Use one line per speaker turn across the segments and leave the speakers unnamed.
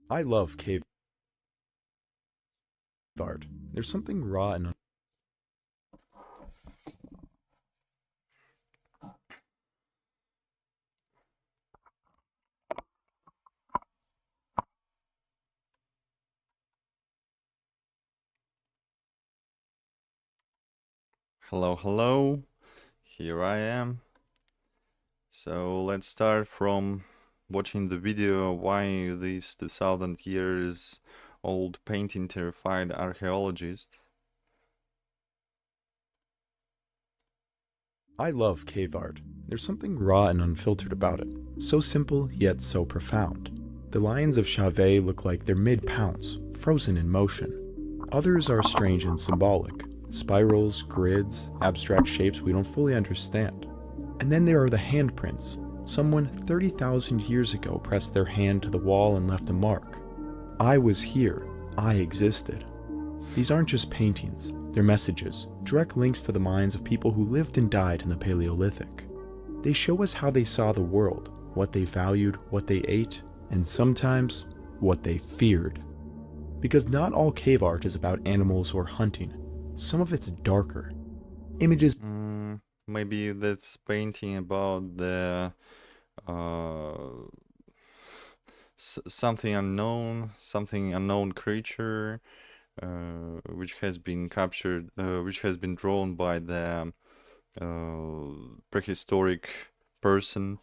I love cave art. There's something raw and
Hello, hello. Here I am. So let's start from watching the video why this 2000 years old painting terrified archaeologist.
I love cave art. There's something raw and unfiltered about it. So simple, yet so profound. The lions of Chauvet look like they're mid-pounce, frozen in motion. Others are strange and symbolic. Spirals, grids, abstract shapes we don't fully understand. And then there are the handprints. Someone 30,000 years ago pressed their hand to the wall and left a mark. I was here. I existed. These aren't just paintings. They're messages, direct links to the minds of people who lived and died in the Paleolithic. They show us how they saw the world, what they valued, what they ate, and sometimes, what they feared. Because not all cave art is about animals or hunting. Some of it's darker. Images
Maybe that's painting about the something unknown creature, which has been captured, which has been drawn by the prehistoric person,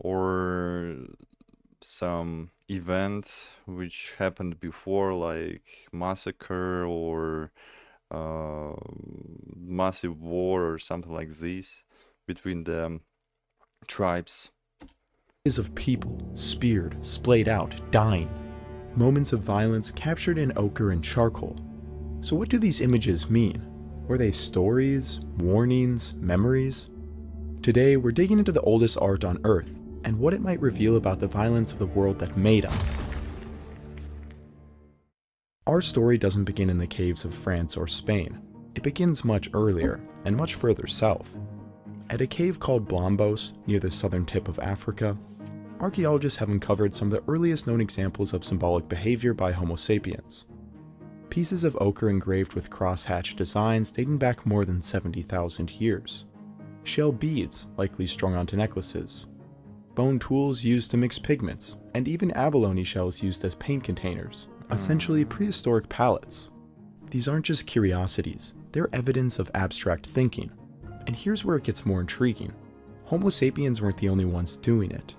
or some event which happened before, like massacre or massive war or something like this between the tribes.
of people, speared, splayed out, dying. Moments of violence captured in ochre and charcoal. So what do these images mean? Were they stories, warnings, memories? Today, we're digging into the oldest art on Earth, and what it might reveal about the violence of the world that made us. Our story doesn't begin in the caves of France or Spain. It begins much earlier, and much further south. At a cave called Blombos, near the southern tip of Africa, archaeologists have uncovered some of the earliest known examples of symbolic behavior by Homo sapiens. Pieces of ochre engraved with crosshatch designs dating back more than 70,000 years. Shell beads, likely strung onto necklaces. Bone tools used to mix pigments, and even abalone shells used as paint containers, essentially prehistoric palettes. These aren't just curiosities, they're evidence of abstract thinking. And here's where it gets more intriguing. Homo sapiens weren't the only ones doing it.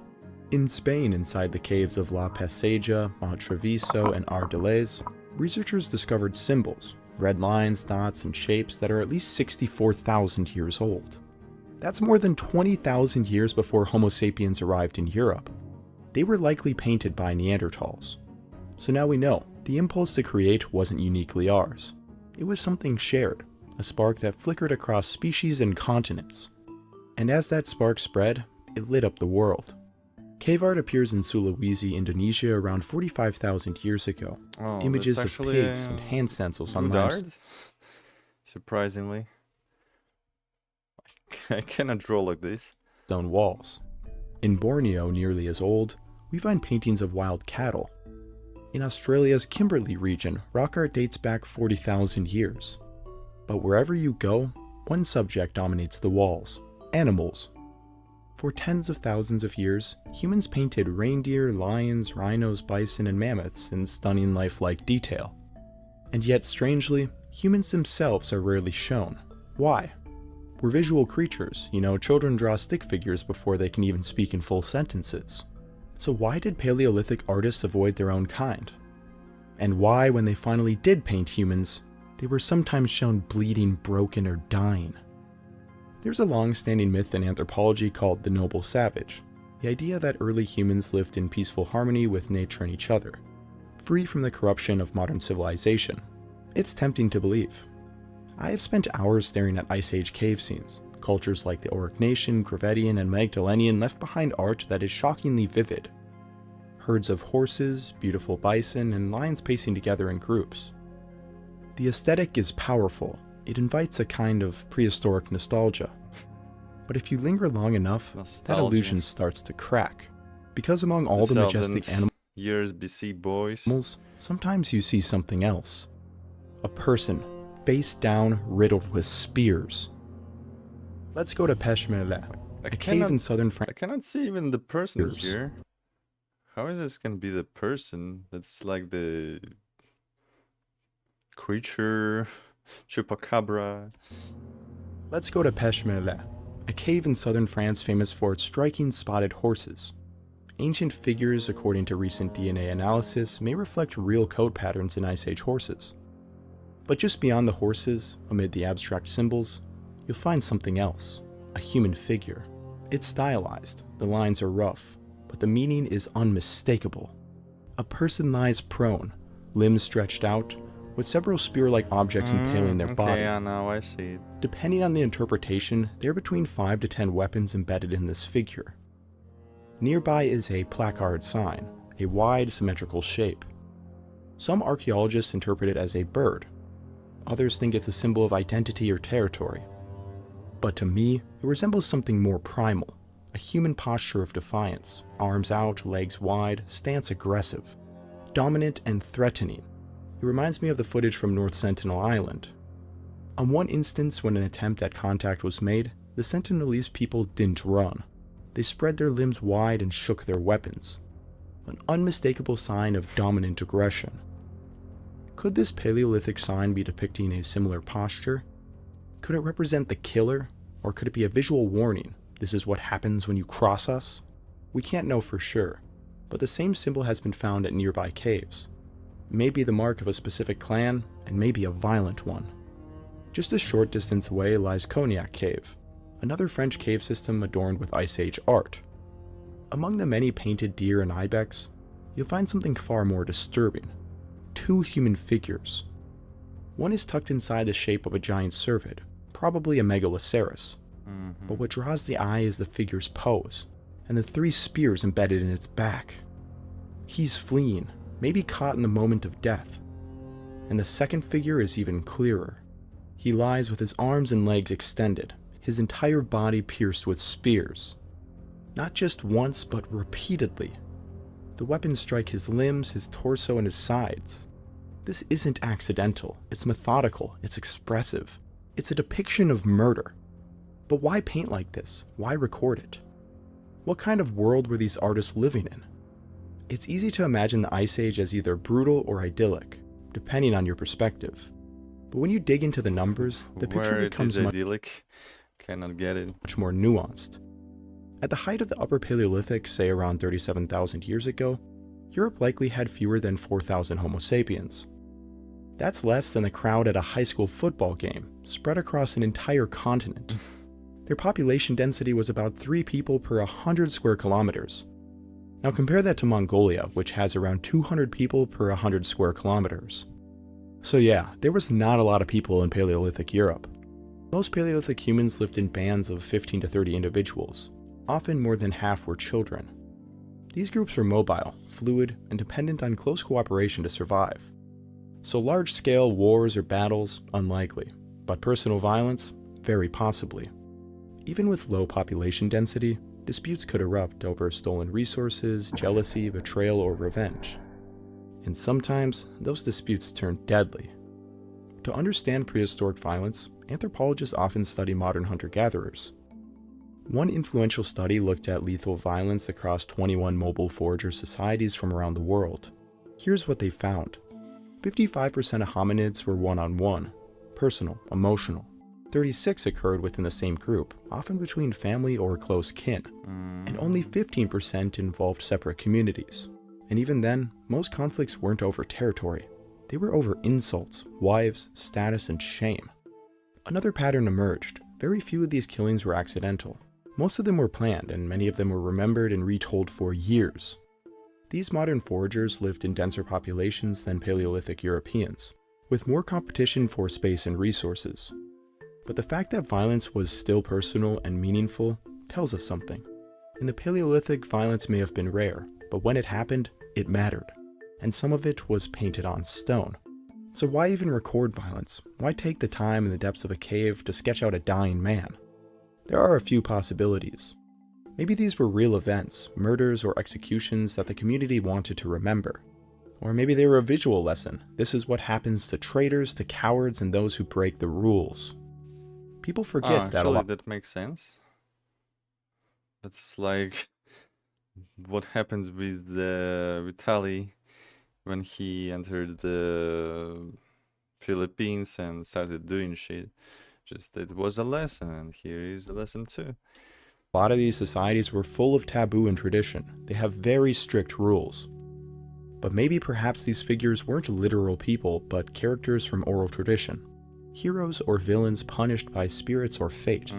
In Spain, inside the caves of La Pasaja, Montreviso, and Ardelez, researchers discovered symbols, red lines, dots, and shapes that are at least 64,000 years old. That's more than 20,000 years before Homo sapiens arrived in Europe. They were likely painted by Neanderthals. So now we know, the impulse to create wasn't uniquely ours. It was something shared, a spark that flickered across species and continents. And as that spark spread, it lit up the world. Cave art appears in Sulawesi, Indonesia around 45,000 years ago.
Oh,
Images
that's
of
actually
pigs and hand stencils on
good art,
limestone
surprisingly. I cannot draw like this.
walls. In Borneo, nearly as old, we find paintings of wild cattle. In Australia's Kimberley region, rock art dates back 40,000 years. But wherever you go, one subject dominates the walls: animals. For tens of thousands of years, humans painted reindeer, lions, rhinos, bison, and mammoths in stunning lifelike detail. And yet, strangely, humans themselves are rarely shown. Why? We're visual creatures, children draw stick figures before they can even speak in full sentences. So why did Paleolithic artists avoid their own kind? And why, when they finally did paint humans, they were sometimes shown bleeding, broken, or dying? There's a long-standing myth in anthropology called the noble savage, the idea that early humans lived in peaceful harmony with nature and each other, free from the corruption of modern civilization. It's tempting to believe. I have spent hours staring at Ice Age cave scenes. Cultures like the Aurignacian, Gravettian, and Magdalenian left behind art that is shockingly vivid. Herds of horses, beautiful bison, and lions pacing together in groups. The aesthetic is powerful. It invites a kind of prehistoric nostalgia. But if you linger long enough, that illusion starts to crack. Because among all the majestic animals
years BC, boys.
Sometimes you see something else. A person, face down, riddled with spears. Let's go to Peshmerga, a cave in southern France.
I cannot see even the person here. How is this gonna be the person? That's like the creature, chupacabra.
Let's go to Peshmerga, a cave in southern France famous for its striking spotted horses. Ancient figures, according to recent DNA analysis, may reflect real coat patterns in Ice Age horses. But just beyond the horses, amid the abstract symbols, you'll find something else, a human figure. It's stylized, the lines are rough, but the meaning is unmistakable. A person lies prone, limbs stretched out, with several spear-like objects impaling their body.
Yeah, now I see it.
Depending on the interpretation, there are between 5 to 10 weapons embedded in this figure. Nearby is a placard sign, a wide, symmetrical shape. Some archaeologists interpret it as a bird. Others think it's a symbol of identity or territory. But to me, it resembles something more primal, a human posture of defiance, arms out, legs wide, stance aggressive, dominant and threatening. It reminds me of the footage from North Sentinel Island. On one instance, when an attempt at contact was made, the Sentinelese people didn't run. They spread their limbs wide and shook their weapons, an unmistakable sign of dominant aggression. Could this Paleolithic sign be depicting a similar posture? Could it represent the killer, or could it be a visual warning? This is what happens when you cross us? We can't know for sure, but the same symbol has been found at nearby caves. It may be the mark of a specific clan, and maybe a violent one. Just a short distance away lies Cognac Cave, another French cave system adorned with Ice Age art. Among the many painted deer and ibex, you'll find something far more disturbing. 2 human figures. One is tucked inside the shape of a giant cervid, probably a megaloceros. But what draws the eye is the figure's pose, and the 3 spears embedded in its back. He's fleeing, maybe caught in the moment of death. And the second figure is even clearer. He lies with his arms and legs extended, his entire body pierced with spears. Not just once, but repeatedly. The weapons strike his limbs, his torso, and his sides. This isn't accidental, it's methodical, it's expressive. It's a depiction of murder. But why paint like this? Why record it? What kind of world were these artists living in? It's easy to imagine the Ice Age as either brutal or idyllic, depending on your perspective. But when you dig into the numbers, the picture becomes
idyllic. Cannot get it.
Much more nuanced. At the height of the Upper Paleolithic, say around 37,000 years ago, Europe likely had fewer than 4,000 Homo sapiens. That's less than the crowd at a high school football game, spread across an entire continent. Their population density was about 3 people per 100 square kilometers. Now compare that to Mongolia, which has around 200 people per 100 square kilometers. So yeah, there was not a lot of people in Paleolithic Europe. Most Paleolithic humans lived in bands of 15 to 30 individuals. Often more than half were children. These groups were mobile, fluid, and dependent on close cooperation to survive. So large-scale wars or battles, unlikely, but personal violence, very possibly. Even with low population density, disputes could erupt over stolen resources, jealousy, betrayal, or revenge. And sometimes, those disputes turn deadly. To understand prehistoric violence, anthropologists often study modern hunter-gatherers. One influential study looked at lethal violence across 21 mobile forager societies from around the world. Here's what they found. 55% of hominids were one-on-one, personal, emotional. 36 occurred within the same group, often between family or close kin. And only 15% involved separate communities. And even then, most conflicts weren't over territory. They were over insults, wives, status, and shame. Another pattern emerged. Very few of these killings were accidental. Most of them were planned, and many of them were remembered and retold for years. These modern foragers lived in denser populations than Paleolithic Europeans, with more competition for space and resources. But the fact that violence was still personal and meaningful tells us something. In the Paleolithic, violence may have been rare, but when it happened, it mattered. And some of it was painted on stone. So why even record violence? Why take the time in the depths of a cave to sketch out a dying man? There are a few possibilities. Maybe these were real events, murders or executions that the community wanted to remember. Or maybe they were a visual lesson. This is what happens to traitors, to cowards, and those who break the rules. People forget that a lot.
That makes sense. That's like what happened with Vitaly when he entered the Philippines and started doing shit. Just it was a lesson, and here is a lesson too.
A lot of these societies were full of taboo and tradition. They have very strict rules. But maybe perhaps these figures weren't literal people, but characters from oral tradition. Heroes or villains punished by spirits or fate.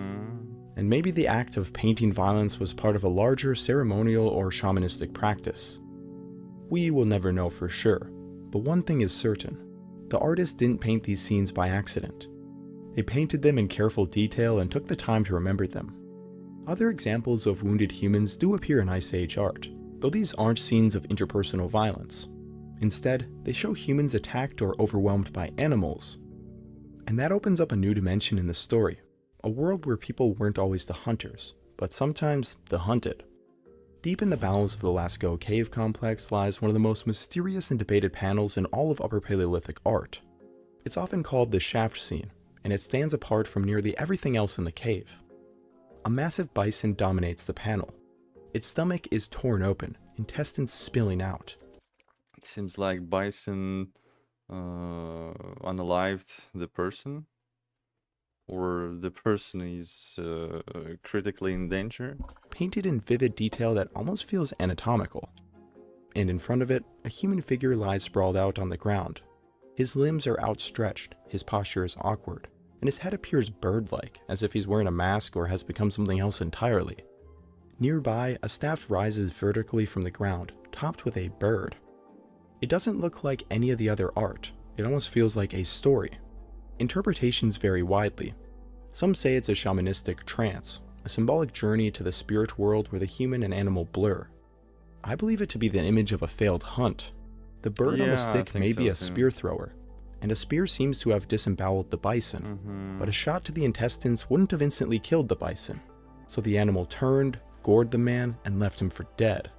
And maybe the act of painting violence was part of a larger ceremonial or shamanistic practice. We will never know for sure, but one thing is certain. The artist didn't paint these scenes by accident. They painted them in careful detail and took the time to remember them. Other examples of wounded humans do appear in Ice Age art, though these aren't scenes of interpersonal violence. Instead, they show humans attacked or overwhelmed by animals. And that opens up a new dimension in the story, a world where people weren't always the hunters, but sometimes the hunted. Deep in the bowels of the Lascaux cave complex lies one of the most mysterious and debated panels in all of Upper Paleolithic art. It's often called the shaft scene, and it stands apart from nearly everything else in the cave. A massive bison dominates the panel. Its stomach is torn open, intestines spilling out.
It seems like bison unalived the person, or the person is critically in danger.
Painted in vivid detail that almost feels anatomical. And in front of it, a human figure lies sprawled out on the ground. His limbs are outstretched, his posture is awkward, and his head appears bird-like, as if he's wearing a mask or has become something else entirely. Nearby, a staff rises vertically from the ground, topped with a bird. It doesn't look like any of the other art. It almost feels like a story. Interpretations vary widely. Some say it's a shamanistic trance, a symbolic journey to the spirit world where the human and animal blur. I believe it to be the image of a failed hunt. The bird on the stick may be a spear thrower, and a spear seems to have disemboweled the bison, but a shot to the intestines wouldn't have instantly killed the bison. So the animal turned, gored the man, and left him for dead.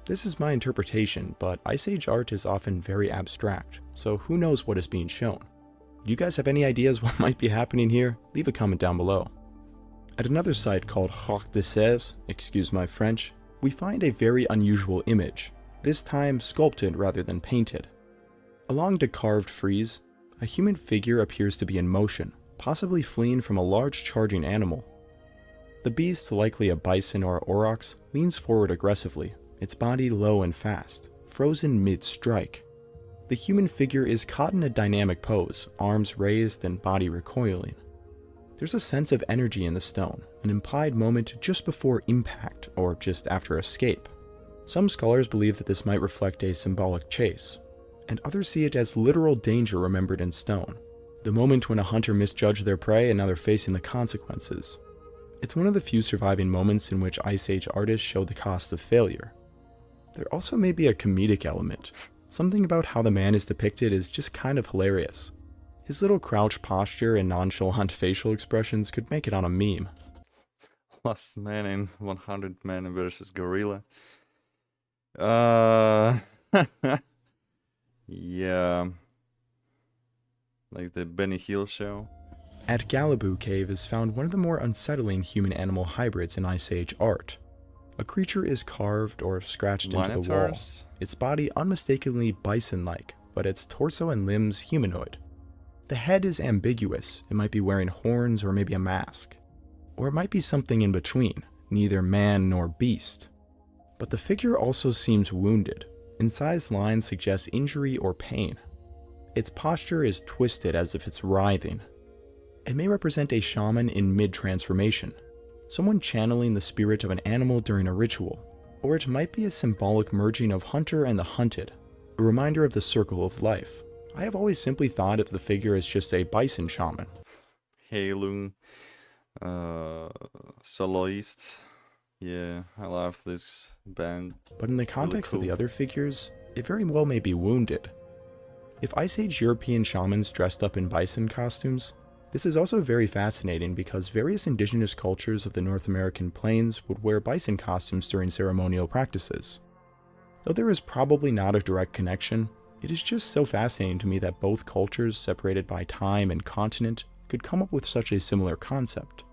This is my interpretation, but Ice Age art is often very abstract, so who knows what is being shown. Do you guys have any ideas what might be happening here? Leave a comment down below. At another site called Roc de Sèze, excuse my French, we find a very unusual image, this time sculpted rather than painted. Along the carved frieze, a human figure appears to be in motion, possibly fleeing from a large charging animal. The beast, likely a bison or aurochs, leans forward aggressively, its body low and fast, frozen mid-strike. The human figure is caught in a dynamic pose, arms raised and body recoiling. There's a sense of energy in the stone, an implied moment just before impact or just after escape. Some scholars believe that this might reflect a symbolic chase, and others see it as literal danger remembered in stone, the moment when a hunter misjudged their prey and now they're facing the consequences. It's one of the few surviving moments in which Ice Age artists show the cost of failure. There also may be a comedic element. Something about how the man is depicted is just kind of hilarious. His little crouched posture and nonchalant facial expressions could make it on a meme.
Last man in 100 men versus gorilla. Yeah. Like the Benny Hill show.
At Galaboo Cave is found one of the more unsettling human-animal hybrids in Ice Age art. A creature is carved or scratched into the wall, its body unmistakably bison-like, but its torso and limbs humanoid. The head is ambiguous, it might be wearing horns or maybe a mask. Or it might be something in between, neither man nor beast. But the figure also seems wounded. Incised lines suggest injury or pain. Its posture is twisted as if it's writhing. It may represent a shaman in mid-transformation, someone channeling the spirit of an animal during a ritual, or it might be a symbolic merging of hunter and the hunted, a reminder of the circle of life. I have always simply thought of the figure as just a bison shaman.
Heilung, soloist. Yeah, I love this band.
But in the context of the other figures, it very well may be wounded. If Ice Age European shamans dressed up in bison costumes, This is also very fascinating because various indigenous cultures of the North American plains would wear bison costumes during ceremonial practices. Though there is probably not a direct connection, it is just so fascinating to me that both cultures, separated by time and continent, could come up with such a similar concept.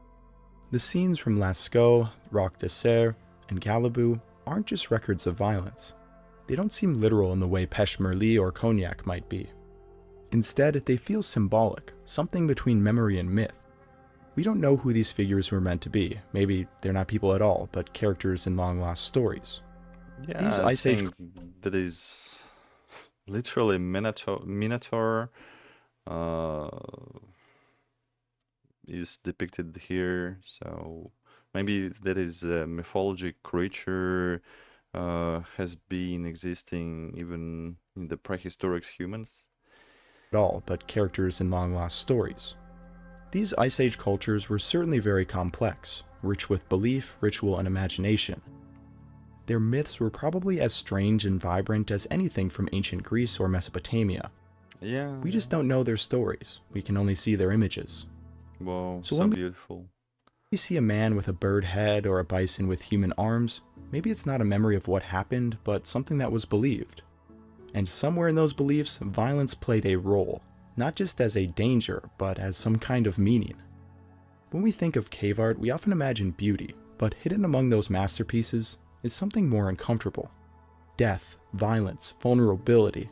The scenes from Lascaux, Roc de Serre, and Galabou aren't just records of violence. They don't seem literal in the way Peshmerli or Cognac might be. Instead, they feel symbolic, something between memory and myth. We don't know who these figures were meant to be. Maybe they're not people at all, but characters in long-lost stories.
Yeah,
These
I
Ice Age
think that is literally Minotaur is depicted here, so maybe that is a mythologic creature has been existing even in the prehistoric humans.
at all, but characters in long-lost stories. These Ice Age cultures were certainly very complex, rich with belief, ritual, and imagination. Their myths were probably as strange and vibrant as anything from ancient Greece or Mesopotamia.
Yeah.
We just don't know their stories. We can only see their images.
Wow,
So
so
when
beautiful.
we see a man with a bird head or a bison with human arms, maybe it's not a memory of what happened, but something that was believed. And somewhere in those beliefs, violence played a role, not just as a danger, but as some kind of meaning. When we think of cave art, we often imagine beauty, but hidden among those masterpieces is something more uncomfortable. Death, violence, vulnerability.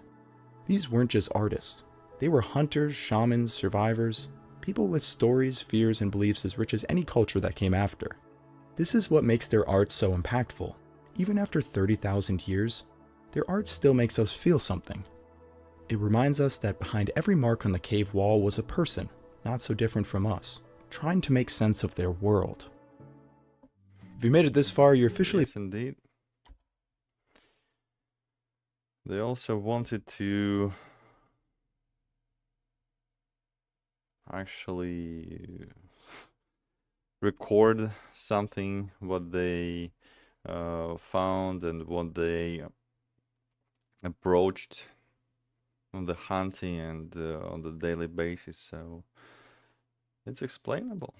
These weren't just artists. They were hunters, shamans, survivors, people with stories, fears, and beliefs as rich as any culture that came after. This is what makes their art so impactful. Even after 30,000 years, their art still makes us feel something. It reminds us that behind every mark on the cave wall was a person, not so different from us, trying to make sense of their world. If you made it this far, you're officially...
Yes, indeed. They also wanted to actually record something, what they found and what they approached on the hunting and on the daily basis, so it's explainable.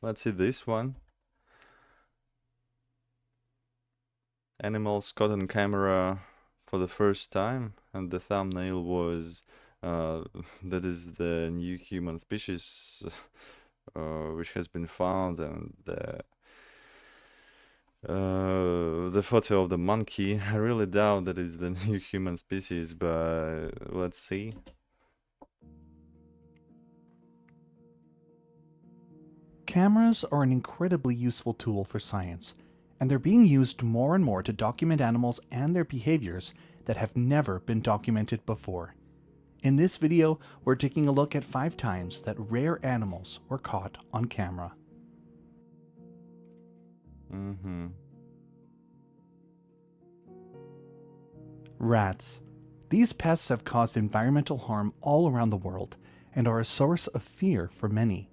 Let's see this one. Animals caught on camera for the first time, and the thumbnail was that is the new human species which has been found, and the photo of the monkey. I really doubt that it's the new human species, but let's see.
Cameras are an incredibly useful tool for science, and they're being used more and more to document animals and their behaviors that have never been documented before. In this video, we're taking a look at 5 times that rare animals were caught on camera. Rats. These pests have caused environmental harm all around the world and are a source of fear for many.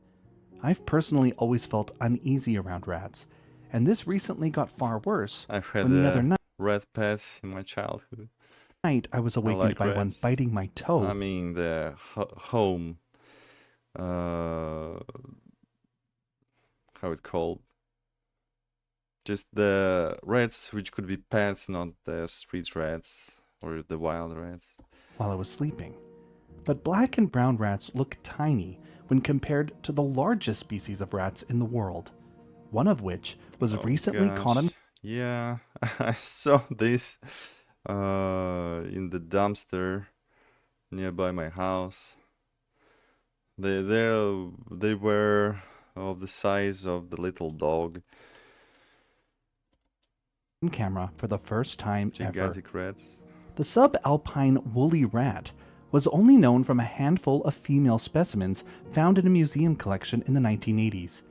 I've personally always felt uneasy around rats, and this recently got far worse.
I've had
when the other
a rat pet in my childhood.
night I was awakened by one biting my toe.
I mean the home, how it called? Just the rats which could be pets, not the street rats or the wild rats.
While I was sleeping. But black and brown rats look tiny when compared to the largest species of rats in the world, one of which was recently caught on...
Yeah, I saw this in the dumpster nearby my house. They were of the size of the little dog.
Camera for the first time
Gigantic
ever.
Rats.
The subalpine woolly rat was only known from a handful of female specimens found in a museum collection in the 1980s,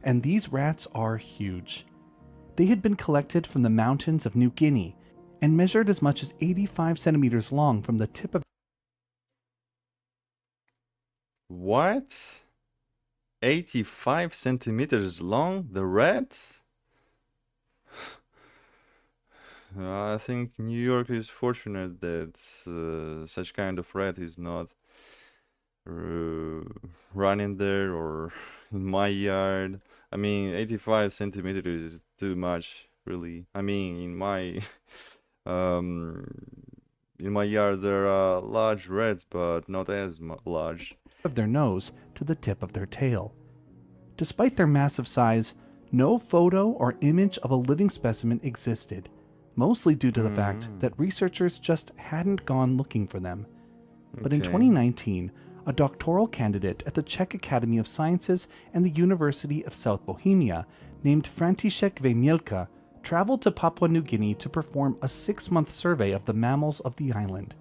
and these rats are huge. They had been collected from the mountains of New Guinea and measured as much as 85 centimeters long from the tip of...
What? 85 centimeters long? The rat? I think New York is fortunate that such kind of rat is not running there or in my yard. I mean, 85 centimeters is too much, really. I mean, um, in my yard there are large rats, but not as large.
Of their nose to the tip of their tail. Despite their massive size, no photo or image of a living specimen existed, mostly due to the fact that researchers just hadn't gone looking for them. But in 2019, a doctoral candidate at the Czech Academy of Sciences and the University of South Bohemia, named František Vejmělka, traveled to Papua New Guinea to perform a 6-month survey of the mammals of the island.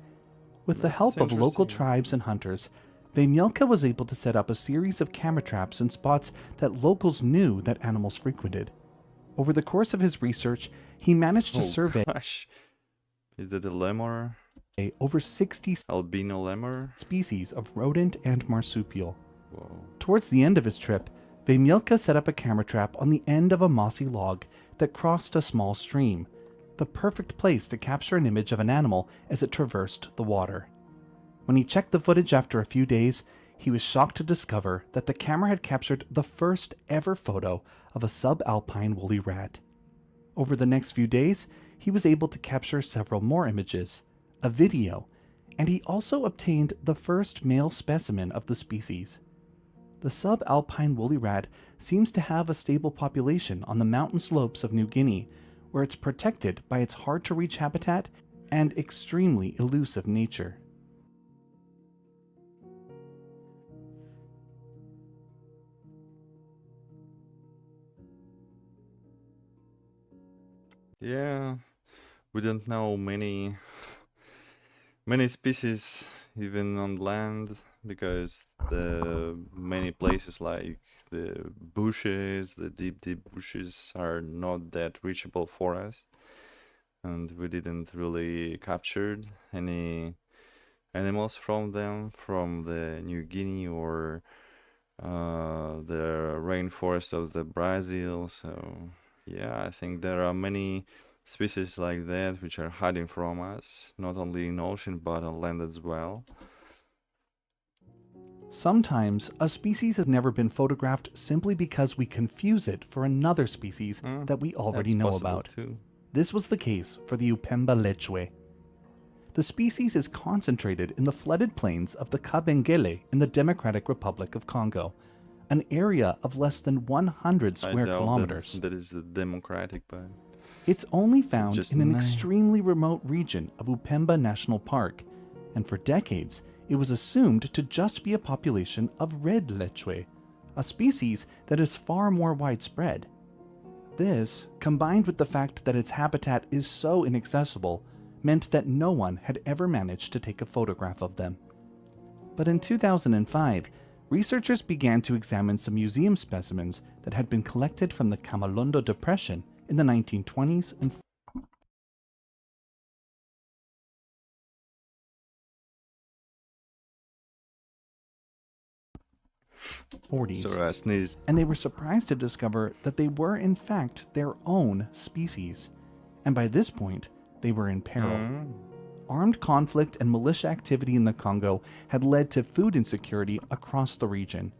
With the help of local tribes and hunters, Vejmělka was able to set up a series of camera traps in spots that locals knew that animals frequented. Over the course of his research, he managed to survey
Is it a lemur?
Over 60
albino lemur
species of rodent and marsupial.
Whoa.
Towards the end of his trip, Vejmělka set up a camera trap on the end of a mossy log that crossed a small stream, the perfect place to capture an image of an animal as it traversed the water. When he checked the footage after a few days, he was shocked to discover that the camera had captured the first ever photo of a subalpine woolly rat. Over the next few days, he was able to capture several more images, a video, and he also obtained the first male specimen of the species. The subalpine woolly rat seems to have a stable population on the mountain slopes of New Guinea, where it's protected by its hard-to-reach habitat and extremely elusive nature.
Yeah, we don't know many species even on land, because the many places like the bushes, the deep bushes, are not that reachable for us, and we didn't really capture any animals from them, from the New Guinea or the rainforest of the Brazil. So yeah, I think there are many species like that which are hiding from us, not only in ocean but on land as well.
Sometimes a species has never been photographed simply because we confuse it for another species that we already know about.
Too.
This was the case for the Upemba lechwe. The species is concentrated in the flooded plains of the Kabengele in the Democratic Republic of Congo, an area of less than 100 square kilometers.
That is the democratic, but
it's only found in an
nice.
extremely remote region of Upemba National Park, and for decades it was assumed to just be a population of red lechwe, a species that is far more widespread. This, combined with the fact that its habitat is so inaccessible, meant that no one had ever managed to take a photograph of them. But in 2005, researchers began to examine some museum specimens that had been collected from the Kamalondo Depression in the 1920s and 40s.
Sorry, I sneezed.
And they were surprised to discover that they were in fact their own species. And by this point, they were in peril. Armed conflict and militia activity in the Congo had led to food insecurity across the region.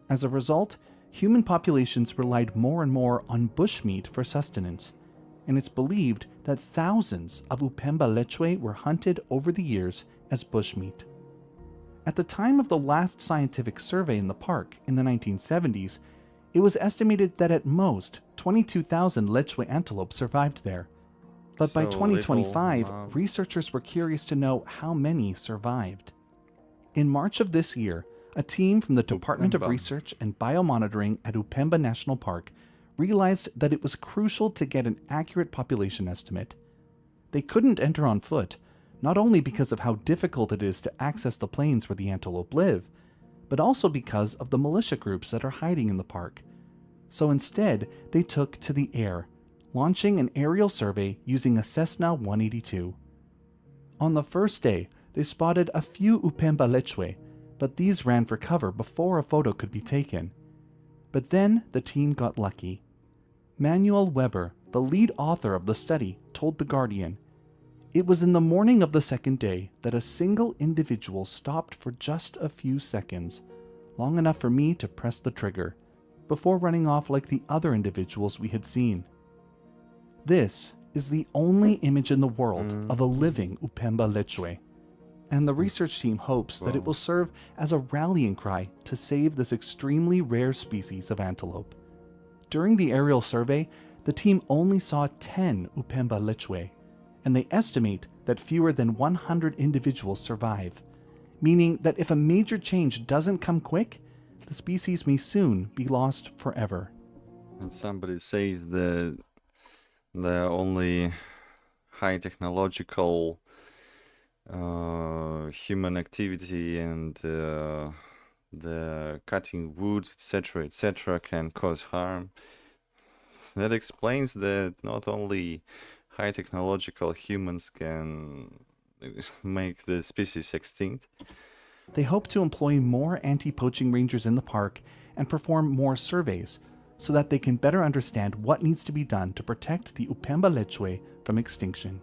As a result, human populations relied more and more on bushmeat for sustenance, and it's believed that thousands of Upemba lechwe were hunted over the years as bushmeat. At the time of the last scientific survey in the park in the 1970s, it was estimated that at most 22,000 lechwe antelopes survived there. But by 2025, researchers were curious to know how many survived. In March of this year, a team from the Department of Research and Biomonitoring at Upemba National Park realized that it was crucial to get an accurate population estimate. They couldn't enter on foot, not only because of how difficult it is to access the plains where the antelope live, but also because of the militia groups that are hiding in the park. So instead, they took to the air, launching an aerial survey using a Cessna 182. On the first day, they spotted a few Upemba lechwe, but these ran for cover before a photo could be taken. But then the team got lucky. Manuel Weber, the lead author of the study, told The Guardian, It was in the morning of the second day that a single individual stopped for just a few seconds, long enough for me to press the trigger, before running off like the other individuals we had seen. This is the only image in the world of a living Upemba lechwe, and the research team hopes that it will serve as a rallying cry to save this extremely rare species of antelope. During the aerial survey, the team only saw 10 Upemba lechwe, and they estimate that fewer than 100 individuals survive, meaning that if a major change doesn't come quick, the species may soon be lost forever.
And somebody says that the only high technological human activity and the cutting woods, etc., can cause harm. That explains that not only high technological humans can make the species extinct.
They hope to employ more anti-poaching rangers in the park and perform more surveys so that they can better understand what needs to be done to protect the Upemba lechwe from extinction.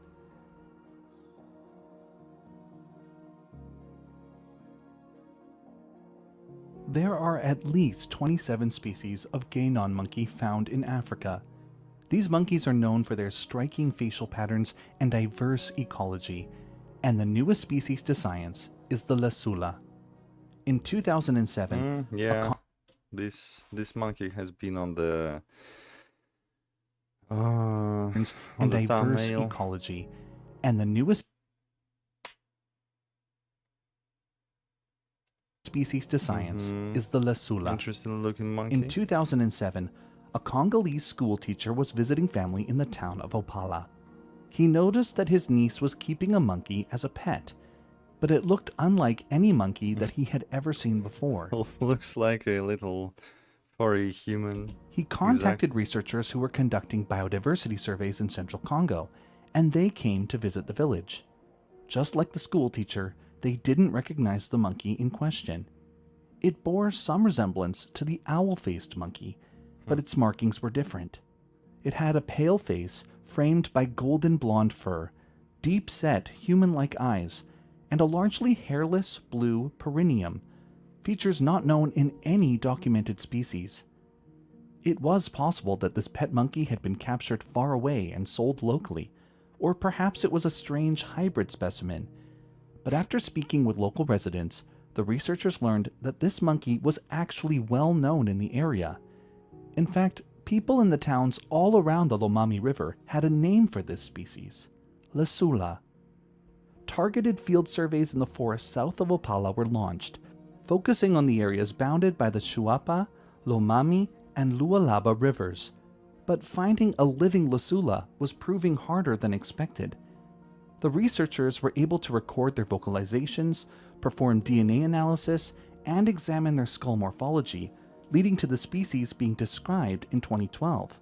There are at least 27 species of Gainon monkey found in Africa. These monkeys are known for their striking facial patterns and diverse ecology, and the newest species to science is the Lasula. In 2007,
this monkey has been on the
and diverse
thumbnail.
Ecology, and the newest species to science is the Lasula.
Interesting looking monkey.
In 2007, a Congolese schoolteacher was visiting family in the town of Opala. He noticed that his niece was keeping a monkey as a pet, but it looked unlike any monkey that he had ever seen before.
Looks like a little furry human.
He contacted researchers who were conducting biodiversity surveys in central Congo, and they came to visit the village. Just like the schoolteacher, they didn't recognize the monkey in question. It bore some resemblance to the owl-faced monkey, but its markings were different. It had a pale face framed by golden blonde fur, deep-set human-like eyes, and a largely hairless blue perineum, features not known in any documented species. It was possible that this pet monkey had been captured far away and sold locally, or perhaps it was a strange hybrid specimen. But after speaking with local residents, the researchers learned that this monkey was actually well known in the area. In fact, people in the towns all around the Lomami River had a name for this species, Lasula. Targeted field surveys in the forest south of Opala were launched, focusing on the areas bounded by the Shuapa, Lomami, and Lualaba rivers. But finding a living Lasula was proving harder than expected. The researchers were able to record their vocalizations, perform DNA analysis, and examine their skull morphology, leading to the species being described in 2012.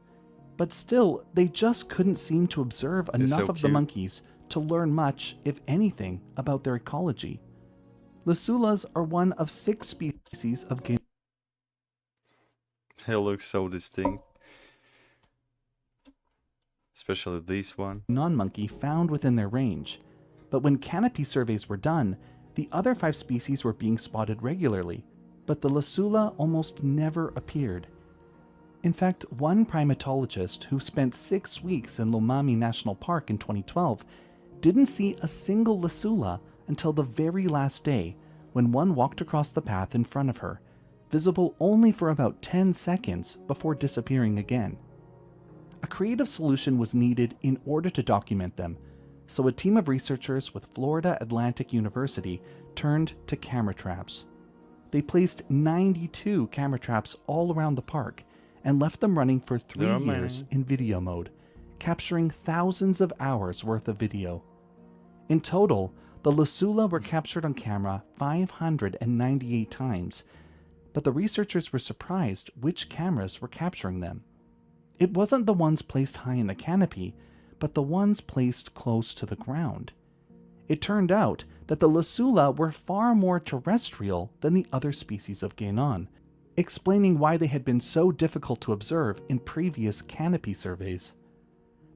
But still, they just couldn't seem to observe enough of the monkeys to learn much, if anything, about their ecology. Lasulas are one of 6 species of game.
He looks so distinct. Especially this one.
Non-monkey found within their range. But when canopy surveys were done, the other 5 species were being spotted regularly, but the Lasula almost never appeared. In fact, one primatologist who spent 6 weeks in Lomami National Park in 2012 didn't see a single Lasula until the very last day, when one walked across the path in front of her, visible only for about 10 seconds before disappearing again. A creative solution was needed in order to document them, so a team of researchers with Florida Atlantic University turned to camera traps. They placed 92 camera traps all around the park and left them running for 3 years in video mode, capturing thousands of hours worth of video. In total, the Lasula were captured on camera 598 times, but the researchers were surprised which cameras were capturing them. It wasn't the ones placed high in the canopy, but the ones placed close to the ground. It turned out that the Lasula were far more terrestrial than the other species of Gainon, explaining why they had been so difficult to observe in previous canopy surveys.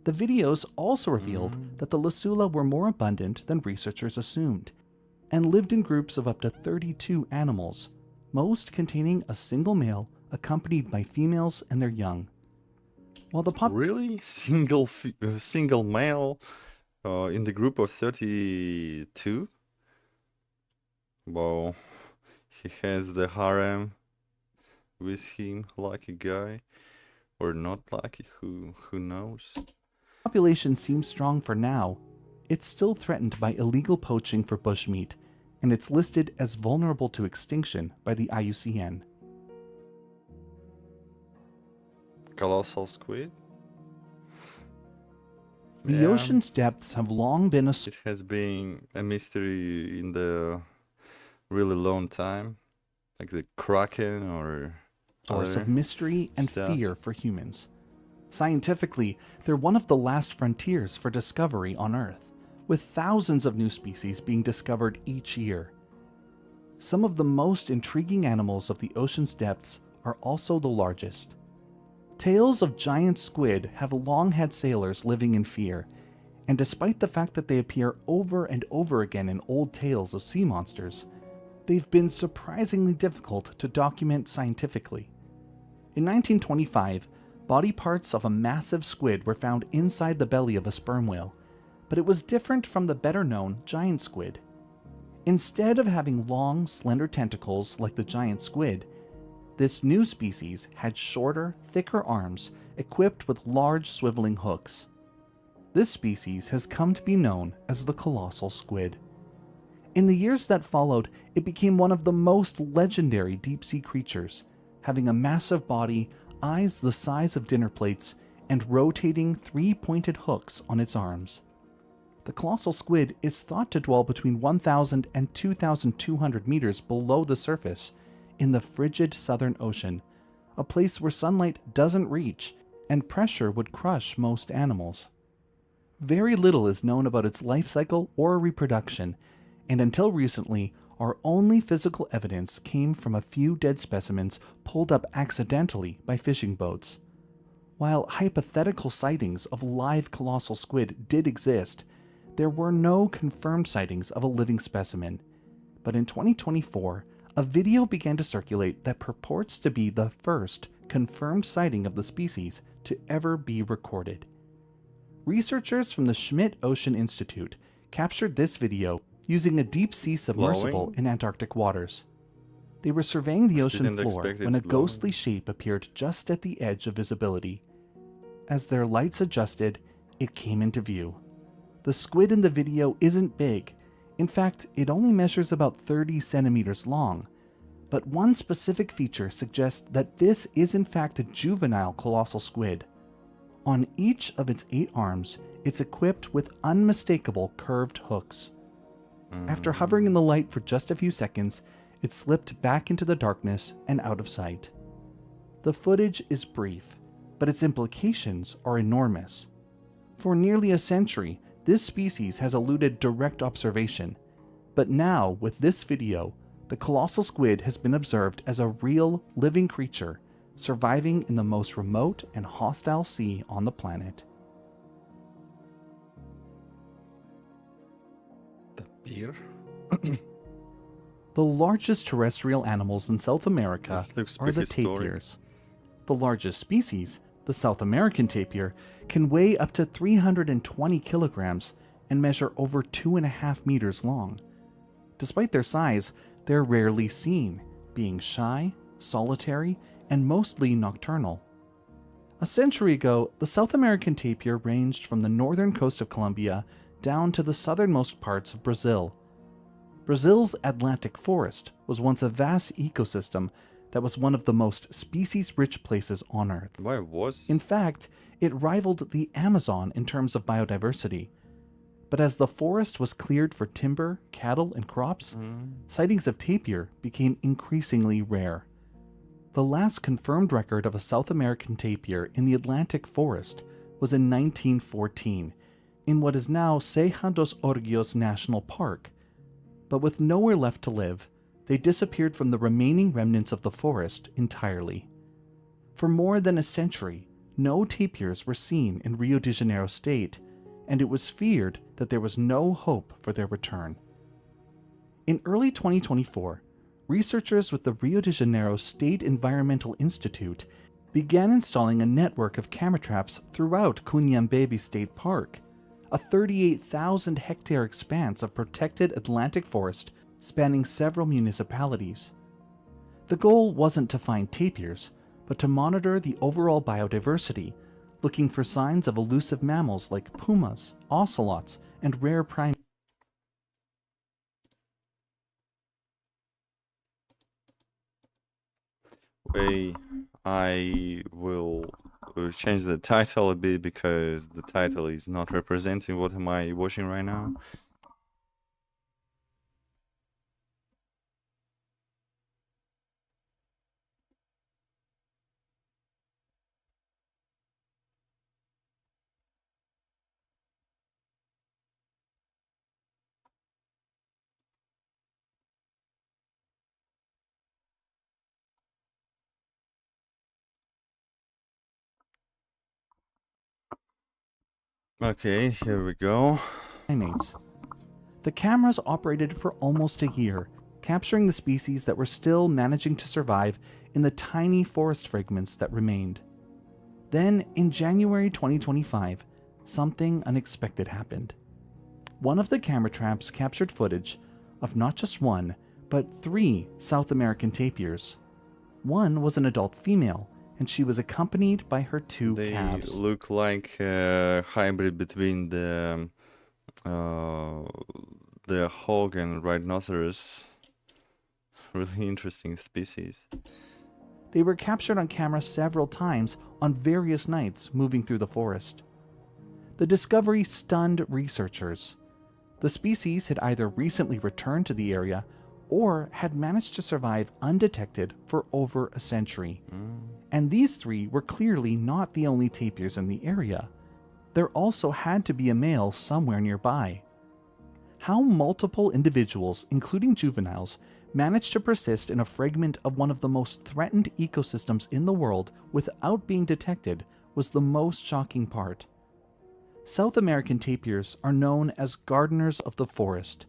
The videos also revealed that the Lasula were more abundant than researchers assumed, and lived in groups of up to 32 animals, most containing a single male accompanied by females and their young. While the
Really? Single male in the group of 32? Wow. He has the harem with him, lucky guy. Or not lucky, who knows?
population seems strong for now, it's still threatened by illegal poaching for bushmeat, and it's listed as vulnerable to extinction by the IUCN.
Colossal squid?
The
Yeah.
ocean's depths have long been a
It has been a mystery in the really long time. Like the Kraken or
source
other
of mystery and
stuff.
fear for humans. Scientifically, they're one of the last frontiers for discovery on Earth, with thousands of new species being discovered each year. Some of the most intriguing animals of the ocean's depths are also the largest. Tales of giant squid have long had sailors living in fear, and despite the fact that they appear over and over again in old tales of sea monsters, they've been surprisingly difficult to document scientifically. In 1925, body parts of a massive squid were found inside the belly of a sperm whale, but it was different from the better-known giant squid. Instead of having long, slender tentacles like the giant squid, this new species had shorter, thicker arms equipped with large swiveling hooks. This species has come to be known as the colossal squid. In the years that followed, it became one of the most legendary deep-sea creatures, having a massive body, eyes the size of dinner plates, and rotating three-pointed hooks on its arms. The colossal squid is thought to dwell between 1,000 and 2,200 meters below the surface in the frigid Southern Ocean, a place where sunlight doesn't reach and pressure would crush most animals. Very little is known about its life cycle or reproduction, and until recently, our only physical evidence came from a few dead specimens pulled up accidentally by fishing boats. While hypothetical sightings of live colossal squid did exist, there were no confirmed sightings of a living specimen. But in 2024, a video began to circulate that purports to be the first confirmed sighting of the species to ever be recorded. Researchers from the Schmidt Ocean Institute captured this video using a deep-sea submersible
Glowing?
in Antarctic waters. They were surveying the ocean
Didn't
floor
expect
when a
it's glowing.
ghostly shape appeared just at the edge of visibility. As their lights adjusted, it came into view. The squid in the video isn't big. In fact, it only measures about 30 centimeters long. But one specific feature suggests that this is in fact a juvenile colossal squid. On each of its 8 arms, it's equipped with unmistakable curved hooks. After hovering in the light for just a few seconds, it slipped back into the darkness and out of sight. The footage is brief, but its implications are enormous. For nearly a century, this species has eluded direct observation, but now, with this video, the colossal squid has been observed as a real, living creature, surviving in the most remote and hostile sea on the planet.
The beer?
The largest terrestrial animals in South America
That looks
are the
prehistoric.
tapirs. The largest species, the South American tapir, can weigh up to 320 kilograms and measure over 2.5 meters long. Despite their size, they're rarely seen, being shy, solitary, and mostly nocturnal. A century ago, the South American tapir ranged from the northern coast of Colombia down to the southernmost parts of Brazil. Brazil's Atlantic forest was once a vast ecosystem that was one of the most species-rich places on Earth.
Why was?
In fact, it rivaled the Amazon in terms of biodiversity. But as the forest was cleared for timber, cattle, and crops, sightings of tapir became increasingly rare. The last confirmed record of a South American tapir in the Atlantic forest was in 1914, in what is now Serra dos Orgulhos National Park. But with nowhere left to live, they disappeared from the remaining remnants of the forest entirely. For more than a century, no tapirs were seen in Rio de Janeiro state, and it was feared that there was no hope for their return. In early 2024, researchers with the Rio de Janeiro State Environmental Institute began installing a network of camera traps throughout Cunhambebe State Park, a 38,000-hectare expanse of protected Atlantic forest spanning several municipalities. The goal wasn't to find tapirs, but to monitor the overall biodiversity, looking for signs of elusive mammals like pumas, ocelots, and rare primates.
I will change the title a bit because the title is not representing what am I watching right now. Okay, here we go.
The cameras operated for almost a year, capturing the species that were still managing to survive in the tiny forest fragments that remained. Then, in January 2025, something unexpected happened. One of the camera traps captured footage of not just one, but 3 South American tapirs. One was an adult female, and she was accompanied by her 2 calves.
They look like a hybrid between the hog and rhinoceros. Really interesting species.
They were captured on camera several times on various nights moving through the forest. The discovery stunned researchers. The species had either recently returned to the area or had managed to survive undetected for over a century. And these 3 were clearly not the only tapirs in the area. There also had to be a male somewhere nearby. How multiple individuals, including juveniles, managed to persist in a fragment of one of the most threatened ecosystems in the world without being detected was the most shocking part. South American tapirs are known as gardeners of the forest.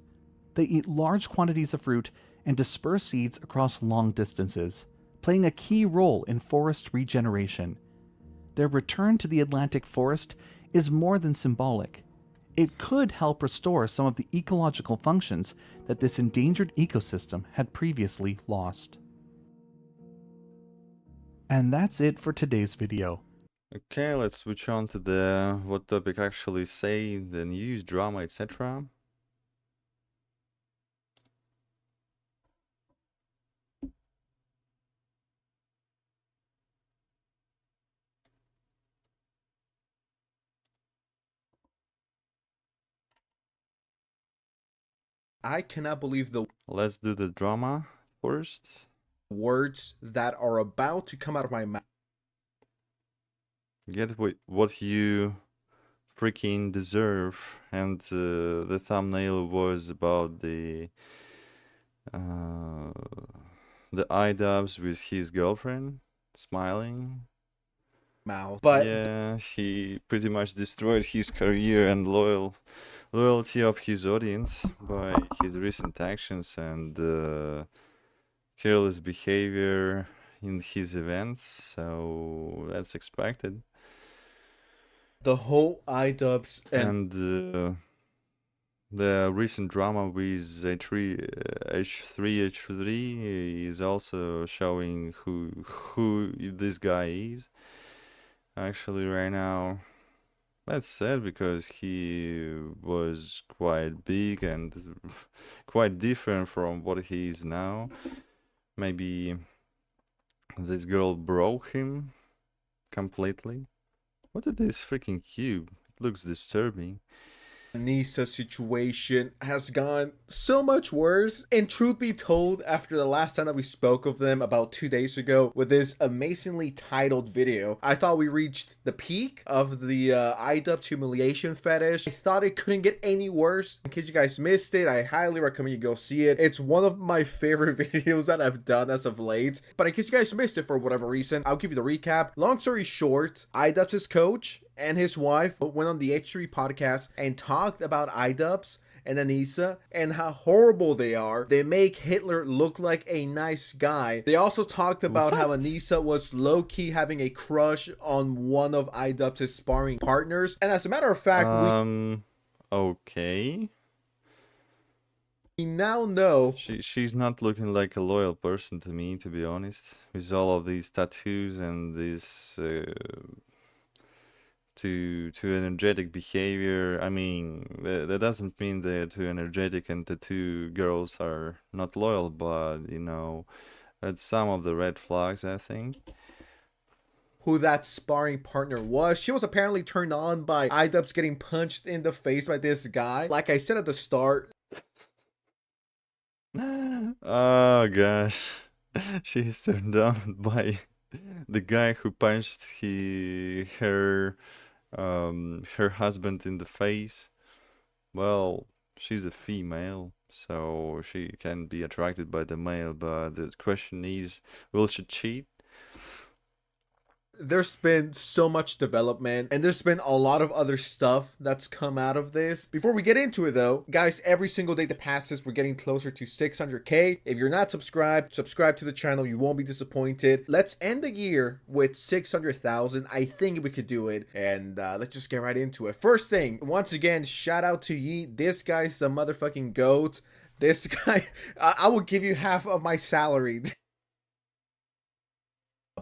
They eat large quantities of fruit and disperse seeds across long distances, playing a key role in forest regeneration. Their return to the Atlantic forest is more than symbolic. It could help restore some of the ecological functions that this endangered ecosystem had previously lost. And that's it for today's video.
Okay, let's switch on to the what topic actually say, the news, drama, etc.
I cannot believe the
Let's do the drama first.
words that are about to come out of my mouth.
Get what you freaking deserve. And the thumbnail was about the iDubbbz with his girlfriend smiling.
But
yeah, he pretty much destroyed his career and loyalty of his audience by his recent actions and careless behavior in his events, so that's expected.
the whole iDubbbz
And the recent drama with H3 is also showing who this guy is. Actually, right now, that's sad because he was quite big and quite different from what he is now. Maybe this girl broke him completely. What is this freaking cube? It looks disturbing.
Nisa's situation has gone so much worse. And truth be told, after the last time that we spoke of them about 2 days ago with this amazingly titled video, I thought we reached the peak of the iDubbbz humiliation fetish. I thought it couldn't get any worse. In case you guys missed it, I highly recommend you go see it. It's one of my favorite videos that I've done as of late. But in case you guys missed it for whatever reason, I'll give you the recap. Long story short, iDubbbz's coach and his wife went on the H3 podcast and talked about iDubbbz and Anissa and how horrible they are. They make Hitler look like a nice guy. They also talked about how Anissa was low-key having a crush on one of iDubbbz's sparring partners. And as a matter of fact,
okay.
We now know
she's not looking like a loyal person to me, to be honest. With all of these tattoos and this too energetic behavior. I mean, that doesn't mean that too energetic and tattoo girls are not loyal, but you know, that's some of the red flags, I think.
Who that sparring partner was. She was apparently turned on by iDubbbz getting punched in the face by this guy. Like I said at the start.
Oh gosh. She's turned on by the guy who punched her husband in the face. Well, she's a female, so she can be attracted by the male, but the question is, will she cheat?
There's been so much development and there's been a lot of other stuff that's come out of this. Before we get into it though, guys, every single day that passes, we're getting closer to 600k. If you're not subscribed, subscribe to the channel. You won't be disappointed. Let's end the year with 600,000. I think we could do it. And let's just get right into it. First thing, once again, shout out to Yeet. This guy's the motherfucking GOAT. This guy, I will give you half of my salary.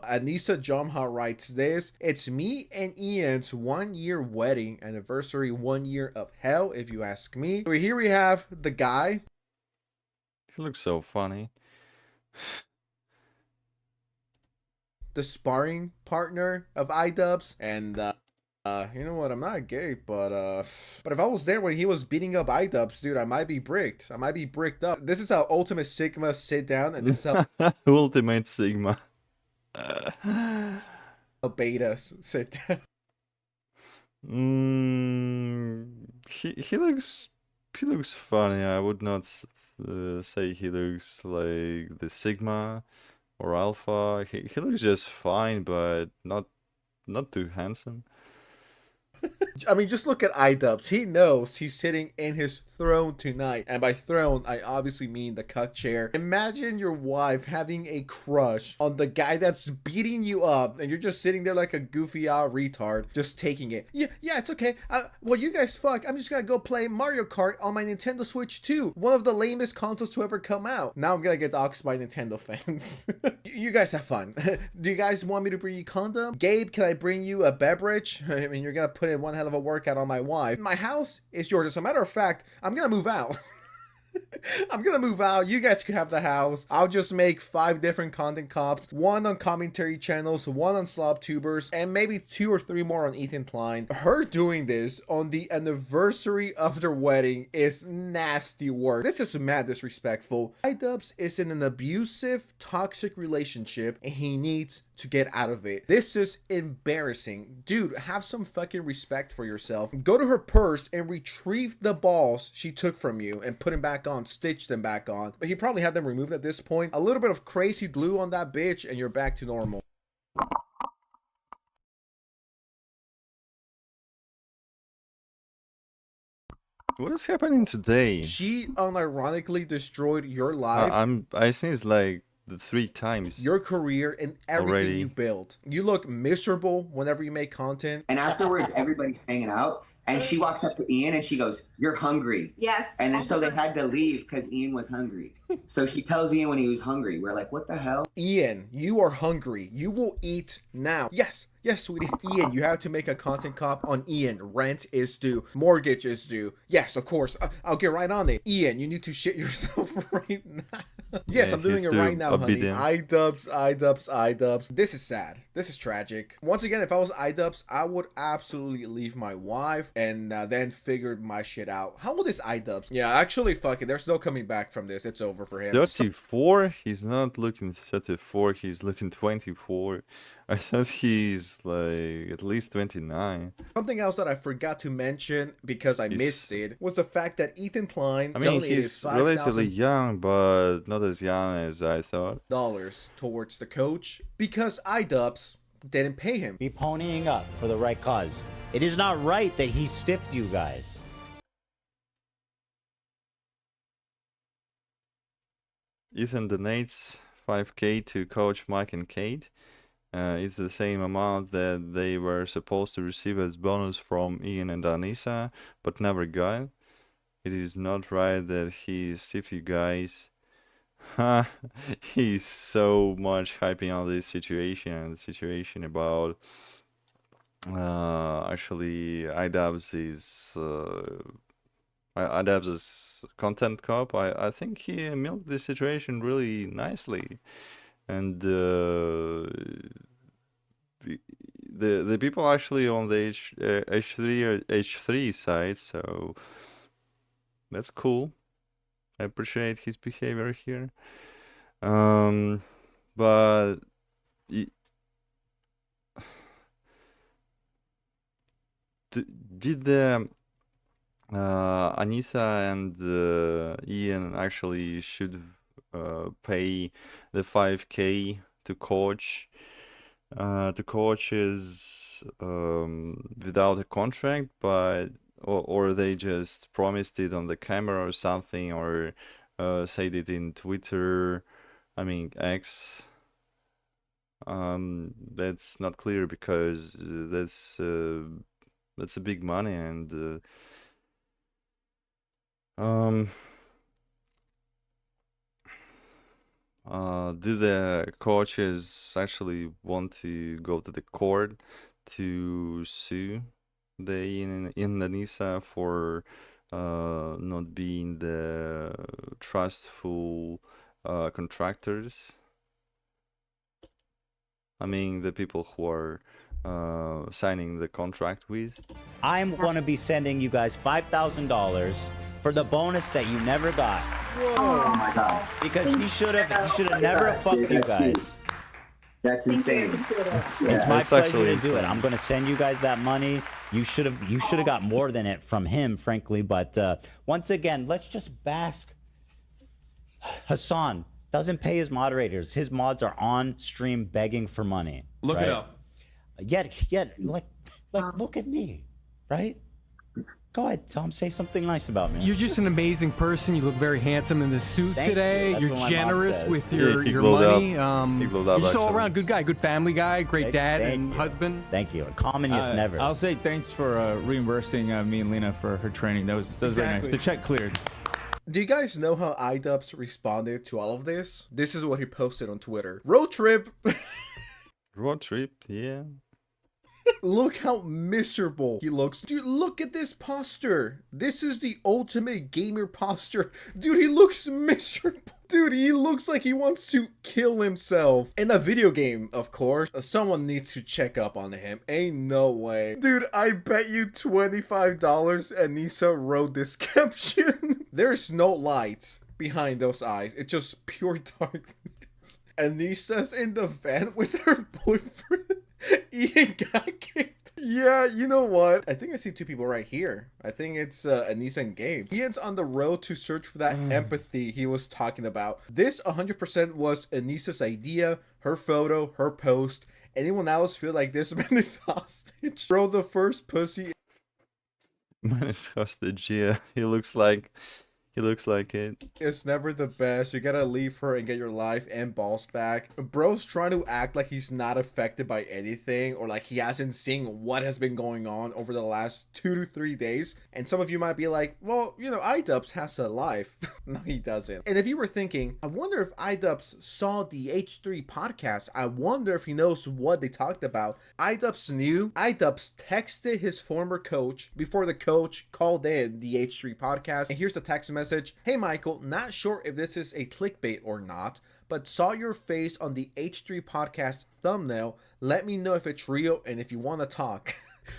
Anissa Jamha writes this: it's me and Ian's 1-year wedding anniversary, 1 year of hell, if you ask me. So here we have the guy.
He looks so funny.
The sparring partner of iDubbbz. And you know what, I'm not gay, but if I was there when he was beating up iDubbbz, dude, I might be bricked. I might be bricked up. This is how Ultimate Sigma sit down, and this is how
Ultimate Sigma.
betas sit down.
He looks funny. I would not say he looks like the Sigma or Alpha. He looks just fine, but not too handsome.
I mean, just look at iDubbbz. He knows he's sitting in his throne tonight. And by throne, I obviously mean the cuck chair. Imagine your wife having a crush on the guy that's beating you up, and you're just sitting there like a goofy retard, just taking it. Yeah, it's okay. Well, you guys fuck. I'm just gonna go play Mario Kart on my Nintendo Switch 2. One of the lamest consoles to ever come out. Now I'm gonna get doxxed by Nintendo fans. You guys have fun. Do you guys want me to bring you condom? Gabe, can I bring you a beverage? I mean, you're gonna put in one hell of a workout on my wife. My house is yours. As a matter of fact, I'm gonna move out. I'm gonna move out. You guys can have the house. I'll just make 5 different content cops, 1 on commentary channels, 1 on SlobTubers, and maybe 2 or 3 more on Ethan Klein. Her doing this on the anniversary of their wedding is nasty work. This is mad disrespectful. iDubbbz is in an abusive, toxic relationship, and he needs to get out of it. This is embarrassing. Dude, have some fucking respect for yourself. Go to her purse and retrieve the balls she took from you and put them back on, stitch them back on. But he probably had them removed at this point. A little bit of crazy glue on that bitch and you're back to normal.
What is happening today?
She unironically destroyed your life.
I think it's like the 3 times.
Your career and everything
already.
You built. You look miserable whenever you make content.
And afterwards, everybody's hanging out. And she walks up to Ian and she goes, "You're hungry."
Yes.
And then so they had to leave because Ian was hungry. So she tells Ian when he was hungry. We're like, what the hell?
Ian, you are hungry. You will eat now. Yes, sweetie. Ian, you have to make a content cop on Ian. Rent is due. Mortgage is due. Yes, of course. I'll get right on it. Ian, you need to shit yourself right now. Yes,
Yeah,
I'm doing
he's
it
too
right now, honey.
obedient.
iDubbbz. This is sad. This is tragic. Once again, if I was iDubbbz, I would absolutely leave my wife and then figure my shit out. How old is iDubbbz? Yeah, actually, fuck it. There's no coming back from this. It's over for him.
34? He's not looking 34, he's looking 24. I thought he's like at least 29.
Something else that I forgot to mention because I missed it was the fact that Ethan Klein
I mean,
donated
he's relatively young, but not as young as I thought.
$5,000 towards the coach because iDubbbz didn't pay him.
Be ponying up for the right cause. It is not right that he stiffed you guys.
Ethan donates 5k to coach Mike and Kate. It's the same amount that they were supposed to receive as bonus from Ian and Anissa, but never got. It is not right that he stiffed you guys. He's so much hyping on this situation. The situation about actually iDubbbz is content cop. I think he milked this situation really nicely, and the people actually on the H3 side, so that's cool. I appreciate his behavior here. But did the Anissa and Ian actually should pay the 5k to coach to coaches without a contract, but or they just promised it on the camera or something, or said it in Twitter, I mean X. That's not clear because that's a big money, and do the coaches actually want to go to the court to sue the Ian and Anissa for not being the trustful contractors? I mean, the people who are signing the contract with.
I'm going to be sending you guys $5,000 for the bonus that you never got.
Oh my god.
Because he should have never fucked you guys.
That's insane.
It's my
That's
pleasure
actually
to do it.
insane.
I'm going to send you guys that money. You should have got more than it from him, frankly. But once again, let's just bask. Hassan doesn't pay his moderators. His mods are on stream begging for money.
Look
right?
it up.
Yet, like, look at me, right? Go ahead, Tom. Say something nice about me.
You're just an amazing person. You look very handsome in the suit
Thank you.
today.
That's
You're
what my mom
generous
says.
with
Yeah,
your
he glowed
money.
He glowed
You're
up,
just all
actually.
around good guy, good family guy, great dad
Thank
and
you.
husband.
Thank you. Communist never.
I'll say thanks for reimbursing me and Lena for her training. That was very nice.
Exactly.
The check cleared.
Do you guys know how iDubbbz responded to all of this? This is what he posted on Twitter. Road trip.
Road trip, yeah.
Look how miserable he looks. Dude, look at this posture. This is the ultimate gamer posture. Dude, he looks miserable. Dude, he looks like he wants to kill himself. In a video game, of course, someone needs to check up on him. Ain't no way. Dude, I bet you $25 Anissa wrote this caption. There's no light behind those eyes. It's just pure darkness. Anissa's in the van with her boyfriend. Ian got kicked. Yeah, you know what? I think I see two people right here. I think it's Anissa and Gabe. Ian's on the road to search for that empathy he was talking about. This 100% was Anissa's idea, her photo, her post. Anyone else feel like this man is hostage? Bro, the first pussy.
Man is hostage, yeah. He looks like it.
It's never the best. You gotta leave her and get your life and balls back. Bro's trying to act like he's not affected by anything, or like he hasn't seen what has been going on over the last 2 to 3 days. And some of you might be like, well, you know, iDubbbz has a life. No, he doesn't. And if you were thinking, I wonder if iDubbbz saw the H3 podcast, I wonder if he knows what they talked about. iDubbbz knew. iDubbbz texted his former coach before the coach called in the H3 podcast. And here's the text message message, "Hey Michael, not sure if this is a clickbait or not, but saw your face on the H3 podcast thumbnail. Let me know if it's real and if you want to talk."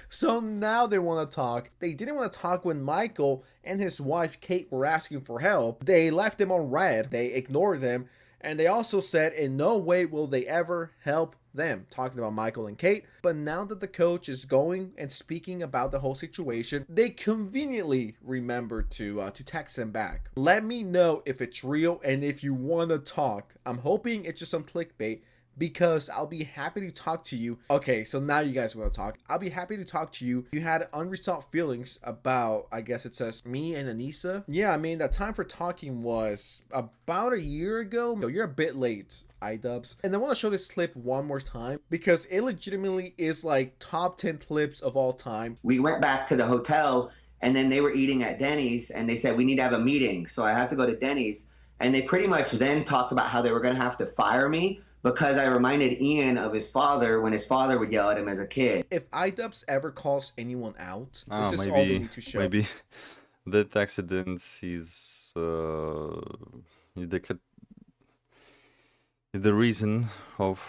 So now they want to talk. They didn't want to talk when Michael and his wife Kate were asking for help. They left them on red. They ignored them. And they also said in no way will they ever help them, talking about Michael and Kate. But now that the coach is going and speaking about the whole situation, they conveniently remembered to text him back. Let me know if it's real and if you want to talk. I'm hoping it's just some clickbait, because I'll be happy to talk to you. Okay, so now you guys want to talk. I'll be happy to talk to you. You had unresolved feelings about, I guess it says, me and Anissa. Yeah, I mean, the time for talking was about a year ago. No, you're a bit late, iDubbbz. And I want to show this clip one more time because it legitimately is like top 10 clips of all time.
We went back to the hotel and then they were eating at Denny's and they said, we need to have a meeting. So I have to go to Denny's. And they pretty much then talked about how they were going to have to fire me because I reminded Ian of his father when his father would yell at him as a kid.
If iDubbbz ever calls anyone out, this is all they need to show.
Maybe that accident is the reason of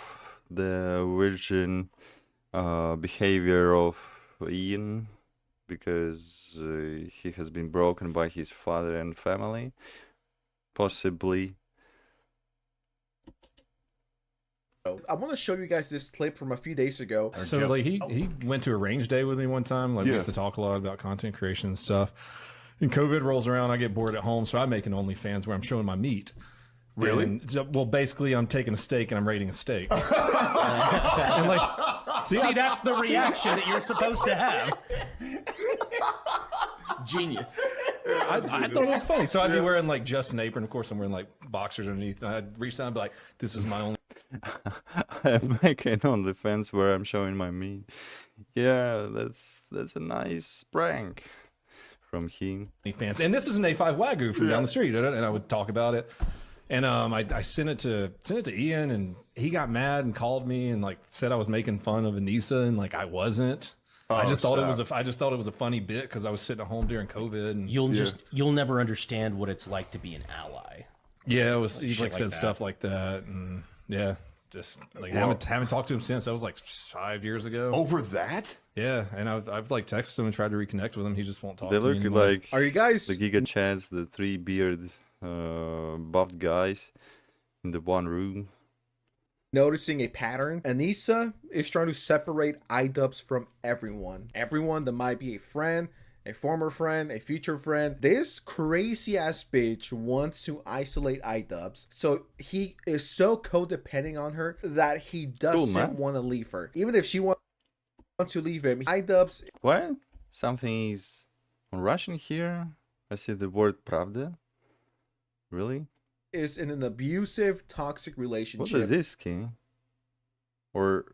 the virgin behavior of Ian, because he has been broken by his father and family, possibly.
I want to show you guys this clip from a few days ago.
So like he went to a range day with me one time. Like we used to talk a lot about content creation and stuff. And COVID rolls around, I get bored at home, so I make an OnlyFans where I'm showing my meat.
Really?
And, well, basically, I'm taking a steak and I'm rating a steak. And like,
see, that's the reaction that you're supposed to have. Genius.
I thought it was funny. So I'd be wearing like just an apron. Of course, I'm wearing like boxers underneath. And I'd reach down and be like, "This is my only."
I'm making OnlyFans where I'm showing my meat. Yeah, that's a nice prank from him.
Fans, and this is an A5 Wagyu from down the street, and I would talk about it. And I sent it to Ian, and he got mad and called me and like said I was making fun of Anissa, and like I wasn't. I just thought it was a funny bit because I was sitting at home during COVID. And
you'll never understand what it's like to be an ally.
Yeah, it was. He like said stuff like that, and yeah, just like haven't talked to him since. That was like 5 years ago.
Over that?
Yeah, and I've like texted him and tried to reconnect with him. He just won't talk.
They
to me
look
anymore.
like
Are you guys
the Giga Chads, the three beard buffed guys in the one room?
Noticing a pattern? Anissa is trying to separate iDubbbz from everyone. Everyone that might be a friend, a former friend, a future friend. This crazy ass bitch wants to isolate iDubbbz. So he is so codependent on her that he doesn't want to leave her. Even if she wants to leave him, iDubbbz...
What? Something is on Russian here? I see the word pravda. Really?
Is in an abusive, toxic relationship.
What is this, King? Or...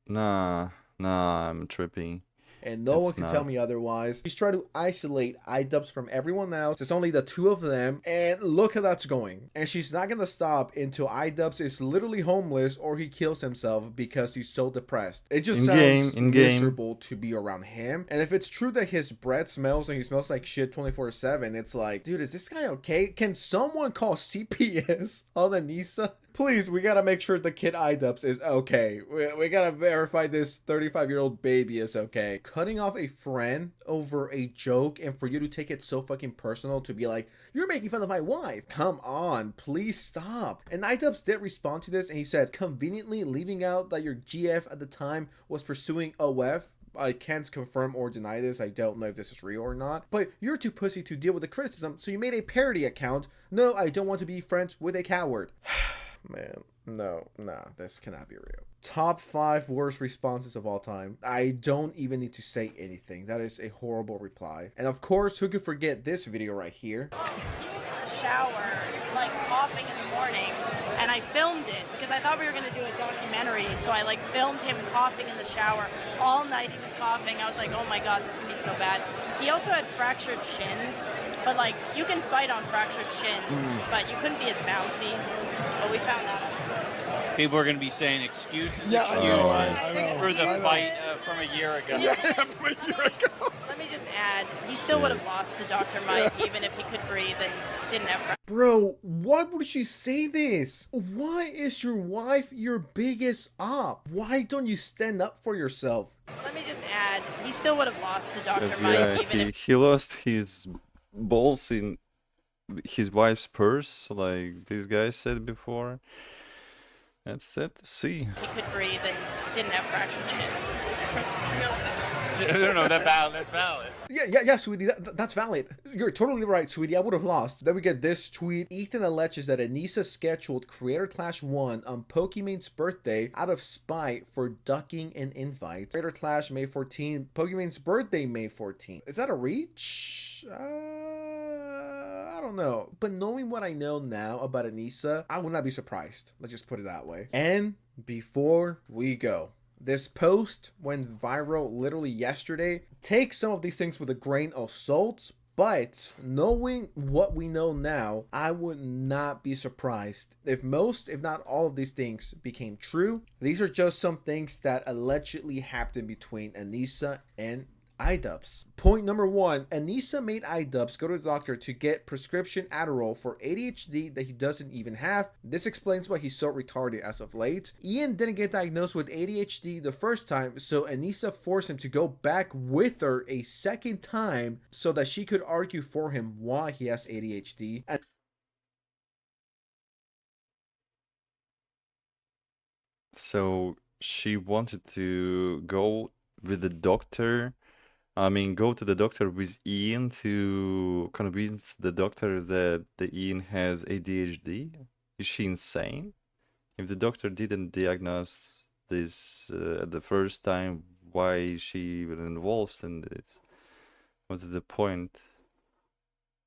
Nah, I'm tripping.
And no one can tell me otherwise. He's trying to isolate iDubbbz from everyone else. It's only the two of them. And look how that's going. And she's not going to stop until iDubbbz is literally homeless or he kills himself because he's so depressed. It just sounds miserable to be around him. And if it's true that his breath smells and he smells like shit 24/7, it's like, dude, is this guy okay? Can someone call CPS on Anissa? Please, we gotta make sure the kid iDubbbz is okay. We gotta verify this 35-year-old baby is okay. Cutting off a friend over a joke and for you to take it so fucking personal to be like, you're making fun of my wife. Come on, please stop. And iDubbbz did respond to this and he said, conveniently leaving out that your GF at the time was pursuing OF. I can't confirm or deny this. I don't know if this is real or not. But you're too pussy to deal with the criticism, so you made a parody account. No, I don't want to be friends with a coward. Man, no, this cannot be real. Top 5 worst responses of all time. I don't even need to say anything. That is a horrible reply. And of course, who could forget this video right here?
He was in the shower, like coughing in the morning, and I filmed it because I thought we were going to do a documentary. So I like filmed him coughing in the shower. All night he was coughing. I was like, oh my God, this is going to be so bad. He also had fractured shins, but like you can fight on fractured shins, but you couldn't be as bouncy. But we found that out.
People are going to be saying excuses for the fight from a year ago.
Let me just add, he still would have lost to Dr. Mike, even if he could breathe and didn't have.
Bro, why would she say this? Why is your wife your biggest op? Why don't you stand up for yourself?
Let me just add, he still would have lost to Dr. Mike,
Yeah,
even if.
he lost his balls in his wife's purse, like this guy said before. That's sad to see.
He could breathe and didn't have fractured shins.
No, that's valid.
Yeah, sweetie, that's valid. You're totally right, sweetie. I would have lost. Then we get this tweet. Ethan alleges that Anissa scheduled Creator Clash 1 on Pokemon's birthday out of spite for ducking an invite. Creator Clash May 14, Pokemon's birthday May 14. Is that a reach? I don't know. But knowing what I know now about Anissa, I would not be surprised. Let's just put it that way. And before we go, this post went viral literally yesterday. Take some of these things with a grain of salt, but knowing what we know now, I would not be surprised if most, if not all of these things became true. These are just some things that allegedly happened between Anissa and iDubbbz. Point number 1, Anissa made iDubbbz go to the doctor to get prescription Adderall for ADHD that he doesn't even have. This explains why he's so retarded as of late. Ian didn't get diagnosed with ADHD the first time, so Anissa forced him to go back with her a second time so that she could argue for him why he has ADHD. And
so she wanted to go with the doctor. Go to the doctor with Ian to convince the doctor that the Ian has ADHD? Is she insane? If the doctor didn't diagnose this at the first time, why is she even involved in this? What's the point?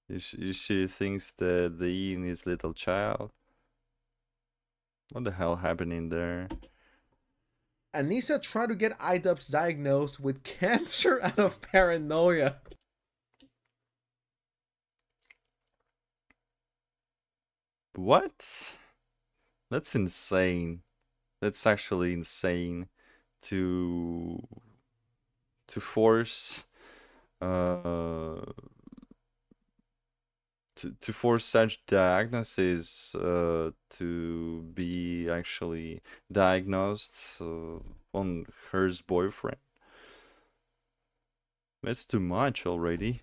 Is she thinks that the Ian is little child? What the hell happening there?
Anissa tried to get iDubbbz diagnosed with cancer out of paranoia.
What? That's insane. That's actually insane to force to force such diagnosis to be actually diagnosed on her boyfriend. That's too much already.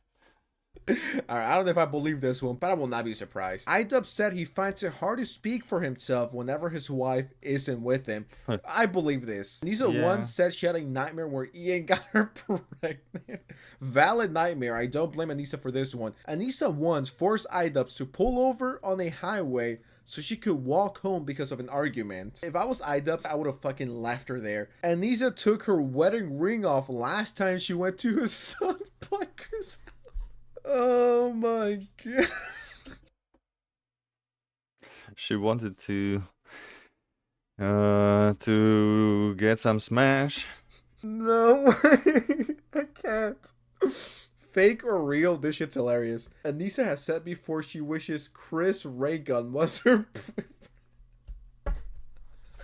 Alright, I don't know if I believe this one, but I will not be surprised. iDubbbz said he finds it hard to speak for himself whenever his wife isn't with him. I believe this. Anissa once said she had a nightmare where Ian got her pregnant. Valid nightmare. I don't blame Anissa for this one. Anissa once forced iDubbbz to pull over on a highway so she could walk home because of an argument. If I was iDubbbz, I would have fucking left her there. Anissa took her wedding ring off last time she went to his son biker's house. Oh my god.
She wanted to get some smash.
No way. I can't. Fake or real, this shit's hilarious. Anissa has said before she wishes Chris Raygun was her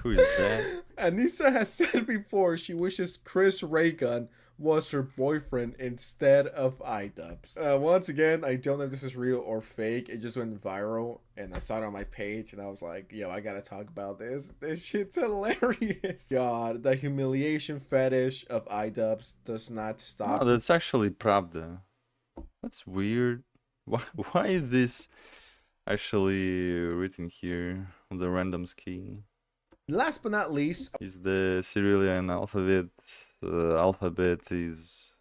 Who is that?
Anissa has said before she wishes Chris Raygun was her boyfriend instead of iDubbbz. Once again, I don't know if this is real or fake. It just went viral and I saw it on my page and I was like, yo, I gotta talk about this. This shit's hilarious. God, the humiliation fetish of iDubbbz does not stop.
Oh, that's actually Pravda. That's weird. Why is this actually written here on the randoms key?
Last but not least,
is the Cyrillian alphabet. Alphabet is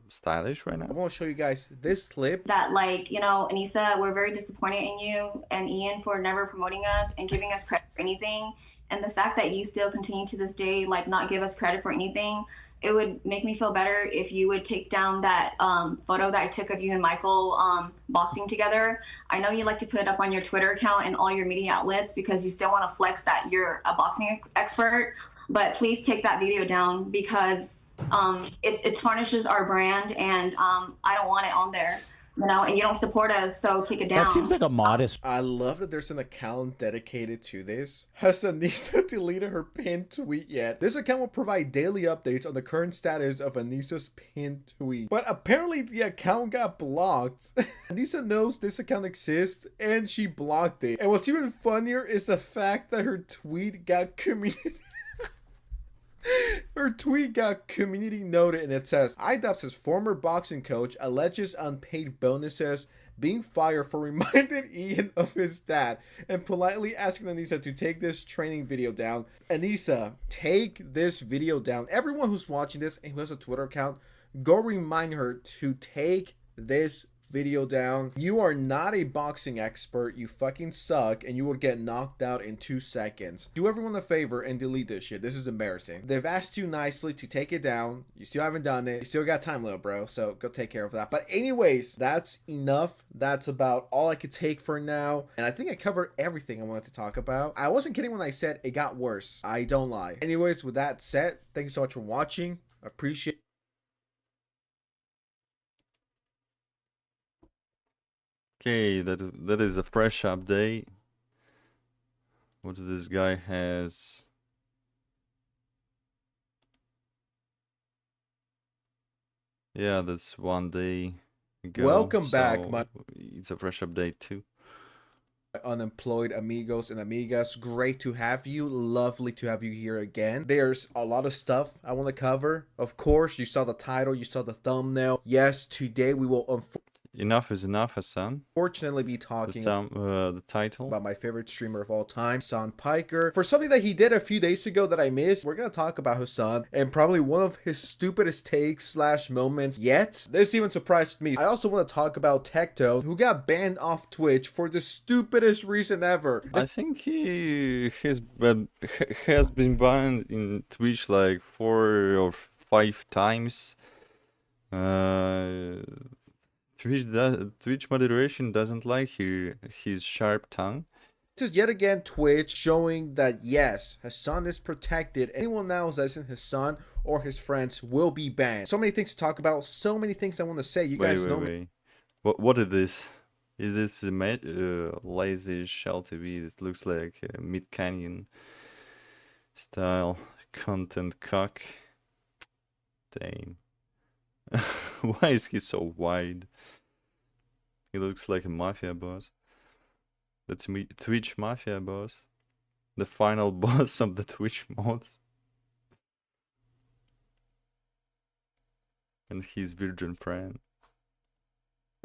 stylish right now.
I want to show you guys this clip.
That, like, you know, Anissa, we're very disappointed in you and Ian for never promoting us and giving us credit for anything. And the fact that you still continue to this day, like, not give us credit for anything, it would make me feel better if you would take down that photo that I took of you and Michael boxing together. I know you like to put it up on your Twitter account and all your media outlets because you still want to flex that you're a boxing expert. But please take that video down because it tarnishes our brand and I don't want it on there. you know, and you don't support us, so take it down.
That seems like a modest.
I love that there's an account dedicated to this. Has Anissa deleted her pinned tweet yet? This account will provide daily updates on the current status of Anissa's pinned tweet. But apparently the account got blocked. Anissa knows this account exists and she blocked it. And what's even funnier is the fact that her tweet got community. Her tweet got community noted, and it says, IDubbbz's former boxing coach alleges unpaid bonuses, being fired for reminding Ian of his dad, and politely asking Anissa to take this training video down. Anissa, take this video down. Everyone who's watching this and who has a Twitter account, go remind her to take this video down. You are not a boxing expert, you fucking suck, and you will get knocked out in 2 seconds. Do everyone a favor and delete this shit. This is embarrassing. They've asked you nicely to take it down. You still haven't done it. You still got time, little bro, so go take care of that. But anyways, that's enough. That's about all I could take for now, and I think I covered everything I wanted to talk about. I wasn't kidding when I said it got worse. I don't lie. Anyways, with that said, thank you so much for watching. I appreciate it.
Okay, that is a fresh update. What this guy has. Yeah, that's 1 day ago.
Welcome back,
so it's a fresh update too.
Unemployed amigos and amigas, great to have you. Lovely to have you here again. There's a lot of stuff I want to cover. Of course, you saw the title, you saw the thumbnail. Yes, today we will
Enough is enough, Hassan.
Unfortunately, be talking
the title
about my favorite streamer of all time, Hassan Piker. For something that he did a few days ago that I missed, we're gonna talk about Hassan and probably one of his stupidest takes / moments yet. This even surprised me. I also want to talk about Tecto, who got banned off Twitch for the stupidest reason ever.
I think he has been banned in Twitch like 4 or 5 times. Twitch moderation doesn't like his sharp tongue.
This is yet again Twitch showing that yes, Hassan is protected. Anyone else that isn't Hassan or his friends will be banned. So many things to talk about, so many things I want to say. You guys know me.
What is this? Is this a lazy shell TV? It looks like a Mid Canyon style content cock. Damn. Why is he so wide? He looks like a mafia boss. That's me, Twitch mafia boss. The final boss of the Twitch mods. And his virgin friend.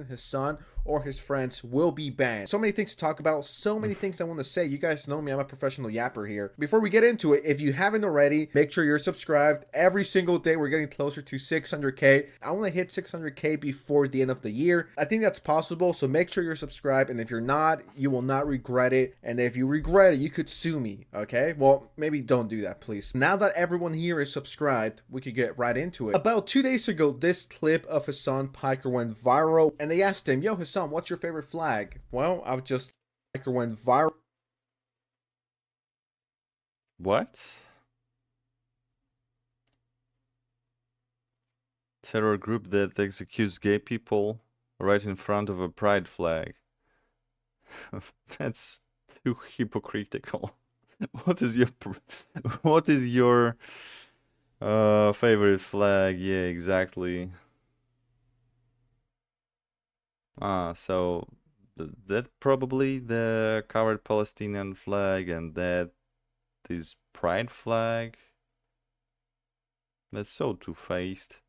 His son or his friends will be banned. So many things to talk about, so many things I want to say. You guys know me, I'm a professional yapper here. Before we get into it, if you haven't already, make sure you're subscribed. Every single day we're getting closer to 600k. I want to hit 600k before the end of the year. I think that's possible, so make sure you're subscribed, and if you're not, you will not regret it. And if you regret it, you could sue me, okay? Well, maybe don't do that, please. Now that everyone here is subscribed, we could get right into it. About 2 days ago, this clip of Hassan Piker went viral, and they asked him, yo, Hassan, what's your favorite flag? Well, I've just... Piker went viral.
What? Terror group that executes gay people right in front of a pride flag. That's too hypocritical. What is your favorite flag? Yeah, exactly. So that probably the covered Palestinian flag, and that is pride flag. That's so two-faced.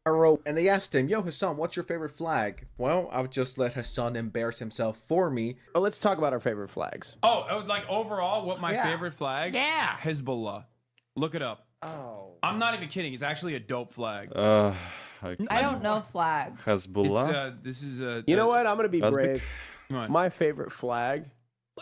And they asked him, yo, Hassan, what's your favorite flag? Well, I've just let Hassan embarrass himself for me.
Oh, let's talk about our favorite flags.
Oh, like overall, what my favorite flag?
Yeah.
Hezbollah. Look it up.
Oh.
I'm not even kidding. It's actually a dope flag.
I don't know flags.
Hezbollah.
This is a.
You know what? I'm gonna be
Azbic.
brave.
Come on.
My favorite flag.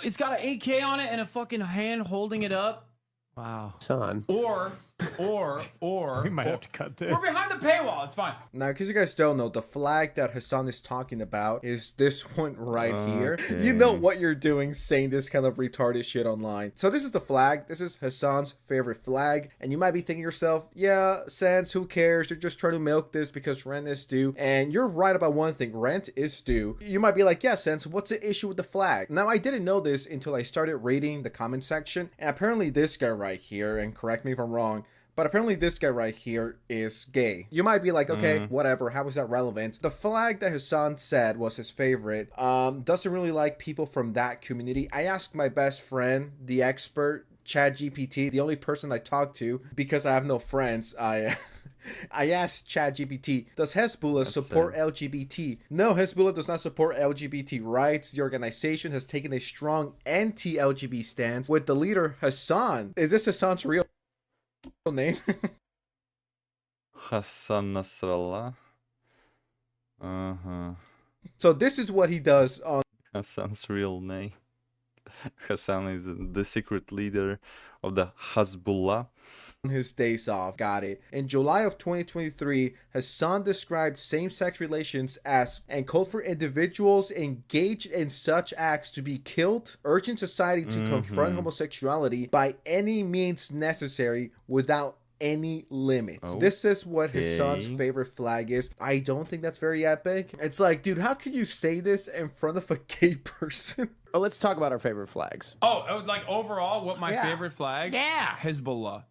It's got an AK on it and a fucking hand holding it up.
Wow. Son.
Or We
might have to cut this.
We're behind the paywall. It's fine.
Now, because you guys don't know, the flag that Hassan is talking about is this one right here. You know what you're doing saying this kind of retarded shit online. So this is the flag. This is Hassan's favorite flag. And you might be thinking to yourself, yeah, Sans, who cares? They're just trying to milk this because rent is due. And you're right about one thing. Rent is due. You might be like, yeah, Sans, what's the issue with the flag? Now, I didn't know this until I started reading the comment section. And apparently this guy right here, and correct me if I'm wrong, but apparently this guy right here is gay. You might be like, okay, whatever, how is that relevant? The flag that Hassan said was his favorite doesn't really like people from that community. I asked my best friend, the expert, ChatGPT, the only person I talk to, because I have no friends, I asked ChatGPT, does Hezbollah support LGBT? No, Hezbollah does not support LGBT rights. The organization has taken a strong anti-LGBT stance with the leader Hassan. Is this Hassan's real name?
Hassan Nasrallah.
So this is what he does on
Hassan's real name. Hassan is the secret leader of the Hezbollah.
His days off. Got it. In July of 2023, Hassan described same-sex relations as and called for individuals engaged in such acts to be killed, urging society to confront homosexuality by any means necessary without any limits. This is what Hassan's favorite flag is. I don't think that's very epic. It's like, dude, how can you say this in front of a gay person?
Oh, let's talk about our favorite flags.
Oh, like overall, what my favorite flag? Yeah. Hezbollah.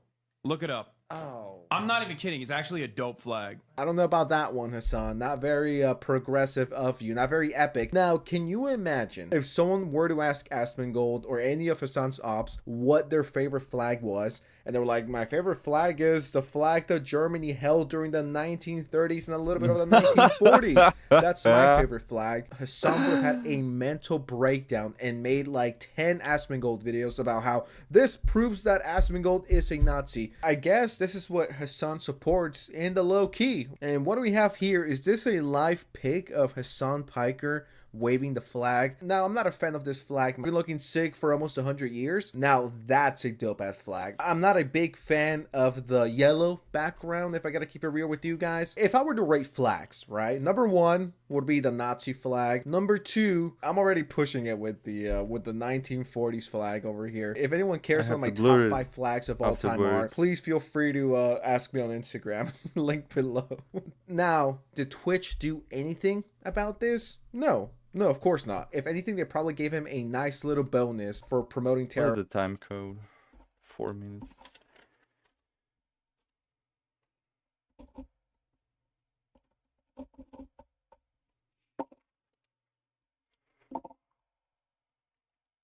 Look it up.
Oh.
I'm not even kidding. It's actually a dope flag.
I don't know about that one, Hassan. Not very progressive of you. Not very epic. Now, can you imagine if someone were to ask Asmongold or any of Hassan's ops what their favorite flag was, and they were like, my favorite flag is the flag that Germany held during the 1930s and a little bit of the 1940s. That's my favorite flag. Hassan would have had a mental breakdown and made like 10 Asmongold videos about how this proves that Asmongold is a Nazi. I guess this is what Hassan supports in the low key. And what do we have here? Is this a live pic of Hassan Piker waving the flag? Now, I'm not a fan of this flag. I've been looking sick for almost 100 years. Now, that's a dope ass flag. I'm not a big fan of the yellow background, if I gotta keep it real with you guys. If I were to rate flags, right? Number one would be the Nazi flag. Number two, I'm already pushing it with the 1940s flag over here. If anyone cares what my top 5 flags of all time are, please feel free to ask me on Instagram. Link below. Now, did Twitch do anything about this? No. No, of course not. If anything, they probably gave him a nice little bonus for promoting terror.
The time code, 4 minutes.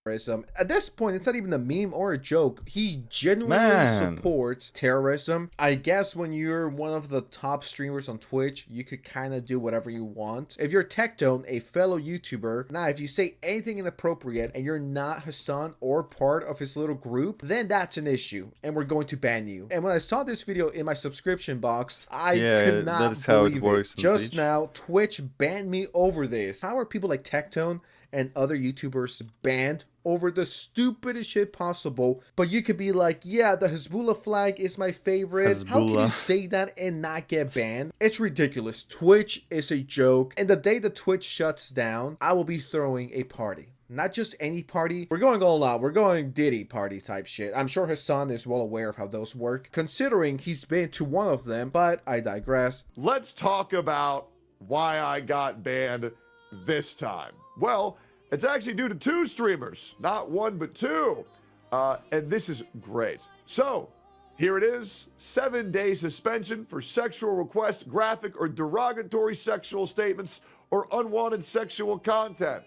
At this point, it's not even a meme or a joke. He genuinely supports terrorism. I guess when you're one of the top streamers on Twitch, you could kind of do whatever you want. If you're Tectone, a fellow YouTuber, now if you say anything inappropriate and you're not Hassan or part of his little group, then that's an issue and we're going to ban you. And when I saw this video in my subscription box, I could not believe it. Just now, Twitch banned me over this. How are people like Tectone and other YouTubers banned over the stupidest shit possible? But you could be like, yeah, the Hezbollah flag is my favorite. How can you say that and not get banned? It's ridiculous. Twitch is a joke. And the day the Twitch shuts down, I will be throwing a party. Not just any party. We're going all out. We're going Diddy party type shit. I'm sure Hassan is well aware of how those work, considering he's been to one of them, but I digress.
Let's talk about why I got banned this time. Well, it's actually due to 2 streamers, not 1 but 2, and this is great. So here it is: 7-day suspension for sexual requests, graphic or derogatory sexual statements, or unwanted sexual content.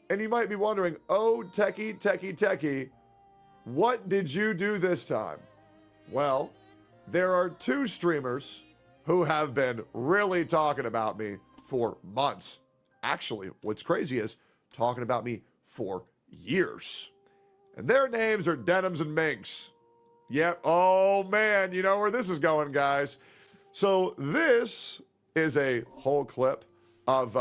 And you might be wondering, oh, techie, what did you do this time? Well, there are 2 streamers who have been really talking about me for months. Actually, what's crazy is talking about me for years. And their names are Denims and Minks. Yep. Oh, man. You know where this is going, guys. So this is a whole clip of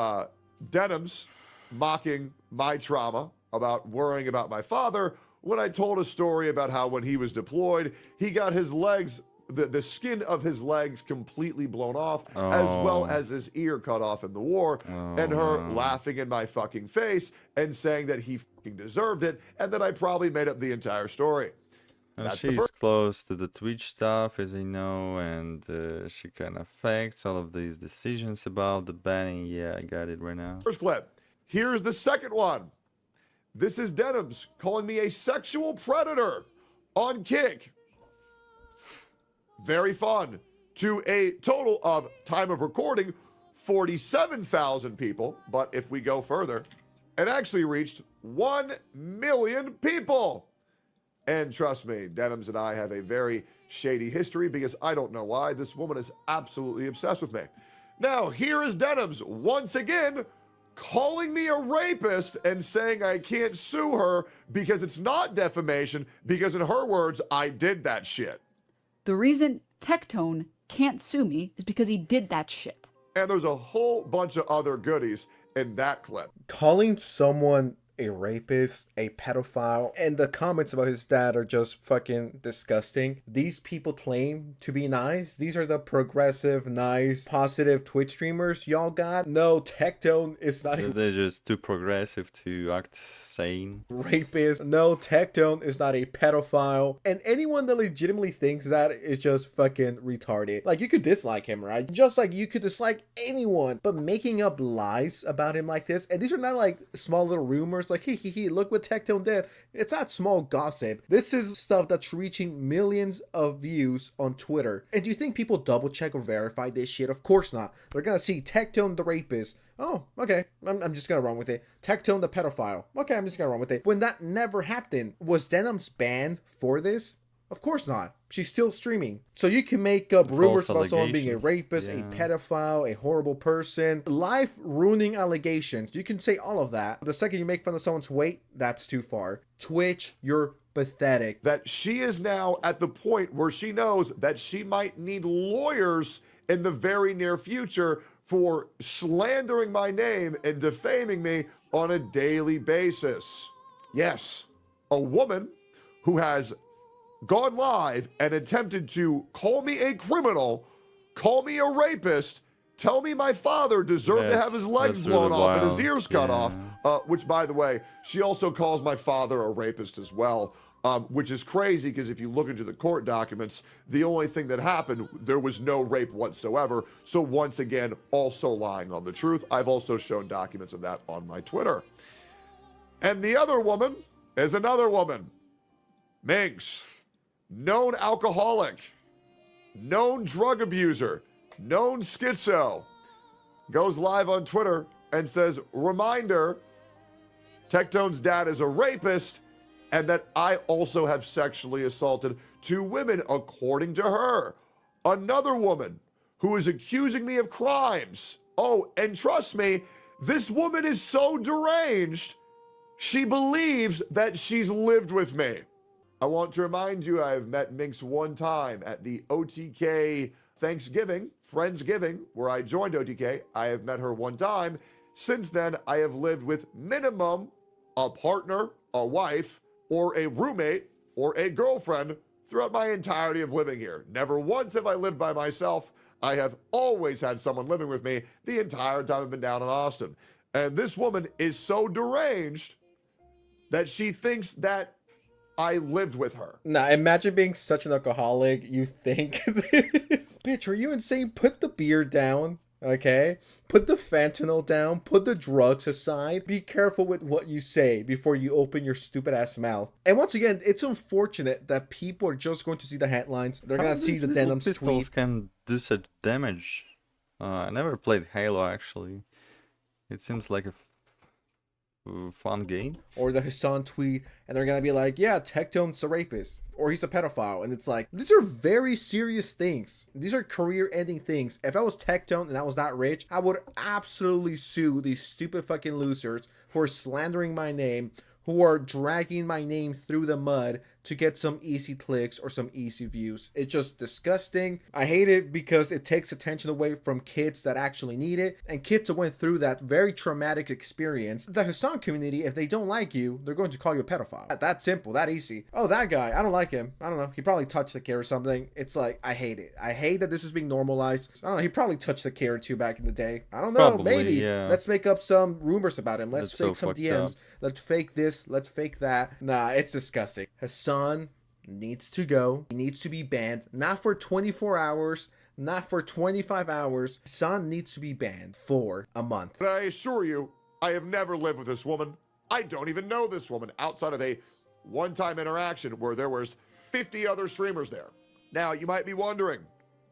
Denims mocking my trauma about worrying about my father when I told a story about how when he was deployed, he got his legs the skin of his legs completely blown off, as well as his ear cut off in the war, and her laughing in my fucking face and saying that he fucking deserved it, and that I probably made up the entire story.
She's close to the Twitch stuff, as you know, and she kind of affects all of these decisions about the banning. Yeah, I got it right now.
First clip. Here's the second one. This is Denims calling me a sexual predator on Kick. Very fun. To a total of, time of recording, 47,000 people. But if we go further, it actually reached 1 million people. And trust me, Denims and I have a very shady history because I don't know why. This woman is absolutely obsessed with me. Now, here is Denims once again calling me a rapist and saying I can't sue her because it's not defamation, because in her words, I did that shit.
The reason Tectone can't sue me is because he did that shit.
And there's a whole bunch of other goodies in that clip.
Calling someone a rapist, a pedophile, and the comments about his dad are just fucking disgusting. These people claim to be nice. These are the progressive, nice, positive Twitch streamers y'all got. No, Tectone is not a
They're just too progressive to act sane.
rapist. No, Tectone is not a pedophile. And anyone that legitimately thinks that is just fucking retarded. Like, you could dislike him, right? Just like you could dislike anyone. But making up lies about him like this, and these are not like small little rumors, like, look what Tectone did. It's not small gossip. This is stuff that's reaching millions of views on Twitter. And do you think people double check or verify this shit? Of course not. They're gonna see Tectone the rapist. Oh, okay. I'm just gonna run with it. Tectone the pedophile. Okay, I'm just gonna run with it. When that never happened, was Denims banned for this? Of course not. She's still streaming. So you can make up rumors about someone being a rapist, a pedophile, a horrible person, life-ruining allegations. You can say all of that. The second you make fun of someone's weight, that's too far. Twitch, you're pathetic.
That she is now at the point where she knows that she might need lawyers in the very near future for slandering my name and defaming me on a daily basis. Yes, a woman who has gone live and attempted to call me a criminal, call me a rapist, tell me my father deserved to have his legs blown off and his ears cut off, which, by the way, she also calls my father a rapist as well, which is crazy because if you look into the court documents, the only thing that happened, there was no rape whatsoever. So once again, also lying on the truth. I've also shown documents of that on my Twitter. And the other woman is another woman. Minx. Known alcoholic, known drug abuser, known schizo, goes live on Twitter and says, reminder, Tectone's dad is a rapist and that I also have sexually assaulted 2 women, according to her. Another woman who is accusing me of crimes. Oh, and trust me, this woman is so deranged, she believes that she's lived with me. I want to remind you, I've met Minx one time at the OTK Thanksgiving, Friendsgiving, where I joined OTK. I have met her one time. Since then, I have lived with minimum a partner, a wife, or a roommate, or a girlfriend throughout my entirety of living here. Never once have I lived by myself. I have always had someone living with me the entire time I've been down in Austin. And this woman is so deranged that she thinks that I lived with her.
Nah, imagine being such an alcoholic, you think this. Bitch, are you insane? Put the beer down, okay? Put the fentanyl down, put the drugs aside. Be careful with what you say before you open your stupid ass mouth. And once again, it's unfortunate that people are just going to see the headlines. They're gonna see the Denims
pistols
tweet.
Can do such damage. I never played Halo, actually. It seems like a fun game.
Or the Hassan tweet, and they're gonna be like, yeah, Tectone's a rapist, or he's a pedophile. And it's like, these are very serious things. These are career-ending things. If I was Tectone and I was not rich, I would absolutely sue these stupid fucking losers who are slandering my name, who are dragging my name through the mud, to get some easy clicks or some easy views. It's just disgusting. I hate it because it takes attention away from kids that actually need it, and kids that went through that very traumatic experience. The Hassan community, if they don't like you, they're going to call you a pedophile. That simple, that easy. Oh, that guy, I don't like him. I don't know. He probably touched the kid or something. It's like, I hate it. I hate that this is being normalized. I don't know. He probably touched the kid or two back in the day. I don't know.
Probably,
maybe.
yeah.
Let's make up some rumors about him. Let's
That's
fake
so
some
fucked
DMs.
up.
Let's fake this. Let's fake that. Nah, it's disgusting. Hassan needs to go. He needs to be banned. Not for 24 hours. Not for 25 hours. Hassan needs to be banned for a month.
But I assure you, I have never lived with this woman. I don't even know this woman outside of a one-time interaction where there was 50 other streamers there. Now, you might be wondering,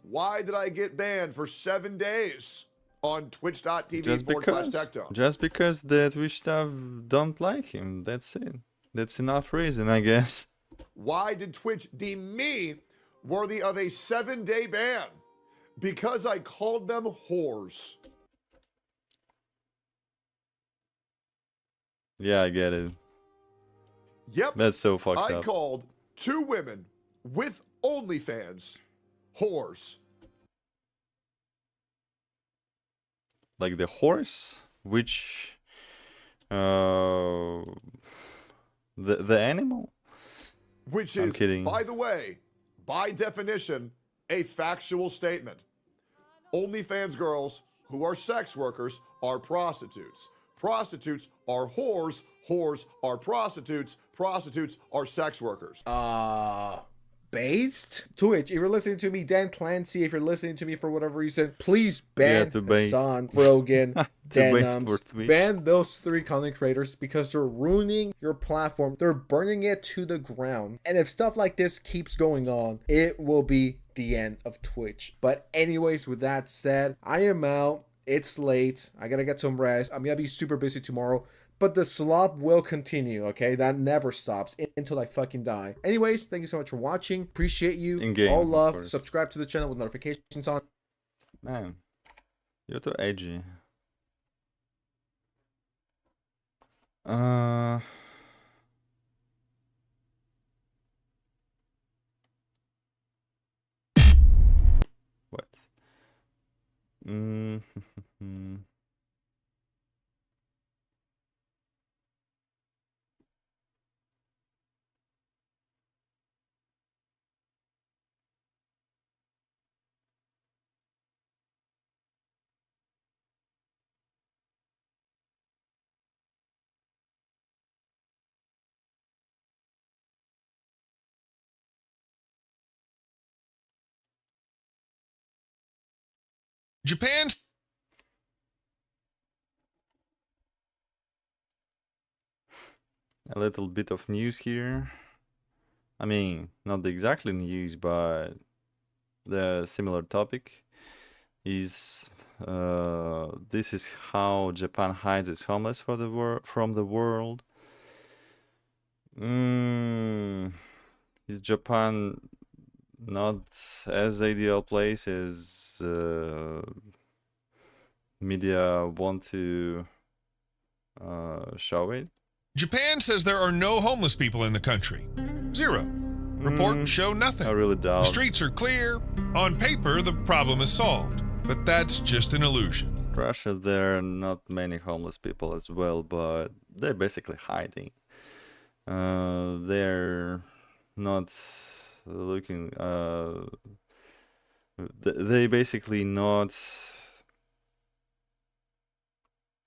why did I get banned for 7 days on twitch.tv/Tectone?
Just because the Twitch staff don't like him. That's it. That's enough reason, I guess.
Why did Twitch deem me worthy of a 7-day ban? Because I called them whores.
Yeah, I get it.
Yep.
That's so fucked
I
up.
called 2 women with OnlyFans whores.
Like the horse, which the animal.
Which
I'm
is,
kidding.
by the way, by definition, a factual statement. OnlyFans girls who are sex workers are prostitutes. Prostitutes are whores. Whores are prostitutes. Prostitutes are sex workers.
Based? Twitch, if you're listening to me, Dan Clancy, if you're listening to me for whatever reason, please ban Hassan, Frogan, Denims, ban those 3 content creators because they're ruining your platform. They're burning it to the ground. And if stuff like this keeps going on, it will be the end of Twitch. But anyways, with that said, I am out. It's late. I gotta get some rest. I'm gonna be super busy tomorrow. But the slop will continue, okay? That never stops until I fucking die. Anyways, thank you so much for watching. Appreciate you.
In-game,
all
of
love.
course.
Subscribe to the channel with notifications on.
Man, you're too edgy. What?
Japan's
A little bit of news here. I mean, not exactly news, but the similar topic is this is how Japan hides its homeless from the world. Is Japan not as ideal place as media want to show it?
Japan says there are no homeless people in the country. 0. Reports show nothing.
I really
The
doubt.
streets are clear. On paper, the problem is solved. But that's just an illusion.
Russia, there are not many homeless people as well, but they're basically hiding. They're not looking. They basically not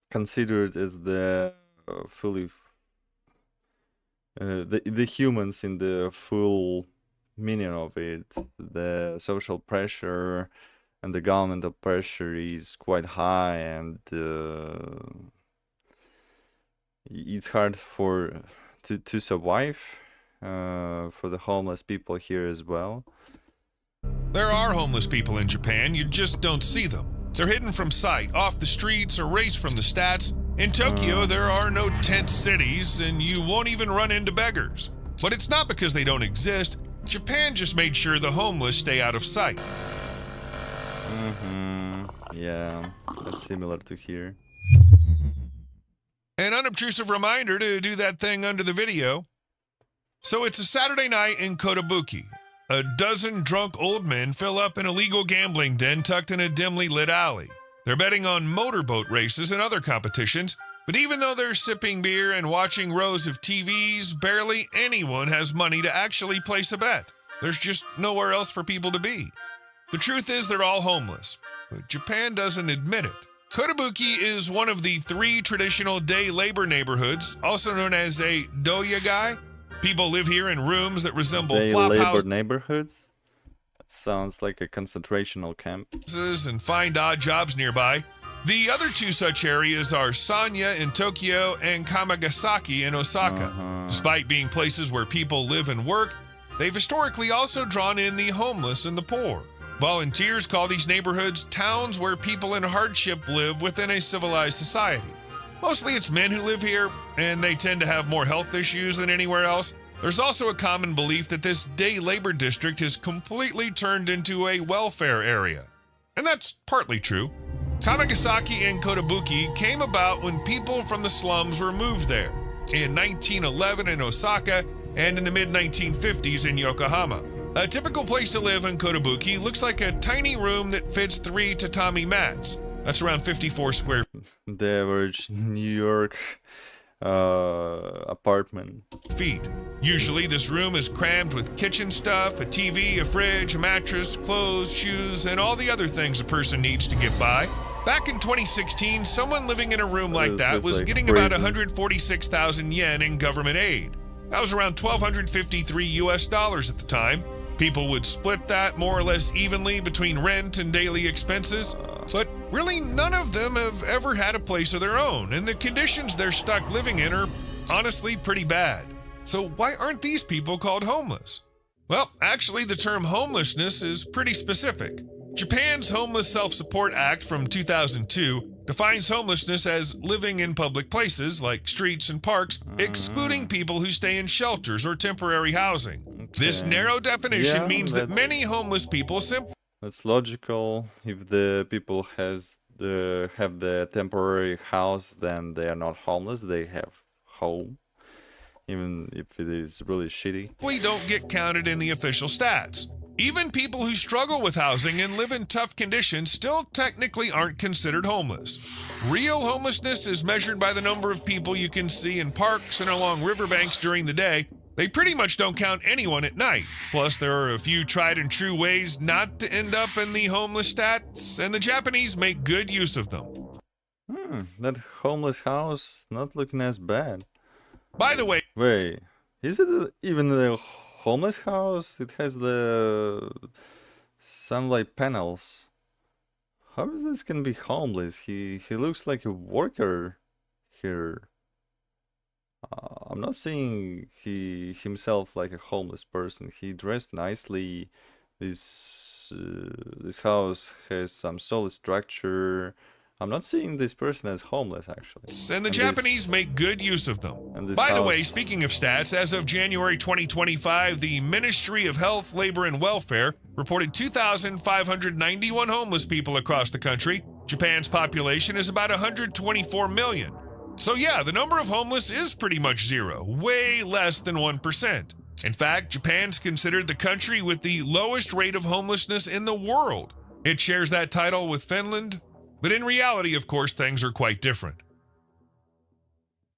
considered as the fully the humans in the full meaning of it. The social pressure and the governmental pressure is quite high, and it's hard to survive for the homeless people here as well.
There are homeless people in Japan, you just don't see them. They're hidden from sight, off the streets, erased from the stats. In Tokyo, there are no tent cities, and you won't even run into beggars. But it's not because they don't exist. Japan just made sure the homeless stay out of sight.
Yeah, that's similar to here.
An unobtrusive reminder to do that thing under the video. So it's a Saturday night in Kotobuki. A dozen drunk old men fill up an illegal gambling den tucked in a dimly lit alley. They're betting on motorboat races and other competitions, but even though they're sipping beer and watching rows of TVs, barely anyone has money to actually place a bet. There's just nowhere else for people to be. The truth is they're all homeless, but Japan doesn't admit it. Kotobuki is one of the 3 traditional day labor neighborhoods, also known as a doyagai. People live here in rooms that resemble flop houses
neighborhoods? That sounds like a concentration camp.
And find odd jobs nearby. The other 2 such areas are Sanya in Tokyo and Kamagasaki in Osaka. Despite being places where people live and work, they've historically also drawn in the homeless and the poor. Volunteers call these neighborhoods towns where people in hardship live within a civilized society. Mostly it's men who live here, and they tend to have more health issues than anywhere else. There's also a common belief that this day labor district has completely turned into a welfare area. And that's partly true. Kamagasaki and Kotobuki came about when people from the slums were moved there, in 1911 in Osaka and in the mid-1950s in Yokohama. A typical place to live in Kotobuki looks like a tiny room that fits 3 tatami mats. That's around 54 square
The average New York apartment
feet. Usually this room is crammed with kitchen stuff, a TV, a fridge, a mattress, clothes, shoes, and all the other things a person needs to get by. Back in 2016, someone living in a room like that was getting about 146,000 yen in government aid. That was around $1,253 US at the time. People would split that more or less evenly between rent and daily expenses, but really none of them have ever had a place of their own, and the conditions they're stuck living in are honestly pretty bad. So why aren't these people called homeless? Well, actually the term homelessness is pretty specific. Japan's Homeless Self-Support Act from 2002 defines homelessness as living in public places like streets and parks, excluding people who stay in shelters or temporary housing. This narrow definition means that many homeless people simply...
That's logical. If the people have the temporary house, then they are not homeless. They have home, even if it is really shitty.
We don't get counted in the official stats. Even people who struggle with housing and live in tough conditions still technically aren't considered homeless. Real homelessness is measured by the number of people you can see in parks and along riverbanks during the day. They pretty much don't count anyone at night. Plus, there are a few tried and true ways not to end up in the homeless stats, and the Japanese make good use of them.
That homeless house not looking as bad.
By the way...
Wait, is it even a homeless house? It has the sunlight panels. How is this gonna be homeless? He looks like a worker here. I'm not seeing himself like a homeless person. He dressed nicely. This house has some solid structure. I'm not seeing this person as homeless, actually.
And the Japanese make good use of them. By the way, speaking of stats, as of January 2025, the Ministry of Health, Labor, and Welfare reported 2,591 homeless people across the country. Japan's population is about 124 million. So yeah, the number of homeless is pretty much zero, way less than 1%. In fact, Japan's considered the country with the lowest rate of homelessness in the world. It shares that title with Finland, but in reality, of course, things are quite different.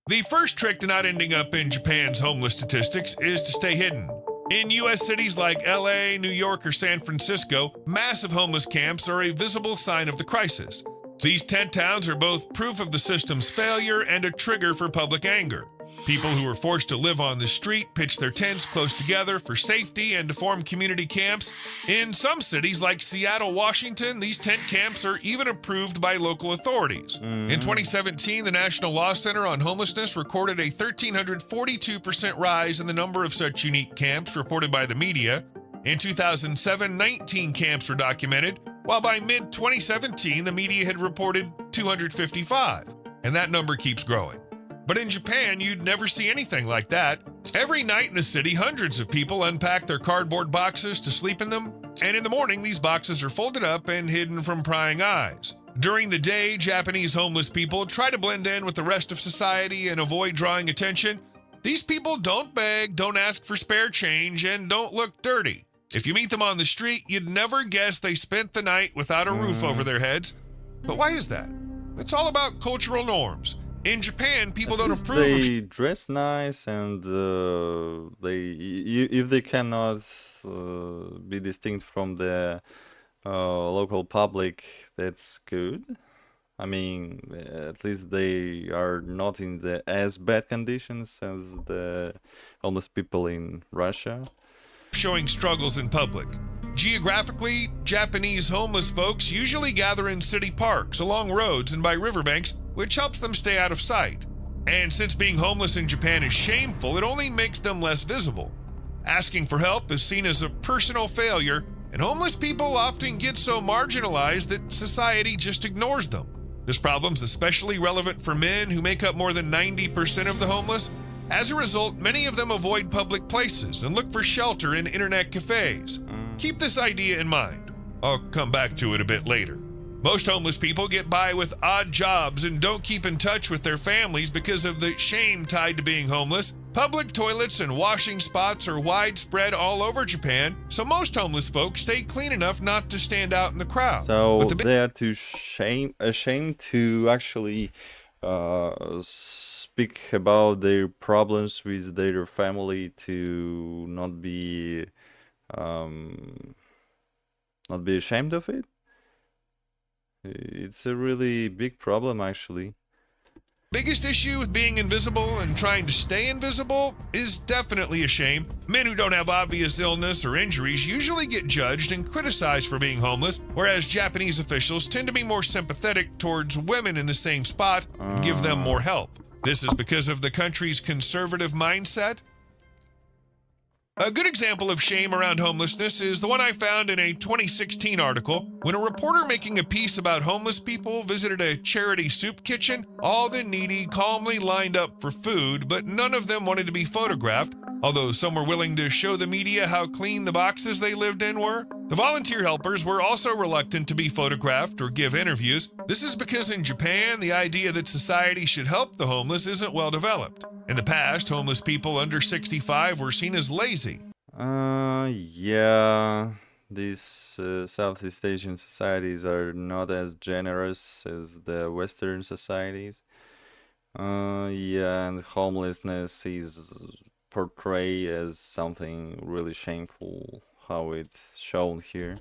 The first trick to not ending up in Japan's homeless statistics is to stay hidden. In U.S. cities like LA, New York, or San Francisco, massive homeless camps are a visible sign of the crisis. These tent towns are both proof of the system's failure and a trigger for public anger. People who are forced to live on the street pitch their tents close together for safety and to form community camps. In some cities like Seattle, Washington, these tent camps are even approved by local authorities. In 2017, the National Law Center on Homelessness recorded a 1,342% rise in the number of such unique camps reported by the media. In 2007, 19 camps were documented, while by mid-2017, the media had reported 255, and that number keeps growing. But in Japan, you'd never see anything like that. Every night in the city, hundreds of people unpack their cardboard boxes to sleep in them, and in the morning, these boxes are folded up and hidden from prying eyes. During the day, Japanese homeless people try to blend in with the rest of society and avoid drawing attention, These people don't beg, don't ask for spare change, and don't look dirty. If you meet them on the street, you'd never guess they spent the night without a roof over their heads. But why is that? It's all about cultural norms. In Japan, people don't approve of...
They dress nice, and if they cannot be distinct from the local public, that's good. I mean, at least they are not in the as bad conditions as the homeless people in Russia.
Showing struggles in public. Geographically, Japanese homeless folks usually gather in city parks, along roads, and by riverbanks, which helps them stay out of sight. And since being homeless in Japan is shameful, it only makes them less visible. Asking for help is seen as a personal failure, and homeless people often get so marginalized that society just ignores them. This problem's especially relevant for men who make up more than 90% of the homeless. As a result, many of them avoid public places and look for shelter in internet cafes. Keep this idea in mind. I'll come back to it a bit later. Most homeless people get by with odd jobs and don't keep in touch with their families because of the shame tied to being homeless. Public toilets and washing spots are widespread all over Japan, so most homeless folks stay clean enough not to stand out in the crowd.
So they are ashamed to actually speak about their problems with their family, to not be ashamed of it. It's a really big problem, actually.
Biggest issue with being invisible and trying to stay invisible is definitely a shame. Men who don't have obvious illness or injuries usually get judged and criticized for being homeless, whereas Japanese officials tend to be more sympathetic towards women in the same spot and give them more help. This is because of the country's conservative mindset. A good example of shame around homelessness is the one I found in a 2016 article. When a reporter making a piece about homeless people visited a charity soup kitchen, all the needy calmly lined up for food, but none of them wanted to be photographed, although some were willing to show the media how clean the boxes they lived in were. The volunteer helpers were also reluctant to be photographed or give interviews. This is because in Japan, the idea that society should help the homeless isn't well developed. In the past, homeless people under 65 were seen as lazy.
Yeah, these Southeast Asian societies are not as generous as the Western societies. Yeah, and homelessness is portrayed as something really shameful, how it's shown here.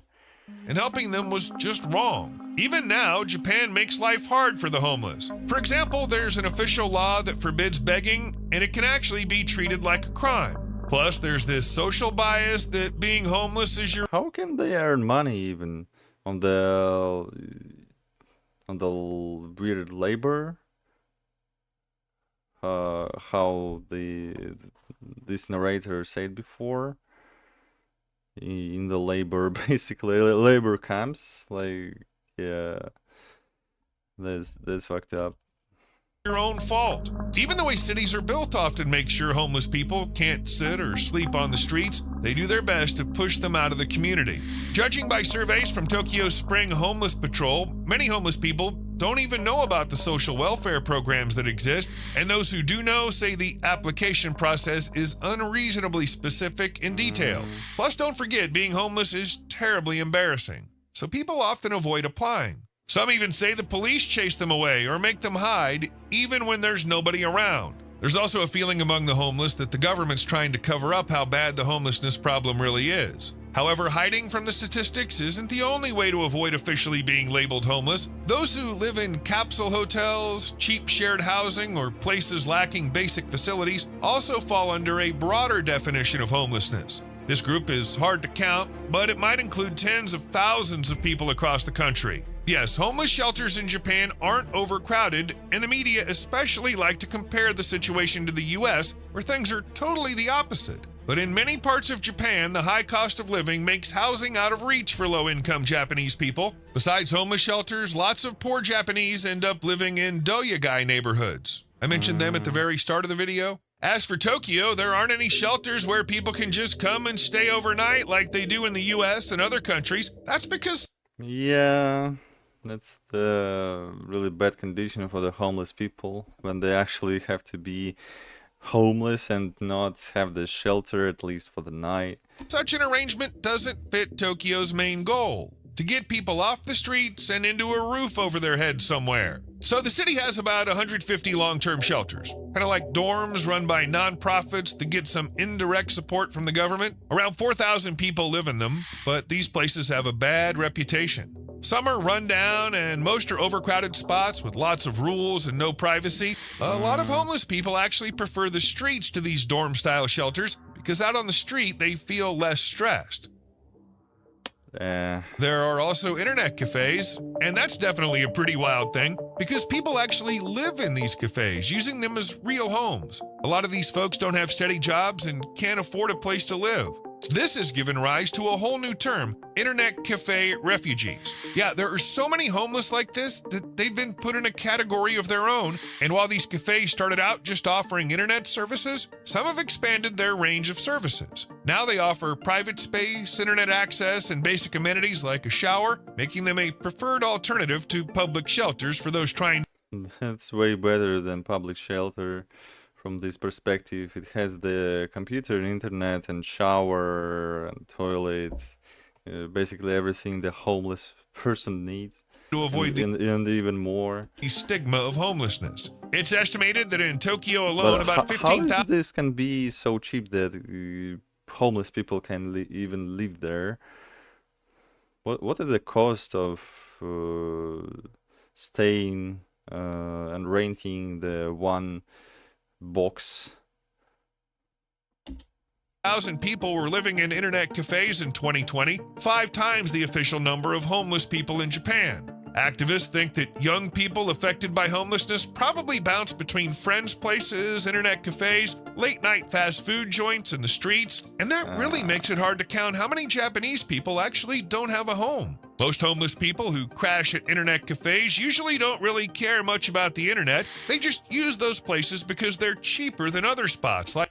And helping them was just wrong. Even now, Japan makes life hard for the homeless. For example, there's an official law that forbids begging, and it can actually be treated like a crime. Plus, there's this social bias that being homeless is your...
How can they earn money even on the weird labor? How this narrator said before, in the labor, basically labor camps, like, yeah, that's fucked up.
Your own fault. Even the way cities are built often makes sure homeless people can't sit or sleep on the streets. They do their best to push them out of the community. Judging by surveys from Tokyo's Spring Homeless Patrol, many homeless people don't even know about the social welfare programs that exist, and those who do know say the application process is unreasonably specific and detailed. Plus, don't forget, being homeless is terribly embarrassing, so people often avoid applying. Some even say the police chase them away or make them hide, even when there's nobody around. There's also a feeling among the homeless that the government's trying to cover up how bad the homelessness problem really is. However, hiding from the statistics isn't the only way to avoid officially being labeled homeless. Those who live in capsule hotels, cheap shared housing, or places lacking basic facilities also fall under a broader definition of homelessness. This group is hard to count, but it might include tens of thousands of people across the country. Yes, homeless shelters in Japan aren't overcrowded, and the media especially like to compare the situation to the US, where things are totally the opposite. But in many parts of Japan, the high cost of living makes housing out of reach for low-income Japanese people. Besides homeless shelters, lots of poor Japanese end up living in doyagai neighborhoods. I mentioned them at the very start of the video. As for Tokyo, there aren't any shelters where people can just come and stay overnight like they do in the US and other countries. That's because...
Yeah, that's the really bad condition for the homeless people, when they actually have to be homeless and not have the shelter, at least for the night.
Such an arrangement doesn't fit Tokyo's main goal, to get people off the streets and into a roof over their heads somewhere. So the city has about 150 long-term shelters, kind of like dorms run by nonprofits that get some indirect support from the government. Around 4,000 people live in them, but these places have a bad reputation. Some are run down and most are overcrowded spots with lots of rules and no privacy. A lot of homeless people actually prefer the streets to these dorm-style shelters because out on the street they feel less stressed. There are also internet cafes, and that's definitely a pretty wild thing because people actually live in these cafes, using them as real homes. A lot of these folks don't have steady jobs and can't afford a place to live. This has given rise to a whole new term, internet cafe refugees. Yeah, there are so many homeless like this that they've been put in a category of their own, and while these cafes started out just offering internet services, some have expanded their range of services. Now they offer private space, internet access, and basic amenities like a shower, making them a preferred alternative to public shelters for those trying.
That's way better than public shelter. From this perspective, it has the computer, internet, and shower, and toilet, basically everything the homeless person needs,
to avoid
and even more.
The stigma of homelessness. It's estimated that in Tokyo alone, about 15,000.
How is this can be so cheap that homeless people can even live there? What is the cost of staying and renting the one box?
1,000 people were living in internet cafes in 2020, 5 times the official number of homeless people in Japan. Activists think that young people affected by homelessness probably bounce between friends' places, internet cafes, late-night fast food joints, and the streets, and that really makes it hard to count how many Japanese people actually don't have a home. Most homeless people who crash at internet cafes usually don't really care much about the internet. They just use those places because they're cheaper than other spots. Like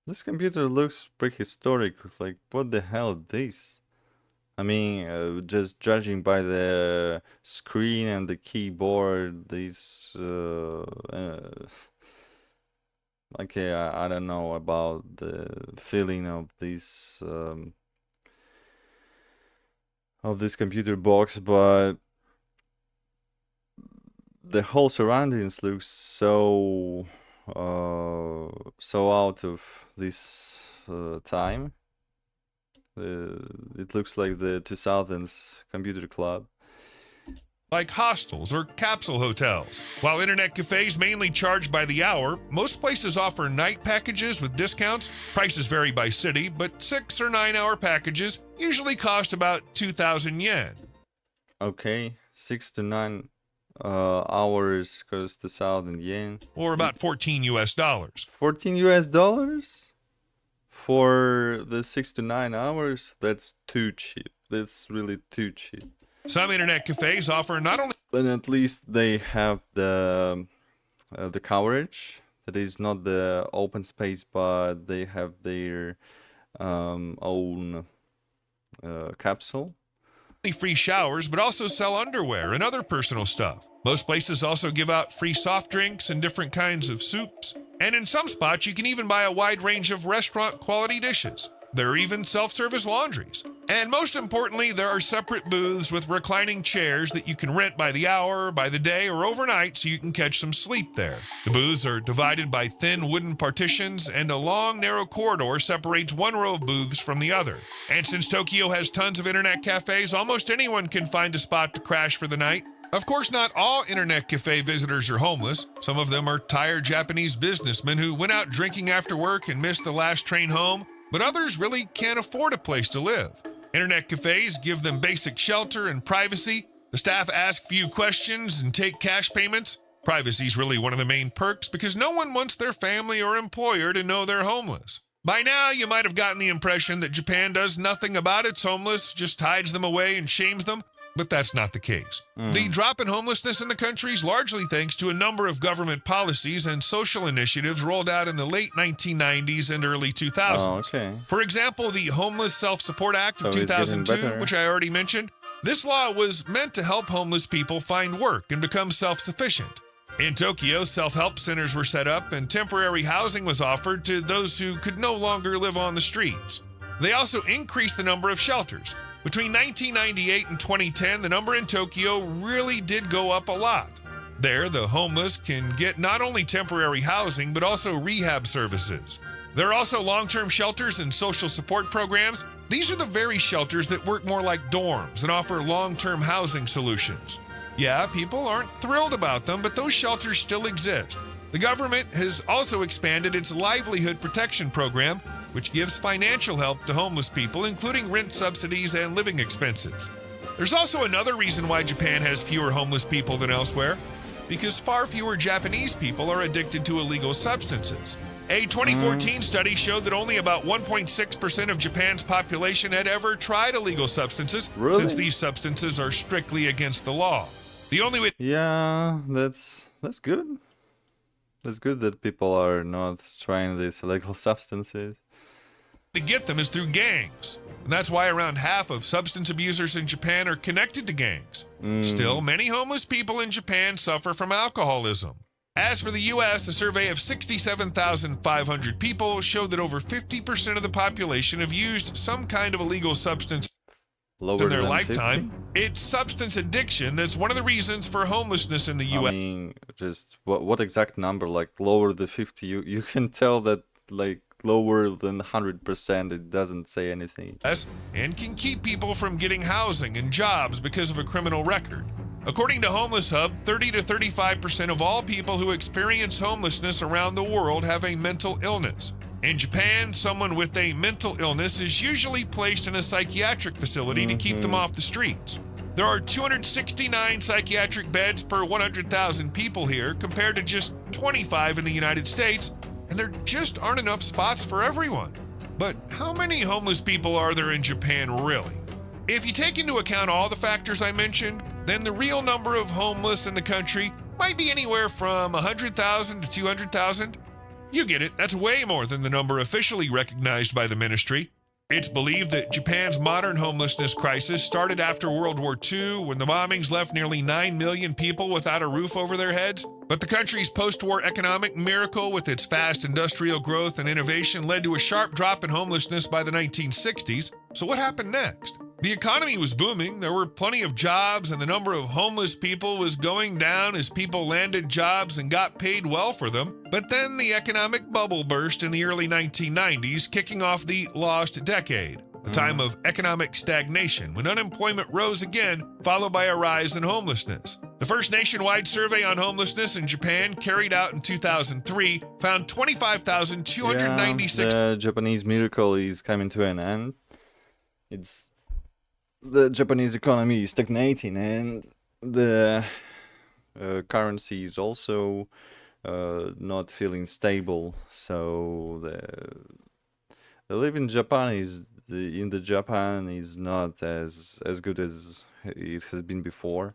this computer looks prehistoric. Like, what the hell is this? I mean, just judging by the screen and the keyboard, these okay, I don't know about the feeling of this computer box, but the whole surroundings looks so out of this time. It looks like the 2000s computer club.
Like hostels or capsule hotels. While internet cafes mainly charge by the hour, most places offer night packages with discounts. Prices vary by city, but 6 or 9 hour packages usually cost about 2,000 yen.
Okay, 6 to 9 hours cost 2,000 yen.
Or about $14 US.
$14 US? For the 6 to 9 hours? That's too cheap. That's really too cheap.
Some internet cafes offer not only...
But at least they have the coverage. That is not the open space, but they have their own capsule.
Free showers, but also sell underwear and other personal stuff. Most places also give out free soft drinks and different kinds of soups. And in some spots, you can even buy a wide range of restaurant quality dishes. There are even self-service laundries. And most importantly, there are separate booths with reclining chairs that you can rent by the hour, by the day, or overnight so you can catch some sleep there. The booths are divided by thin wooden partitions, and a long, narrow corridor separates one row of booths from the other. And since Tokyo has tons of internet cafes, almost anyone can find a spot to crash for the night. Of course, not all internet cafe visitors are homeless. Some of them are tired Japanese businessmen who went out drinking after work and missed the last train home. But others really can't afford a place to live. Internet cafes give them basic shelter and privacy. The staff ask few questions and take cash payments. Privacy is really one of the main perks because no one wants their family or employer to know they're homeless. By now, you might have gotten the impression that Japan does nothing about its homeless, just hides them away and shames them. But that's not the case. The drop in homelessness in the country is largely thanks to a number of government policies and social initiatives rolled out in the late 1990s and early 2000s.
Oh, okay.
For example, the Homeless Self-Support Act of 2002, which I already mentioned. This law was meant to help homeless people find work and become self-sufficient. In Tokyo, self-help centers were set up and temporary housing was offered to those who could no longer live on the streets. They also increased the number of shelters. Between 1998 and 2010, the number in Tokyo really did go up a lot. There, the homeless can get not only temporary housing, but also rehab services. There are also long-term shelters and social support programs. These are the very shelters that work more like dorms and offer long-term housing solutions. Yeah, people aren't thrilled about them, but those shelters still exist. The government has also expanded its livelihood protection program, which gives financial help to homeless people, including rent subsidies and living expenses. There's also another reason why Japan has fewer homeless people than elsewhere, because far fewer Japanese people are addicted to illegal substances. A 2014 study showed that only about 1.6% of Japan's population had ever tried illegal substances, since these substances are strictly against the law. The only way—
Yeah, that's good. That's good that people are not trying these illegal substances.
to get them is through gangs. And that's why around half of substance abusers in Japan are connected to gangs. Still, many homeless people in Japan suffer from alcoholism. As for the U.S., a survey of 67,500 people showed that over 50% of the population have used some kind of illegal substance in their lifetime. 50? It's substance addiction that's one of the reasons for homelessness in the U.S.
I mean, just what exact number? Like lower than 50? You can tell that like lower than 100%. It doesn't say anything.
And can keep people from getting housing and jobs because of a criminal record. According to Homeless Hub, 30 to 35% of all people who experience homelessness around the world have a mental illness. In Japan, someone with a mental illness is usually placed in a psychiatric facility to keep them off the streets. There are 269 psychiatric beds per 100,000 people here, compared to just 25 in the United States, and there just aren't enough spots for everyone. But how many homeless people are there in Japan, really? If you take into account all the factors I mentioned, then the real number of homeless in the country might be anywhere from 100,000 to 200,000. You get it, that's way more than the number officially recognized by the ministry. It's believed that Japan's modern homelessness crisis started after World War II, when the bombings left nearly 9 million people without a roof over their heads. But the country's post-war economic miracle, with its fast industrial growth and innovation, led to a sharp drop in homelessness by the 1960s. So what happened next? The economy was booming, there were plenty of jobs, and the number of homeless people was going down as people landed jobs and got paid well for them. But then the economic bubble burst in the early 1990s, kicking off the lost decade, a time of economic stagnation when unemployment rose again, followed by a rise in homelessness. The first nationwide survey on homelessness in Japan, carried out in 2003, found 25,296.
The Japanese miracle is coming to an end. The Japanese economy is stagnating, and the currency is also not feeling stable. So the live in Japan is Japan is not as good as it has been before.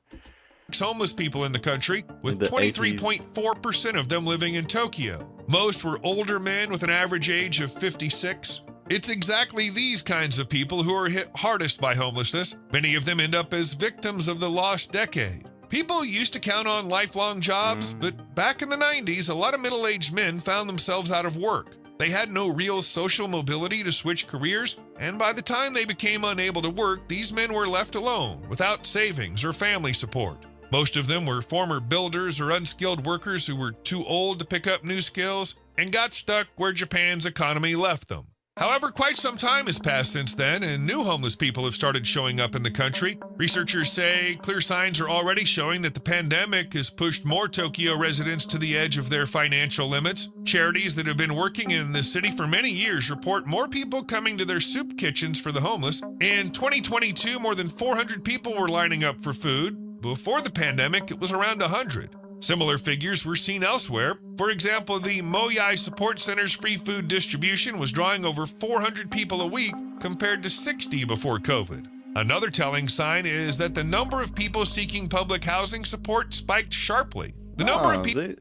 Homeless people in the country, with 23.4% of them living in Tokyo. Most were older men with an average age of 56. It's exactly these kinds of people who are hit hardest by homelessness. Many of them end up as victims of the lost decade. People used to count on lifelong jobs, but back in the 90s, a lot of middle-aged men found themselves out of work. They had no real social mobility to switch careers, and by the time they became unable to work, these men were left alone, without savings or family support. Most of them were former builders or unskilled workers who were too old to pick up new skills and got stuck where Japan's economy left them. However, quite some time has passed since then, and new homeless people have started showing up in the country. Researchers say clear signs are already showing that the pandemic has pushed more Tokyo residents to the edge of their financial limits. Charities that have been working in the city for many years report more people coming to their soup kitchens for the homeless. In 2022, more than 400 people were lining up for food. Before the pandemic, it was around 100. Similar figures were seen elsewhere. For example, the Moyai Support Center's free food distribution was drawing over 400 people a week, compared to 60 before COVID. Another telling sign is that the number of people seeking public housing support spiked sharply. The number of people...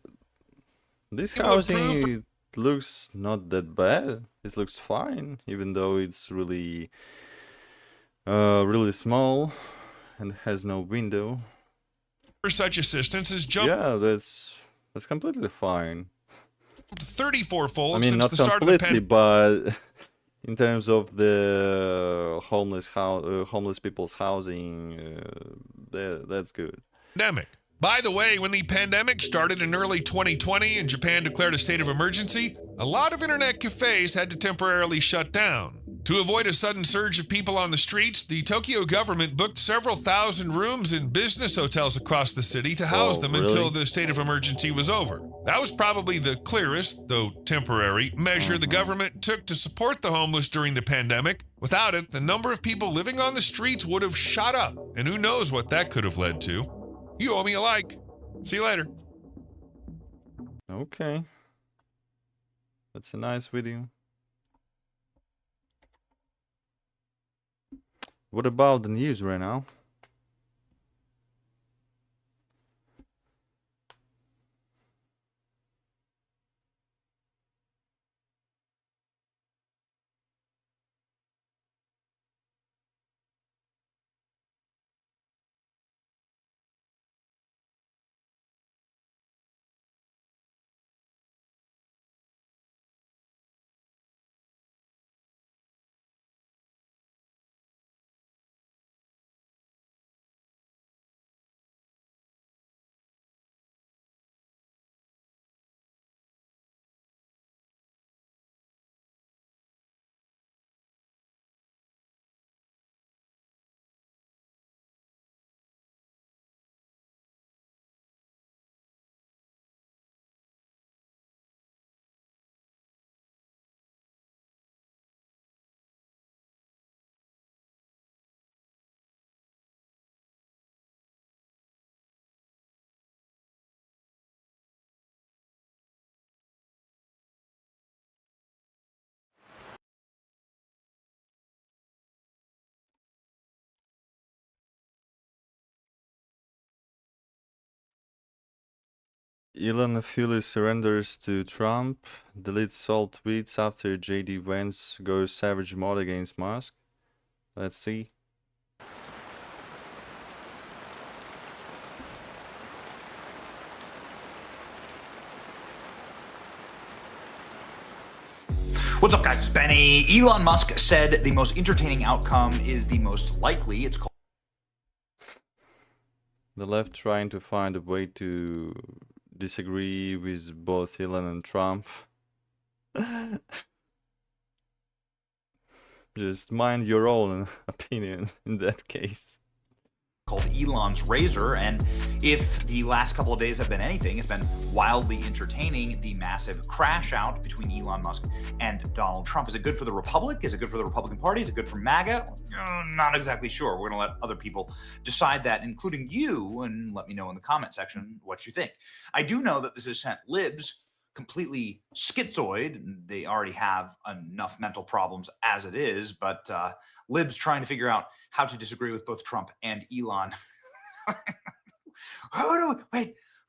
This housing looks not that bad. It looks fine, even though it's really for such assistance has jumped. Yeah, That's completely fine.
34-fold
I mean,
since
not
the start of the
completely, but in terms of the homeless people's housing, that's good.
pandemic. By the way, when the pandemic started in early 2020 and Japan declared a state of emergency, a lot of internet cafes had to temporarily shut down. To avoid a sudden surge of people on the streets, the Tokyo government booked several thousand rooms in business hotels across the city to house them until the state of emergency was over. That was probably the clearest, though temporary, measure the government took to support the homeless during the pandemic. Without it, the number of people living on the streets would have shot up, and who knows what that could have led to. You owe me a like. See you later.
Okay. That's a nice video. What about the news right now? Elon fully surrenders to Trump, deletes all tweets after JD Vance goes savage mode against Musk. Let's see.
What's up, guys? It's Benny. Elon Musk said the most entertaining outcome is the most likely. It's called
The left trying to find a way to disagree with both Elon and Trump. Just mind your own opinion in that case.
called Elon's Razor, and if the last couple of days have been anything, it's been wildly entertaining, the massive crash out between Elon Musk and Donald Trump. Is it good for the Republic? Is it good for the Republican Party? Is it good for MAGA? Not exactly sure. We're going to let other people decide that, including you, and let me know in the comment section what you think. I do know that this has sent libs completely schizoid, and they already have enough mental problems as it is, but libs trying to figure out how to disagree with both Trump and Elon. Who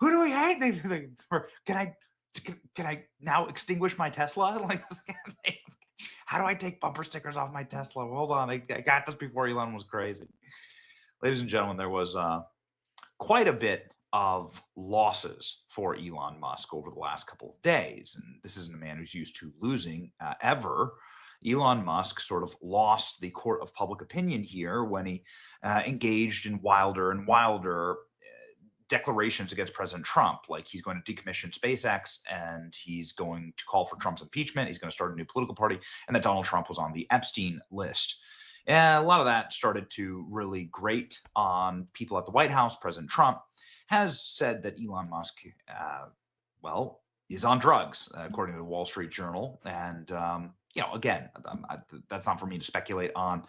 do we hate? Can I now extinguish my Tesla? Like, how do I take bumper stickers off my Tesla? Hold on, I got this before Elon was crazy. Ladies and gentlemen, there was quite a bit of losses for Elon Musk over the last couple of days. And this isn't a man who's used to losing ever. Elon Musk sort of lost the court of public opinion here when he engaged in wilder and wilder declarations against President Trump, like he's going to decommission SpaceX and he's going to call for Trump's impeachment. He's going to start a new political party, and that Donald Trump was on the Epstein list. And a lot of that started to really grate on people at the White House. President Trump has said that Elon Musk, is on drugs, according to the Wall Street Journal. And, again, that's not for me to speculate on.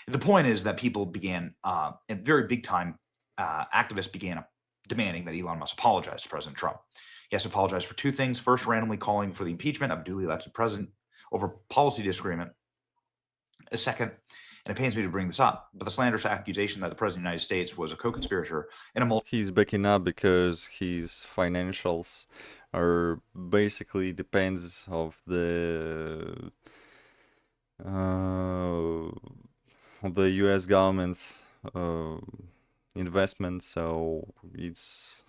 The point is that people began, and very big time activists began demanding that Elon Musk apologize to President Trump. He has to apologize for two things. First, randomly calling for the impeachment of a duly elected president over policy disagreement. Second, and it pains me to bring this up, but the slanderous accusation that the President of the United States was a co-conspirator in a
He's backing up because his financials are basically depends of the U.S. government's investment, so it's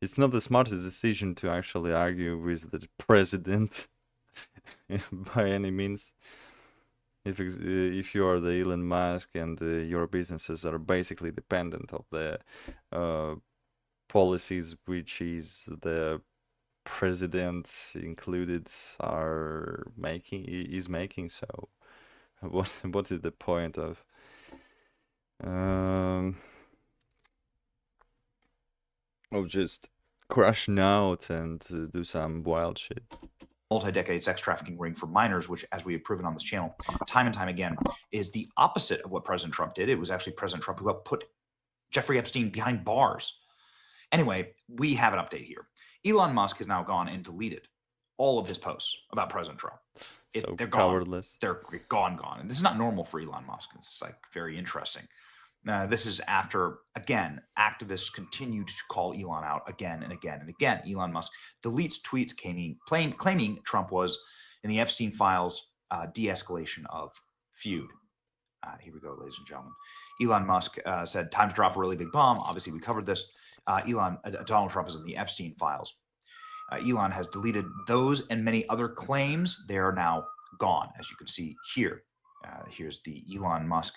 it's not the smartest decision to actually argue with the president by any means. If you are the Elon Musk and your businesses are basically dependent of the policies which is the president included is making, so what is the point of just crashing out and do some wild shit?
Multi-decade sex trafficking ring for minors, which, as we have proven on this channel time and time again, is the opposite of what President Trump did. It was actually President Trump who helped put Jeffrey Epstein behind bars. Anyway, we have an update here. Elon Musk has now gone and deleted all of his posts about President Trump. They're
cowardless.
They're gone. And this is not normal for Elon Musk. It's like very interesting. This is after, again, activists continued to call Elon out again and again and again. Elon Musk deletes tweets claiming Trump was in the Epstein files de-escalation of feud. Here we go, ladies and gentlemen. Elon Musk said, time to drop a really big bomb. Obviously, we covered this. Donald Trump is in the Epstein files. Elon has deleted those and many other claims. They are now gone, as you can see here. Here's the Elon Musk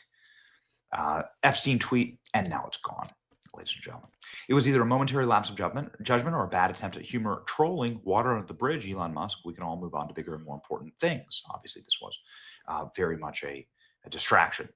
Epstein tweet, and now it's gone, ladies and gentlemen. It was either a momentary lapse of judgment or a bad attempt at humor, trolling, water under the bridge. Elon Musk, we can all move on to bigger and more important things. Obviously, this was very much a distraction.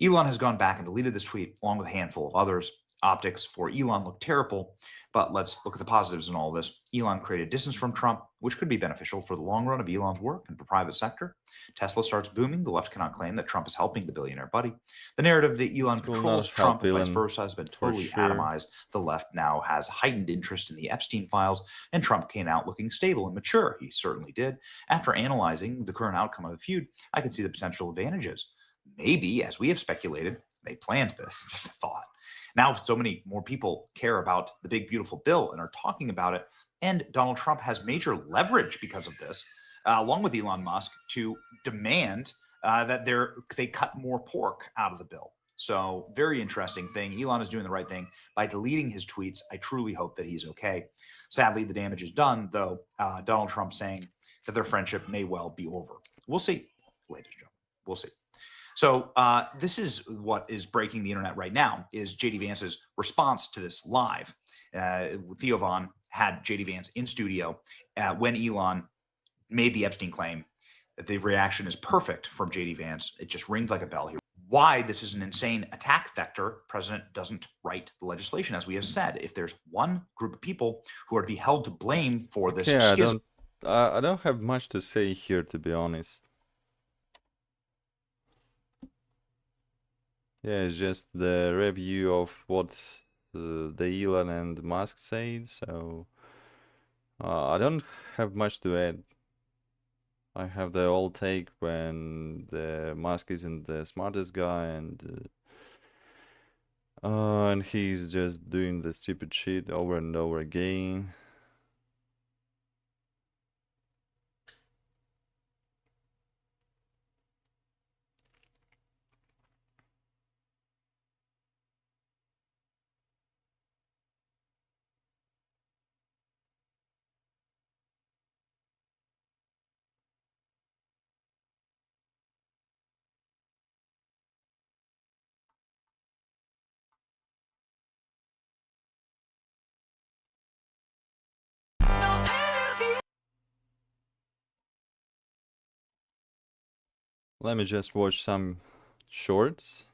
Elon has gone back and deleted this tweet along with a handful of others. Optics for Elon look terrible, but let's look at the positives in all this. Elon created distance from Trump, which could be beneficial for the long run of Elon's work in the private sector. Tesla starts booming. The left cannot claim that Trump is helping the billionaire buddy. The narrative that Elon controls Trump and vice versa has been totally atomized. The left now has heightened interest in the Epstein files, and Trump came out looking stable and mature. He certainly did. After analyzing the current outcome of the feud, I could see the potential advantages. Maybe, as we have speculated, they planned this. Just a thought. Now, so many more people care about the big, beautiful bill and are talking about it. And Donald Trump has major leverage because of this, along with Elon Musk, to demand that they cut more pork out of the bill. So very interesting thing. Elon is doing the right thing by deleting his tweets. I truly hope that he's okay. Sadly, the damage is done, though. Donald Trump saying that their friendship may well be over. We'll see, ladies and gentlemen. We'll see. So this is what is breaking the internet right now, is J.D. Vance's response to this live. Theo Von had J.D. Vance in studio when Elon made the Epstein claim. The reaction is perfect from J.D. Vance. It just rings like a bell here. Why this is an insane attack vector, President doesn't write the legislation. As we have said, if there's one group of people who are to be held to blame for this schism.
I don't have much to say here, to be honest. Yeah, it's just the review of what the Elon and Musk said, so I don't have much to add. I have the old take when the Musk isn't the smartest guy and he's just doing the stupid shit over and over again. Let me just watch some shorts.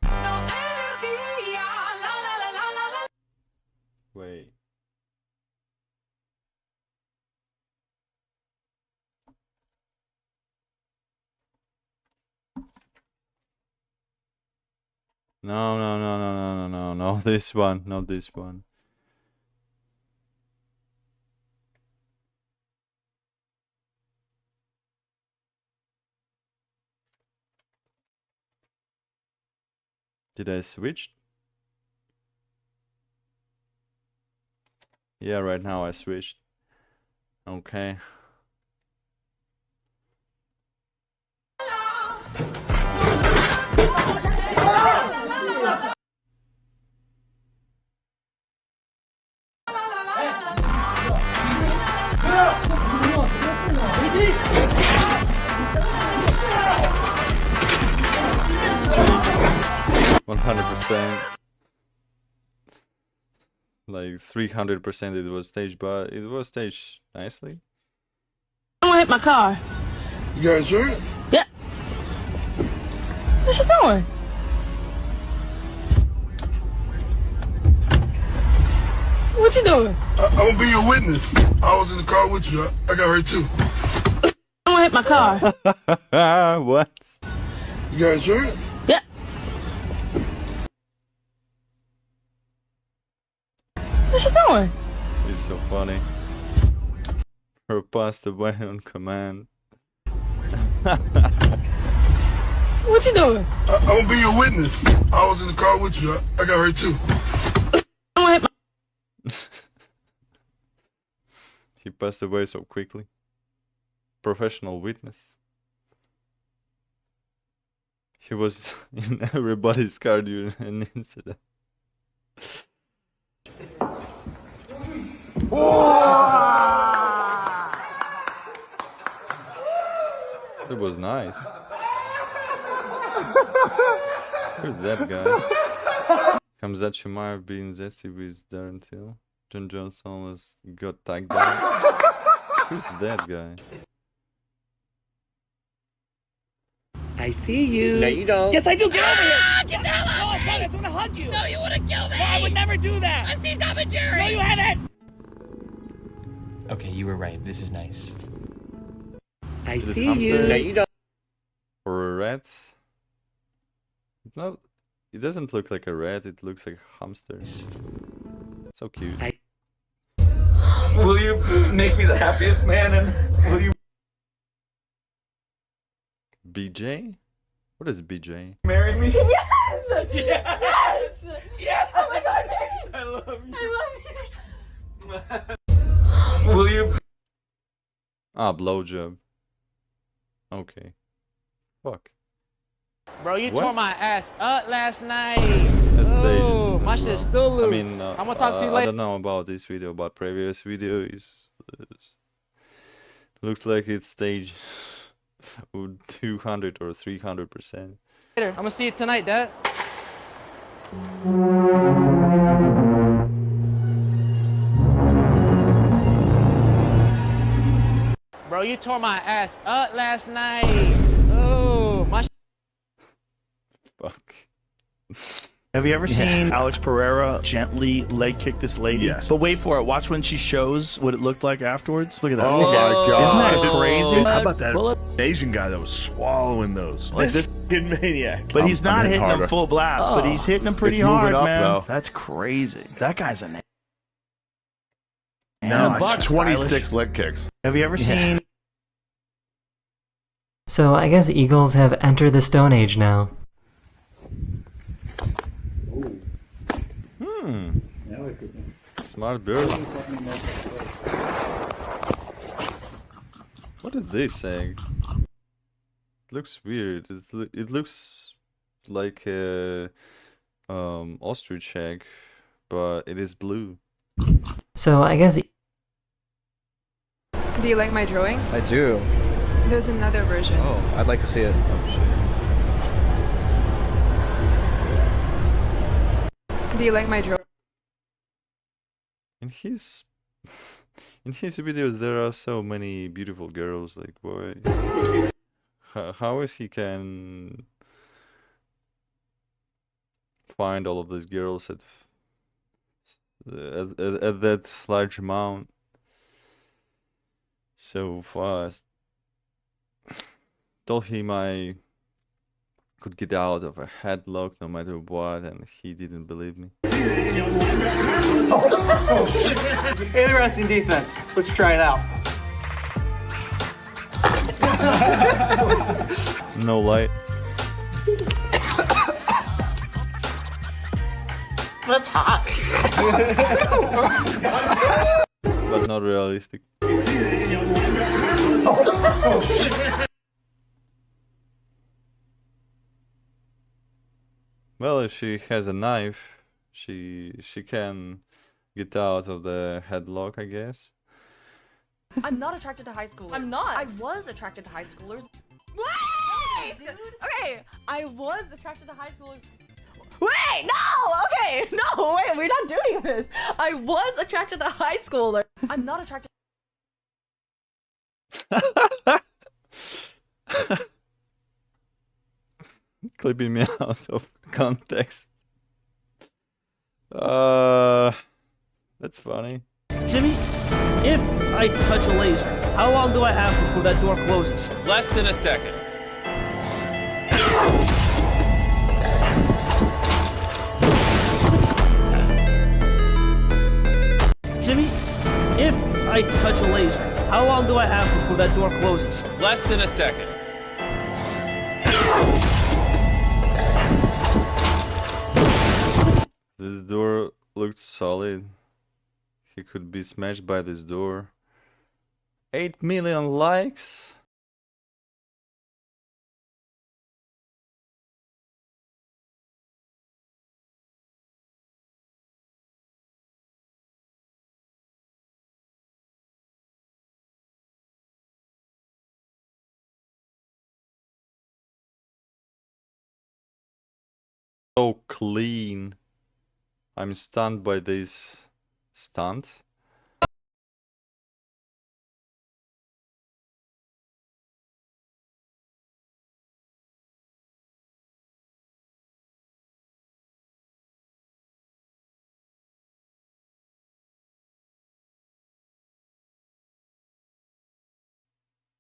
Wait. No, this one, not this one. Did I switch? Yeah, right now I switched. Okay. 100%. Like 300% it was staged, but it was staged nicely.
I'm gonna hit my car.
You got insurance?
Yeah. What you doing? What you doing?
I'm gonna be your witness. I was in the car with you. I got hurt too.
I'm gonna hit my car.
What?
You got insurance?
Yeah. What you doing?
It's so funny. Her passed away on command.
What you doing?
I'm gonna be your witness. I was in the car with you. I got hurt too.
I'm gonna hit my
He passed away so quickly. Professional witness. He was in everybody's car during an incident. It was nice. Who's that guy? Comes that you might have been zesty with Darren Till. John Johnson has got tagged down. Who's that guy?
I see you.
No, you don't.
Yes, I do. Get over here.
Get the hell out
No,
of
I
me.
promise. I'm gonna hug you.
No, you wanna kill me.
No, I would never do that.
I've seen Tom and Jerry.
No, you haven't.
Okay, you were right. This is nice.
I
Is it
see
hamster?
you.
No, you don't.
Or a rat? No, it doesn't look like a rat, it looks like a hamster. So cute.
Will you make me the happiest man and will you
BJ? What is BJ?
marry me?
Yes!
Yes!
Yes! Oh my god, baby!
I love you.
I love you.
Will you?
Ah, blowjob. Okay. Fuck.
Bro, you
What?
tore my ass up last night.
That's
Oh, my shit's still
I
loose.
mean,
I'm gonna talk to you
I
later.
don't know about this video, but previous video is looks like it's staged with 200 or 300%.
Later. I'm gonna see you tonight, Dad. Bro, you tore my ass up last night. Oh, my.
Fuck.
Have you ever seen Alex Pereira gently leg kick this lady? Yes. But wait for it. Watch when she shows what it looked like afterwards. Look at that.
Oh my god.
Isn't that crazy?
How about that Asian guy that was swallowing those? Like this fucking maniac.
But he's not hitting them
harder.
full blast, but he's hitting them pretty
It's moving
hard,
up,
man.
though.
That's crazy. That guy's a
No, I
buck,
26
stylish.
leg kicks.
Have you ever seen?
So I guess eagles have entered the Stone Age now.
Smart bird. What is this saying? It looks weird. It looks like a ostrich egg, but it is blue.
So I guess
Do you like my drawing?
I do.
There's another version.
Oh, I'd like to see it.
Do you like my drawing?
In his videos, there are so many beautiful girls. Like, boy, how is he can find all of these girls at that large amount so fast? Told him I could get out of a headlock no matter what, and he didn't believe me.
Interesting defense. Let's try it out.
No light.
That's hot.
But not realistic. Well, if she has a knife, she can get out of the headlock, I guess.
I'm not attracted to high schoolers. I'm not. I was attracted to high schoolers. What? Dude. Okay, I was attracted to high schoolers. Wait, no! Okay, no, wait, we're not doing this. I was attracted to high schooler. I'm not attracted.
Clipping me out of context. That's funny.
Jimmy, if I touch a laser, how long do I have before that door closes?
Less than a second.
Jimmy, if I touch a laser, how long do I have before that door closes?
Less than a second.
This door looked solid. He could be smashed by this door. 8 million likes. So clean. I'm stunned by this stunt.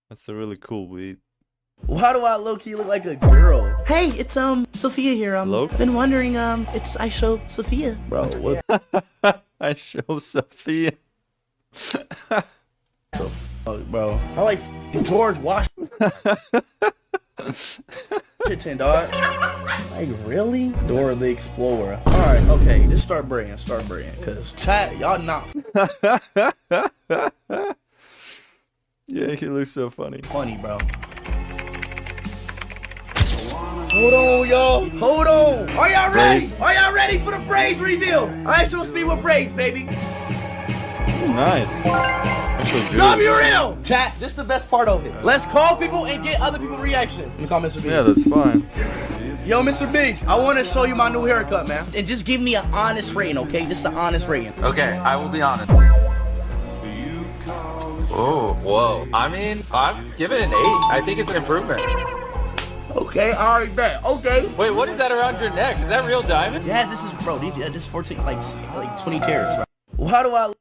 That's a really cool beat.
Why do I low-key look like a girl? Hey, it's Sophia here. Been wondering, I show Sophia. Bro, what
I show Sophia.
the fuck, bro? I like George Washington. Shit, dog. Like, really? Dora the Explorer. Alright, okay, just start braying, cause chat, y'all not
Yeah, he looks so funny.
funny, bro. Hold on, y'all. Hold on. Are y'all ready?
Braids.
Are y'all ready for the braids reveal? I show speed with braids, baby.
Ooh, nice. Actually good.
Y'all be real. Chat, this is the best part of it. Let's call people and get other people's reaction. In the comments, Mr. B.
Yeah, that's fine.
Yo, Mr. B, I want to show you my new haircut, man. And just give me an honest rating, okay? Just an honest rating.
Okay, I will be honest. Oh, whoa. I mean, I'm giving it an 8. I think it's an improvement.
Okay, I already bet. Okay.
Wait, what is that around your neck? Is that real diamond?
Yeah, this is, bro, these, this is 14, like 20 carats, bro. How do I...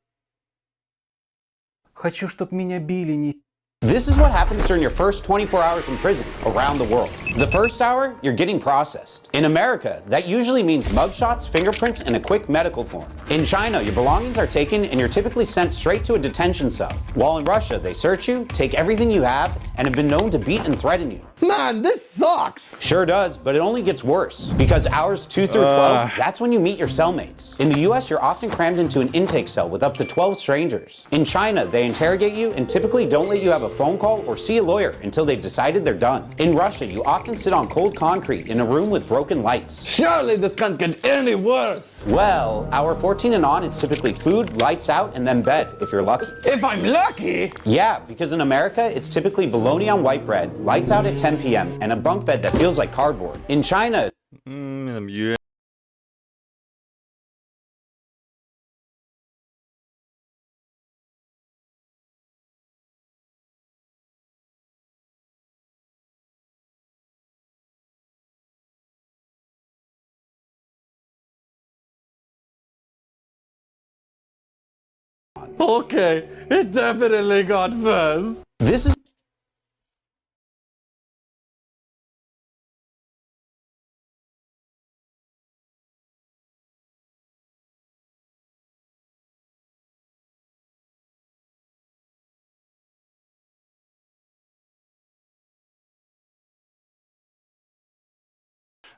Хочу, чтоб меня били, не...
This is what happens during your first 24 hours in prison around the world. The first hour, you're getting processed. In America, that usually means mugshots, fingerprints, and a quick medical form. In China, your belongings are taken and you're typically sent straight to a detention cell. While in Russia, they search you, take everything you have, and have been known to beat and threaten you.
Man, this sucks.
Sure does, but it only gets worse. Because hours 2 through 12, that's when you meet your cellmates. In the US, you're often crammed into an intake cell with up to 12 strangers. In China, they interrogate you and typically don't let you have a phone call or see a lawyer until they've decided they're done. In Russia, you often sit on cold concrete in a room with broken lights.
Surely this can't get any worse.
Well, hour 14 and on, it's typically food, lights out, and then bed, if you're lucky.
If I'm lucky?
Yeah, because in America, it's typically bologna on white bread, lights out at 10 p.m., and a bunk bed that feels like cardboard. In China,
Yeah.
Okay, it definitely got worse.
this is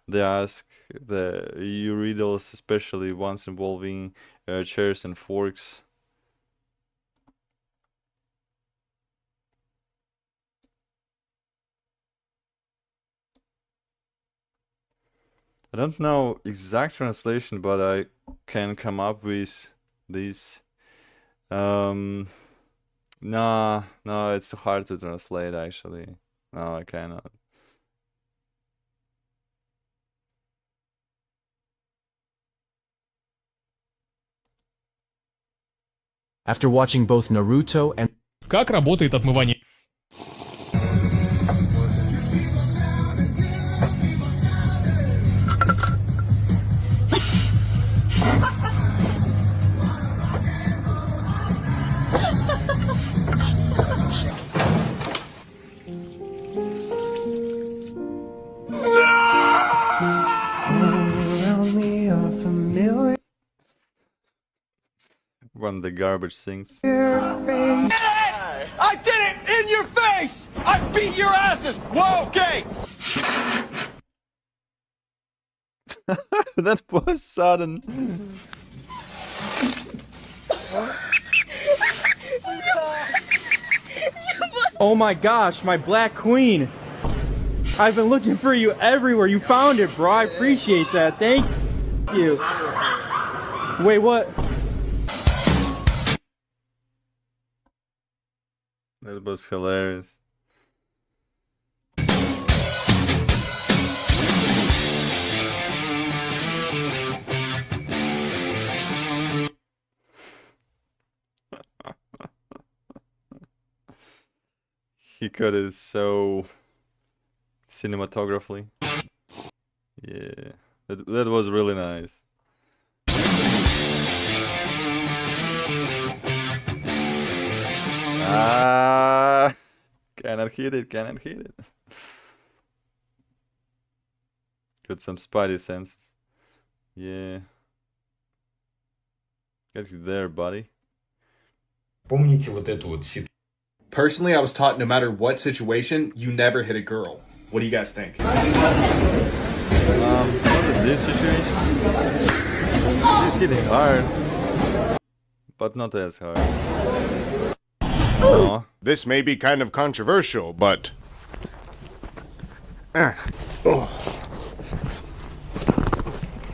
They ask the EU riddles, especially ones involving chairs and forks. I don't know exact translation, but I can come up with these. No, it's too hard to translate actually. No, I cannot.
After watching both Naruto and...
Как работает отмывание?
When the garbage sings.
I did it in your face! I beat your asses! Whoa, okay!
That was sudden.
Oh my gosh, my black queen. I've been looking for you everywhere. You found it, bro. I appreciate that. Thank you. Wait, what?
That was hilarious. He cut it so cinematographically. Yeah, that was really nice. Ah, cannot hit it, cannot hit it. Got some spidey senses. Yeah. Get you there, buddy.
Помните вот эту вот ситуацию? Personally, I was taught no matter what situation, you never hit a girl. What do you guys think?
Not in this situation. He's hitting hard, but not as hard. Aww.
This may be kind of controversial, but...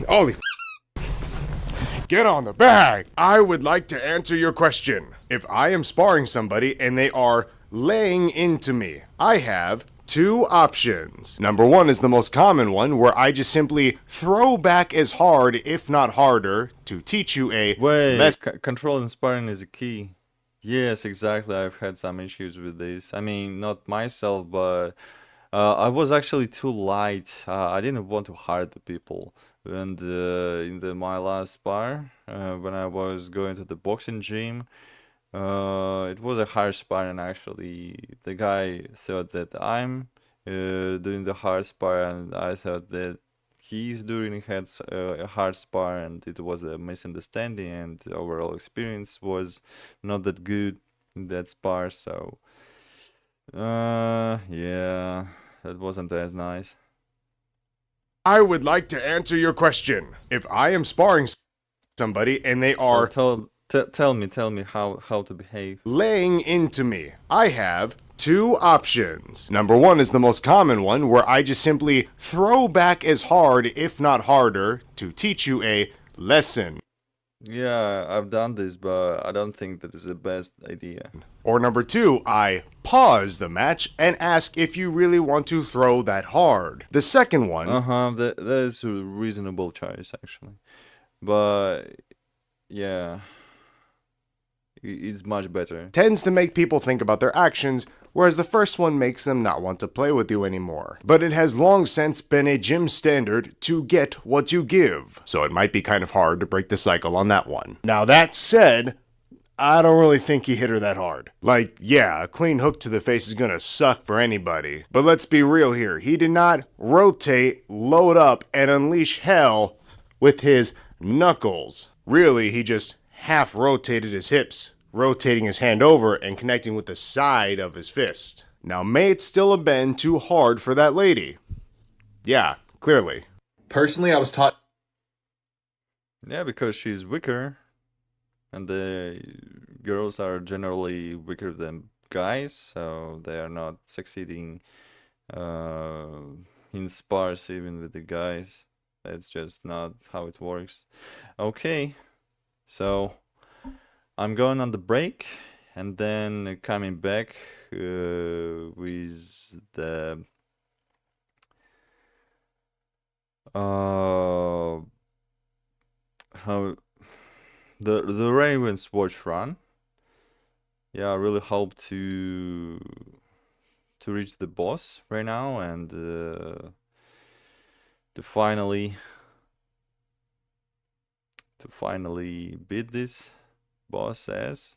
Holy Get on the bag! I would like to answer your question. If I am sparring somebody and they are laying into me, I have two options. Number one is the most common one, where I just simply throw back as hard, if not harder, to teach you a
control and sparring is a key. Yes, exactly. I've had some issues with this. I mean, not myself, but I was actually too light. I didn't want to hurt the people. And in my last spar, when I was going to the boxing gym, it was a hard spar, and actually the guy thought that I'm doing the hard spar, and I thought that he's doing a hard spar, and it was a misunderstanding, and the overall experience was not that good in that spar. So yeah, that wasn't as nice.
I would like to answer your question. If I am sparring somebody and they are...
So tell me how to behave.
Laying into me, I have two options. Number one is the most common one, where I just simply throw back as hard, if not harder, to teach you a lesson.
Yeah, I've done this, but I don't think that is the best idea.
Or number two, I pause the match and ask if you really want to throw that hard. The second one...
that is a reasonable choice, actually. But, yeah, it's much better.
Tends to make people think about their actions, whereas the first one makes them not want to play with you anymore. But it has long since been a gym standard to get what you give, so it might be kind of hard to break the cycle on that one. Now that said, I don't really think he hit her that hard. Like, yeah, a clean hook to the face is gonna suck for anybody, but let's be real here. He did not rotate, load up, and unleash hell with his knuckles. Really, he just half rotated his hips, rotating his hand over and connecting with the side of his fist. Now, may it still have been too hard for that lady? Yeah, clearly.
Personally, I was taught...
Yeah, because she's weaker, and the girls are generally weaker than guys, so they are not succeeding in spars even with the guys. That's just not how it works. Okay, so I'm going on the break, and then coming back with the how the Ravenswatch run. yeah, I really hope to reach the boss right now and to finally beat this boss ass.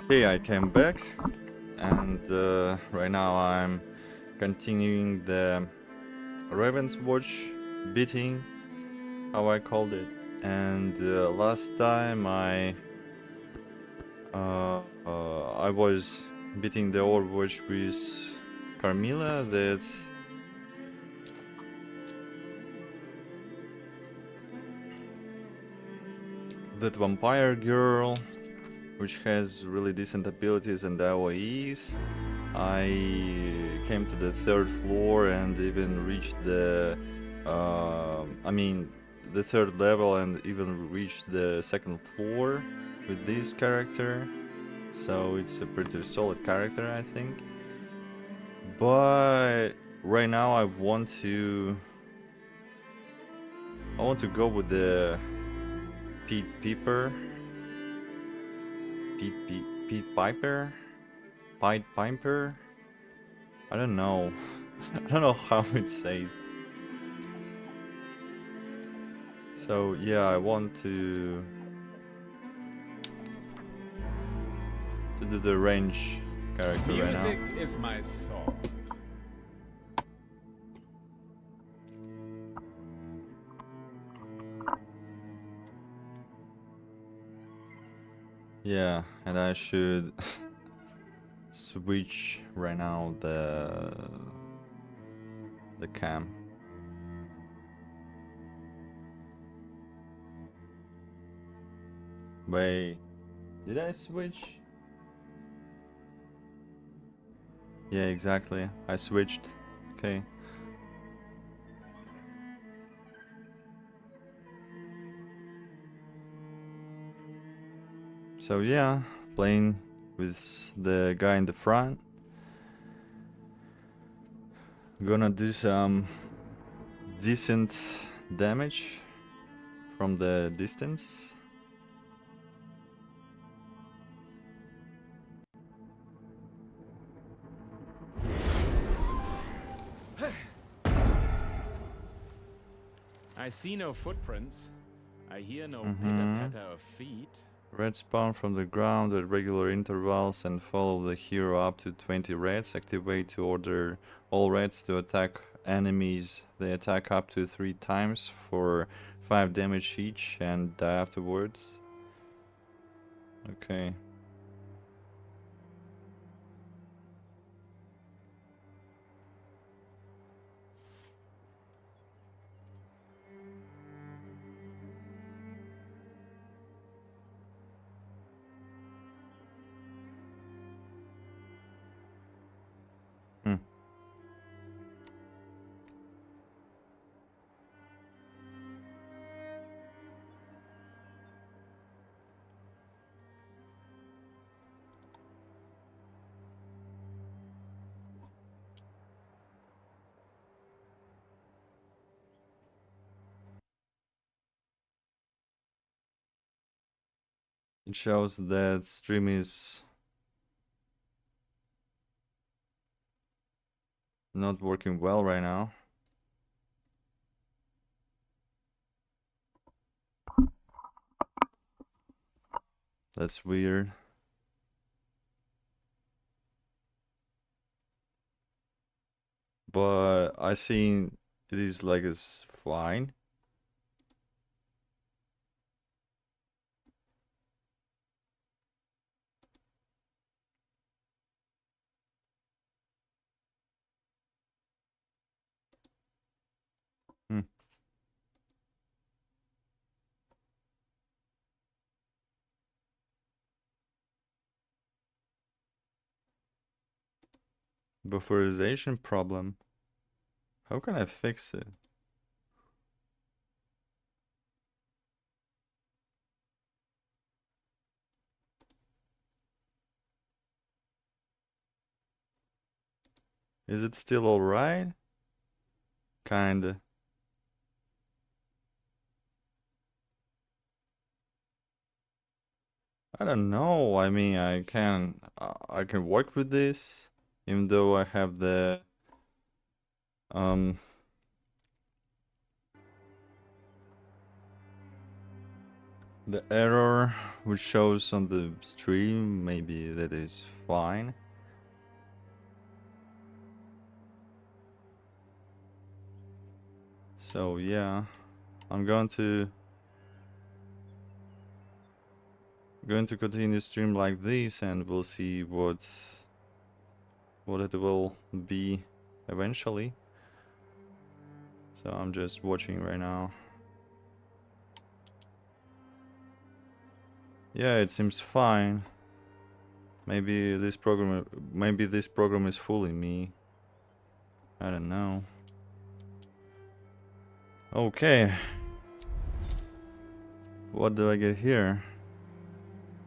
Okay, I came back, and right now I'm continuing the Ravenswatch beating, how I called it. And last time I was beating the Overwatch with Carmilla, that vampire girl, which has really decent abilities and AoEs. I came to the 3rd floor and even reached the the 3rd level, and even reached the 2nd floor with this character. So it's a pretty solid character, I think. But right now I want to go with the Pete Piper. Pete Piper? Pied Piper? I don't know. I don't know how it says. So yeah, I want to do the range character right now.
Music is my soul.
Yeah, and I should switch right now the cam. Wait, did I switch? Yeah, exactly. I switched. Okay. So yeah, playing with the guy in the front. Gonna do some decent damage from the distance.
I see no footprints. I hear no pitter-patter of feet.
Reds spawn from the ground at regular intervals and follow the hero up to 20 reds. Activate to order all reds to attack enemies. They attack up to 3 times for 5 damage each and die afterwards. Okay. It shows that stream is not working well right now. That's weird. But I see it is like it's fine. Bufferization problem. How can I fix it? Is it still alright? Kinda. I don't know. I mean, I can work with this, even though I have the error which shows on the stream. Maybe that is fine. So yeah, I'm going to continue stream like this, and we'll see what it will be eventually. So I'm just watching right now. Yeah, it seems fine. Maybe this program is fooling me. I don't know. Okay. What do I get here?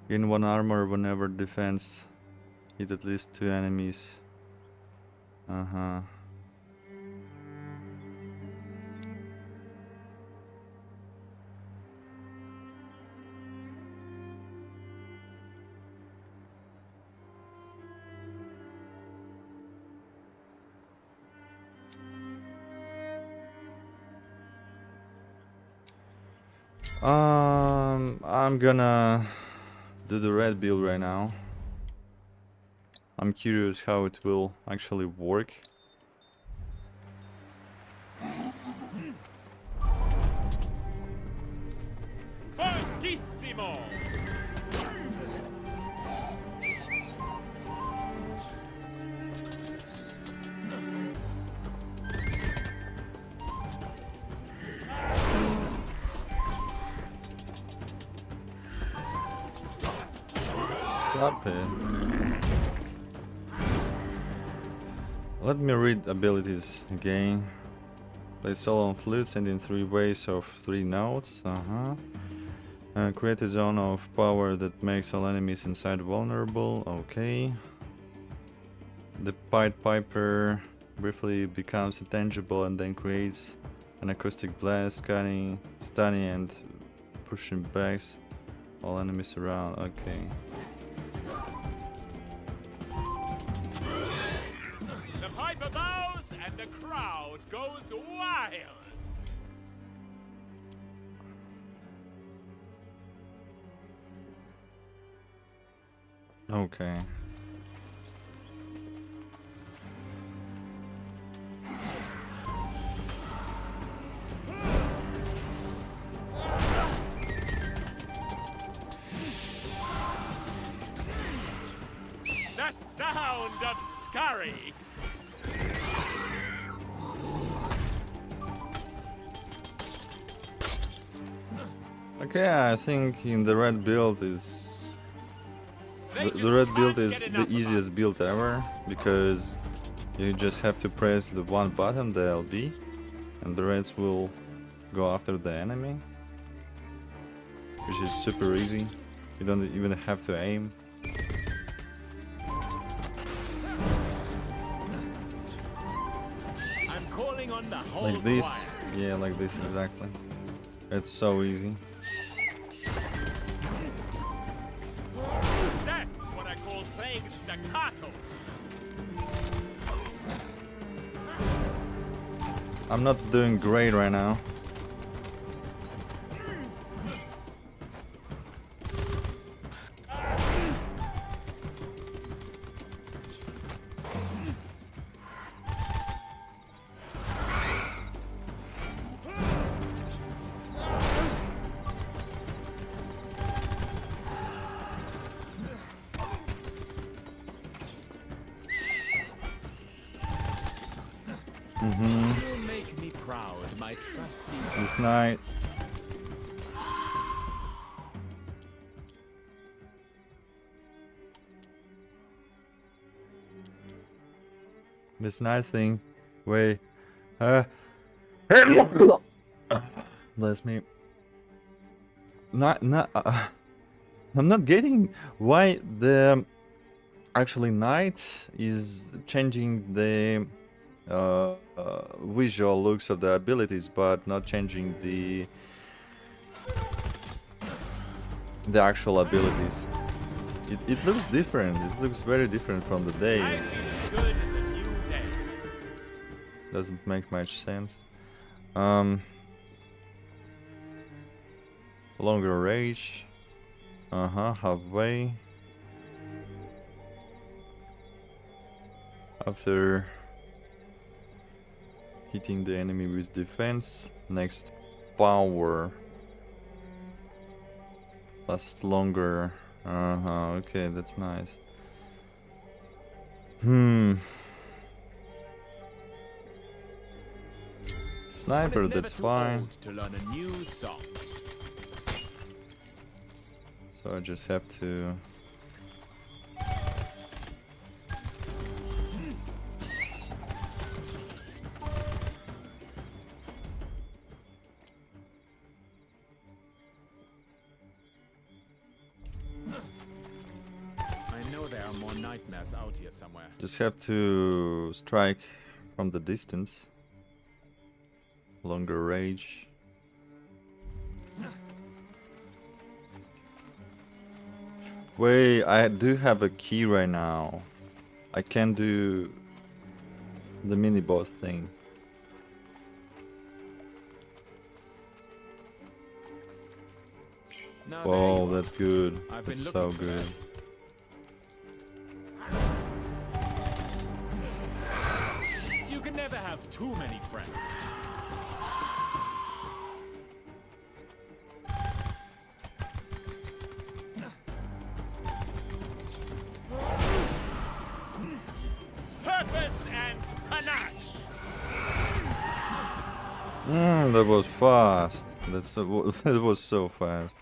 Gain 1 armor whenever defense hit at least 2 enemies. Uh-huh. I'm gonna do the red build right now. I'm curious how it will actually work.
Fortissimo!
Stop it. Let me read abilities again. Play solo on flute, send in 3 waves of 3 notes. Create a zone of power that makes all enemies inside vulnerable. Okay. The Pied Piper briefly becomes intangible and then creates an acoustic blast, stunning and pushing back all enemies around. Okay.
The piper bows and the crowd goes wild.
Okay.
The sound of scurry.
Okay, I think in the red build is the red build is the easiest build ever, because you just have to press the one button, the LB, and the reds will go after the enemy, which is super easy. You don't even have to aim.
I'm calling on the whole
Like this,
choir.
yeah, like this exactly. It's so easy.
That's what I call playing staccato.
I'm not doing great right now.
You make me proud, my trusty.
This night. This night thing. Wait. Bless me. I'm not getting why the actually night is changing the visual looks of the abilities, but not changing the actual abilities. It looks different. It looks very different from the day.
Good as a new day.
Doesn't make much sense. Longer range. Halfway. After hitting the enemy with defense, next power. Last longer. Okay, that's nice. Sniper, that's fine.
To learn a new song.
So I just have to
I know there are more nightmares out here somewhere.
Just have to strike from the distance. Longer range. Wait, I do have a key right now. I can do the mini boss thing.
Now
Whoa, that's good.
I've been
That's so
looking for
good.
that. You can never have too many friends. Purpose and panache.
That was fast. That was so fast.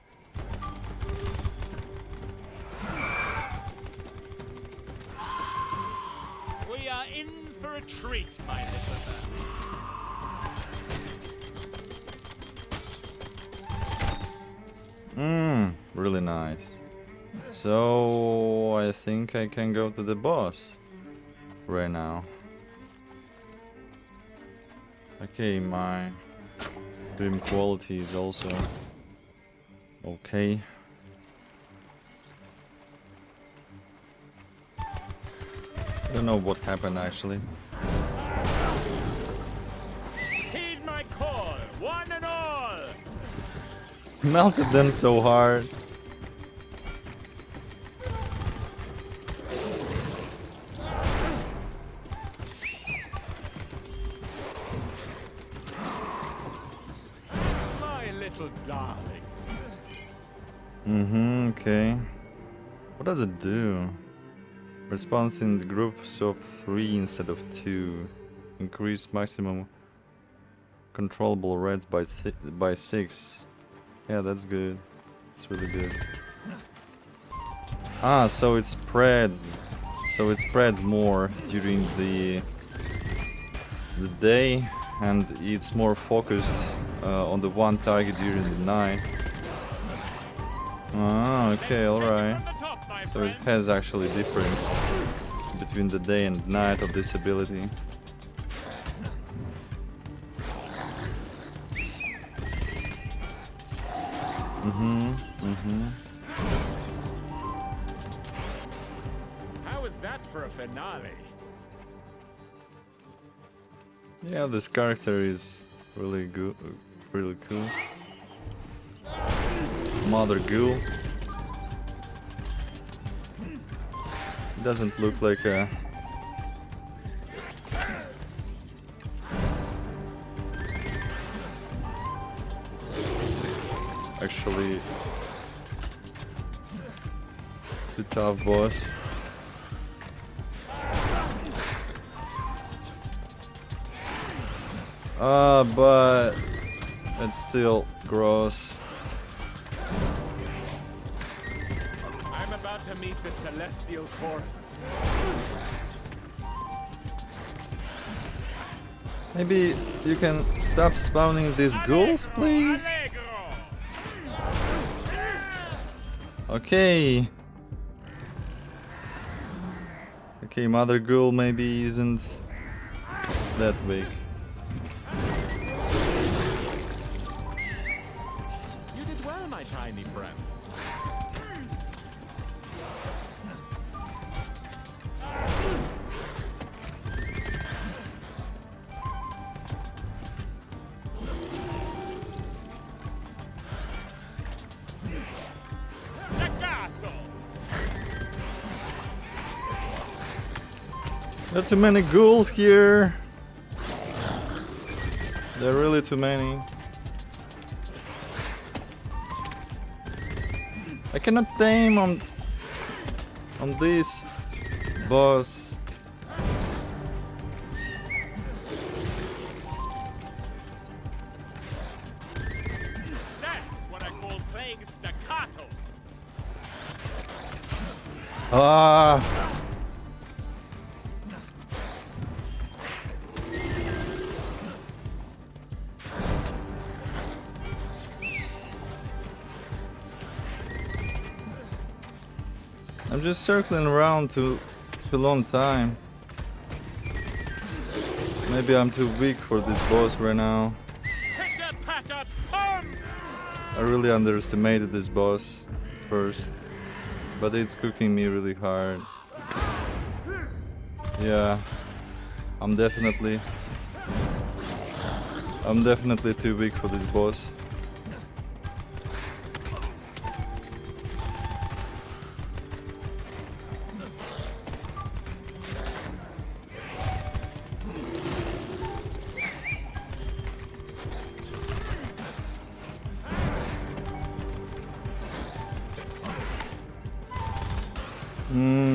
We are in for a treat, my little bird.
Really nice. So I think I can go to the boss right now. Okay, my stream quality is also okay. I don't know what happened actually.
Heed my call, one and all.
Melted them so hard.
My little darlings.
Okay. What does it do? Response in the groups of 3 instead of 2. Increase maximum controllable rates by 6. Yeah, that's good. It's really good. Ah, so it spreads. So it spreads more during the day, and it's more focused on the one target during the night. Ah, okay, alright. So it has actually difference between the day and night of this ability.
How is that for a finale?
Yeah, this character is really good, really cool. Mother Ghoul. Doesn't look like a... Actually, the tough boss. But it's still gross.
I'm about to meet the celestial chorus.
Maybe you can stop spawning these ghouls, please? Okay. Okay, Mother Ghoul maybe isn't that big.
You did well, my tiny friends.
There are too many ghouls here. There are really too many. I cannot aim on this boss.
That's what I call playing staccato.
Ah. I'm just circling around too long time. Maybe I'm too weak for this boss right now. I really underestimated this boss first, but it's cooking me really hard. Yeah, I'm definitely too weak for this boss.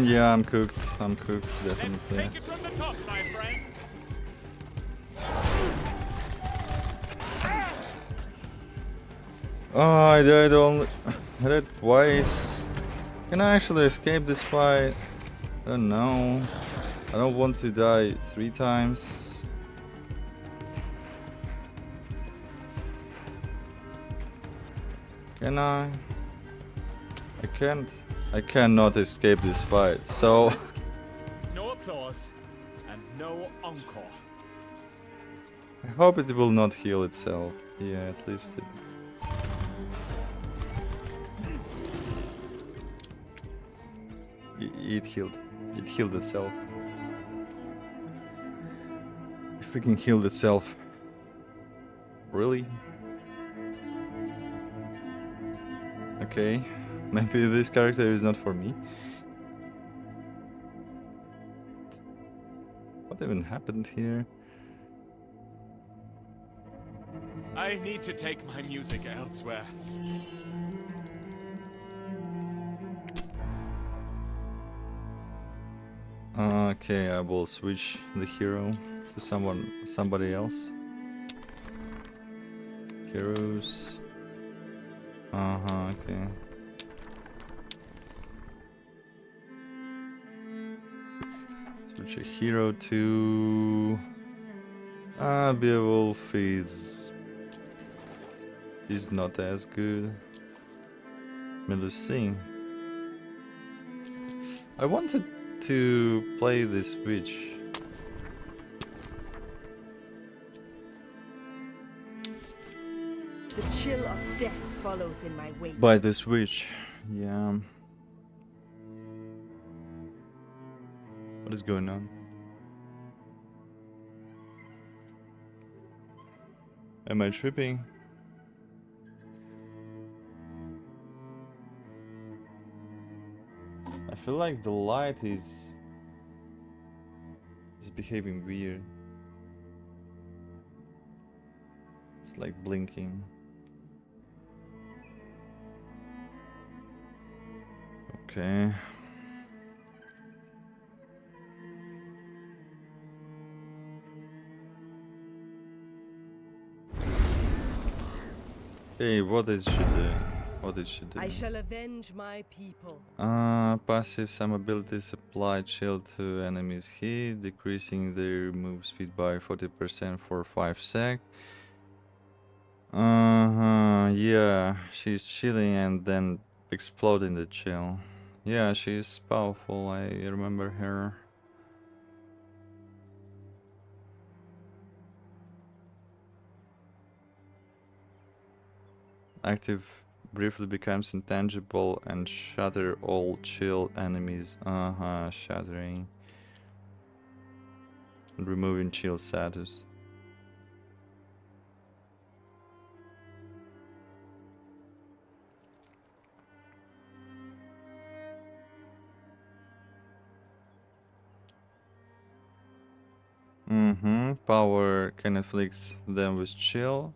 Yeah, I'm cooked, definitely.
Take it from the top, my friends.
Oh, I died only... I died twice. Can I actually escape this fight? I don't know. I don't want to die 3 times. Can I? I can't. I cannot escape this fight, so...
No applause and no encore.
I hope it will not heal itself. Yeah, at least it... It healed. It healed itself. It freaking healed itself. Really? Okay. Maybe this character is not for me. What even happened here?
I need to take my music elsewhere.
Okay, I will switch the hero to somebody else. Heroes. Okay. Switch a hero to... Beowulf is not as good. Melusine. I wanted to play this witch.
The chill of death follows in my wake.
By this witch, yeah. What is going on? Am I tripping? I feel like the light is behaving weird. It's like blinking. Okay. Hey, what is she doing? What did she do?
I shall avenge my people.
Passive, some abilities apply chill to enemies hit, decreasing their move speed by 40% for 5 sec. Yeah, she's chilling and then exploding the chill. Yeah, she's powerful, I remember her. Active briefly becomes intangible and shatter all chill enemies. Shattering. And removing chill status. Power can afflict them with chill.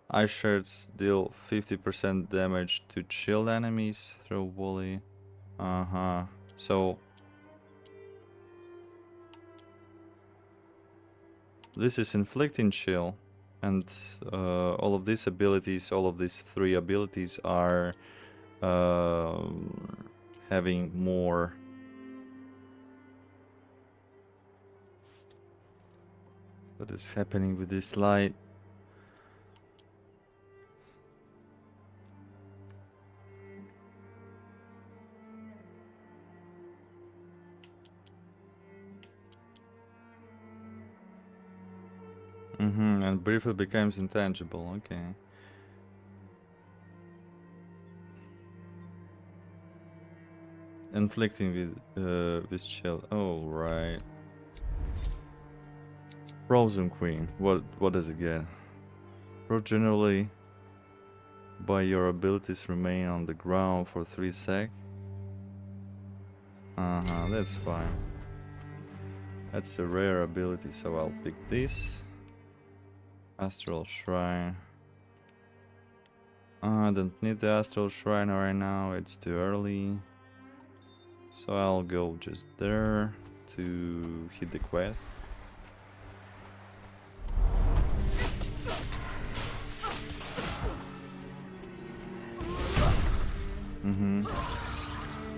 Ice shards deal 50% damage to chilled enemies through volley. So this is inflicting chill, and all of these abilities, all of these 3 abilities are having more. What is happening with this light? And briefly becomes intangible, okay. Inflicting with chill. Oh, right. Frozen Queen. What does it get? Pro generally by your abilities remain on the ground for 3 sec. That's fine. That's a rare ability, so I'll pick this. Astral Shrine. I don't need the Astral Shrine right now, it's too early. So I'll go just there to hit the quest.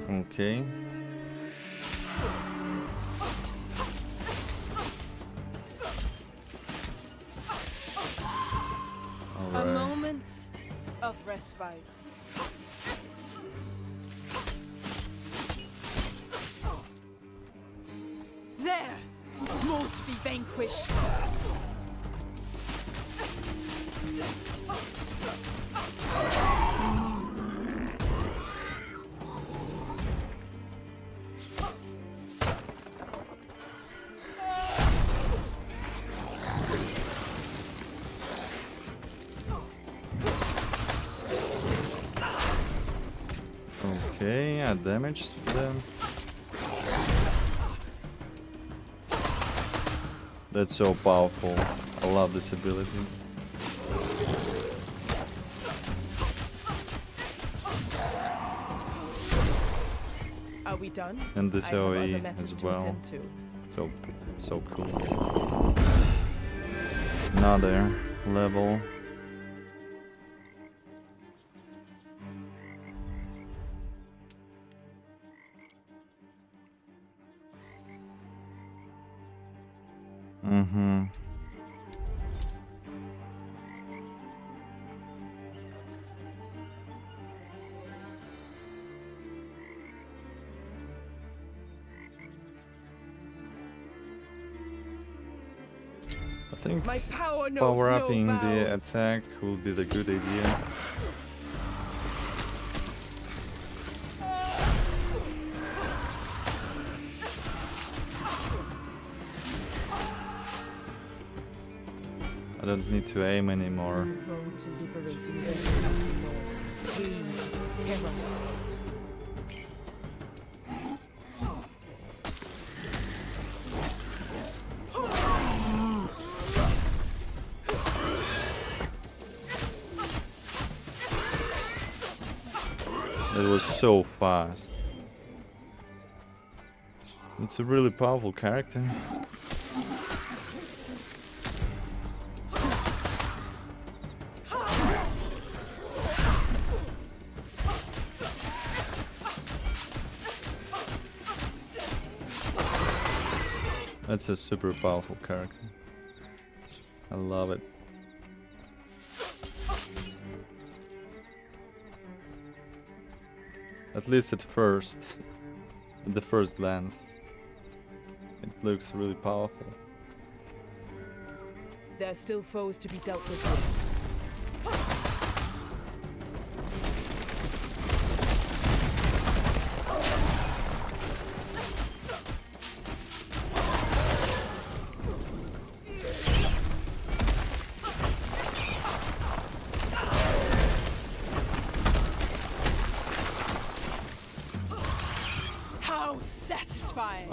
Okay.
A moment of respite. There! won't be vanquished.
Okay, I damaged them. That's so powerful. I love this ability.
Are we done?
And this
I have
OE
other matters
as
to
well.
attend to.
So cool. Another level. Mm-hmm. I think
My power knows
power
no
upping the
bounds.
attack will be the good idea. I don't need to aim anymore.
Road to liberating the Ravenswatch. Pain, terrors.
It was so fast. It's a really powerful character. That's a super powerful character. I love it. At least at the first glance. It looks really powerful.
There are still foes to be dealt with here. How satisfying!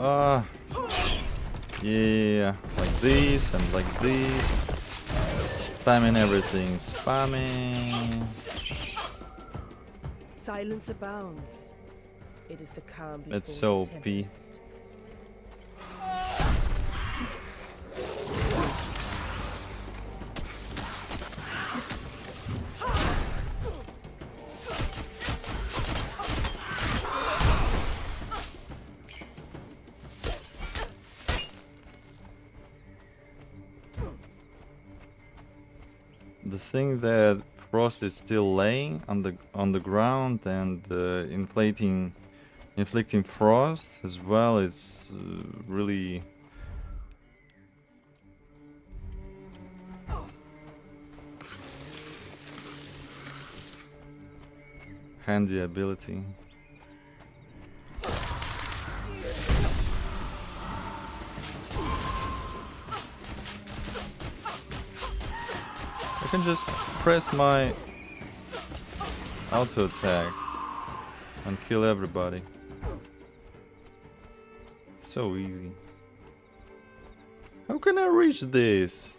Yeah, like this and like this. Spamming everything, spamming.
Silence abounds. It is the calm before
It's so
the
OP.
tempest.
The thing that Frost is still laying on the ground and inflicting frost as well is really handy ability. I can just press my auto attack and kill everybody. So easy. How can I reach this?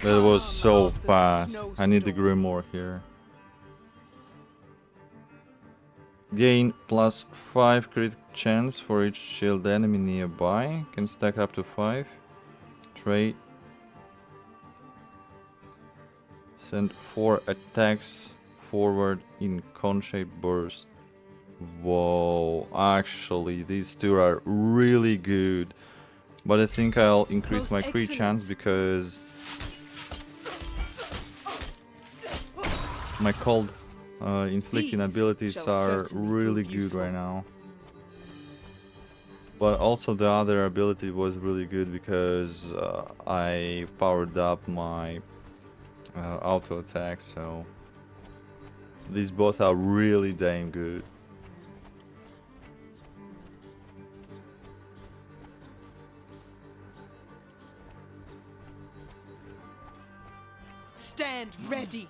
That was so fast. I need the Grimoire here. Gain +5 crit chance for each shield enemy nearby. Can stack up to 5. Trait. Send 4 attacks forward in cone-shaped burst. Whoa, actually these two are really good. But I think I'll increase my crit chance because my cold inflicting abilities are really good right now. But also the other ability was really good because I powered up my auto attack, so these both are really damn good.
Stand ready.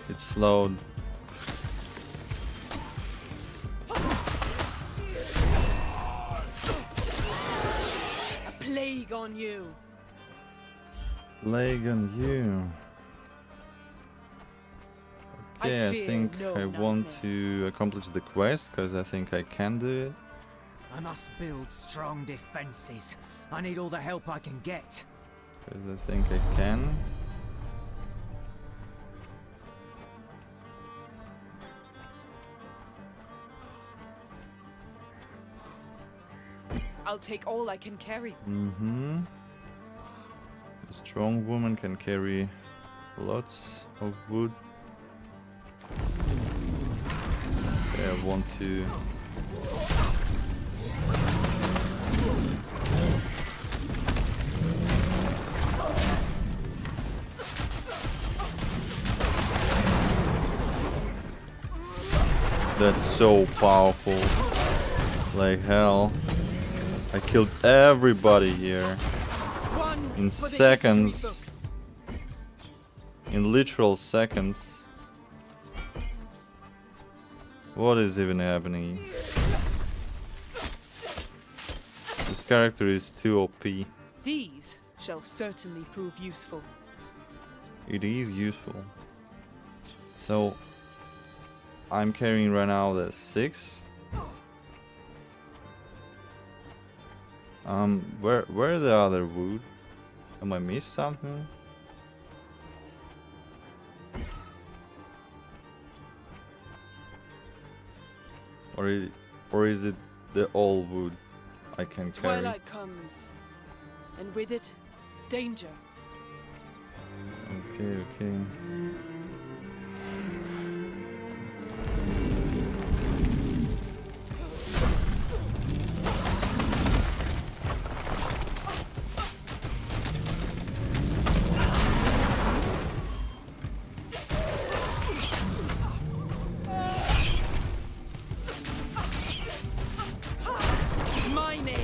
It's slowed.
A plague on you.
Plague on you. Okay, I think I want to accomplish the quest because I think I can do it.
I must build strong defenses. I need all the help I can get.
Because I think I can.
I'll take all I can carry.
Mm-hmm. A strong woman can carry lots of wood. Okay, I want to... That's so powerful. Like hell. I killed everybody here. In seconds. In literal seconds. What is even happening? This character is too OP.
These shall certainly prove useful.
It is useful. So I'm carrying right now the 6. Where the other wood? Am I missed something? Or is it the old wood I can carry?
Twilight comes, and with it, danger.
Okay, okay.
My name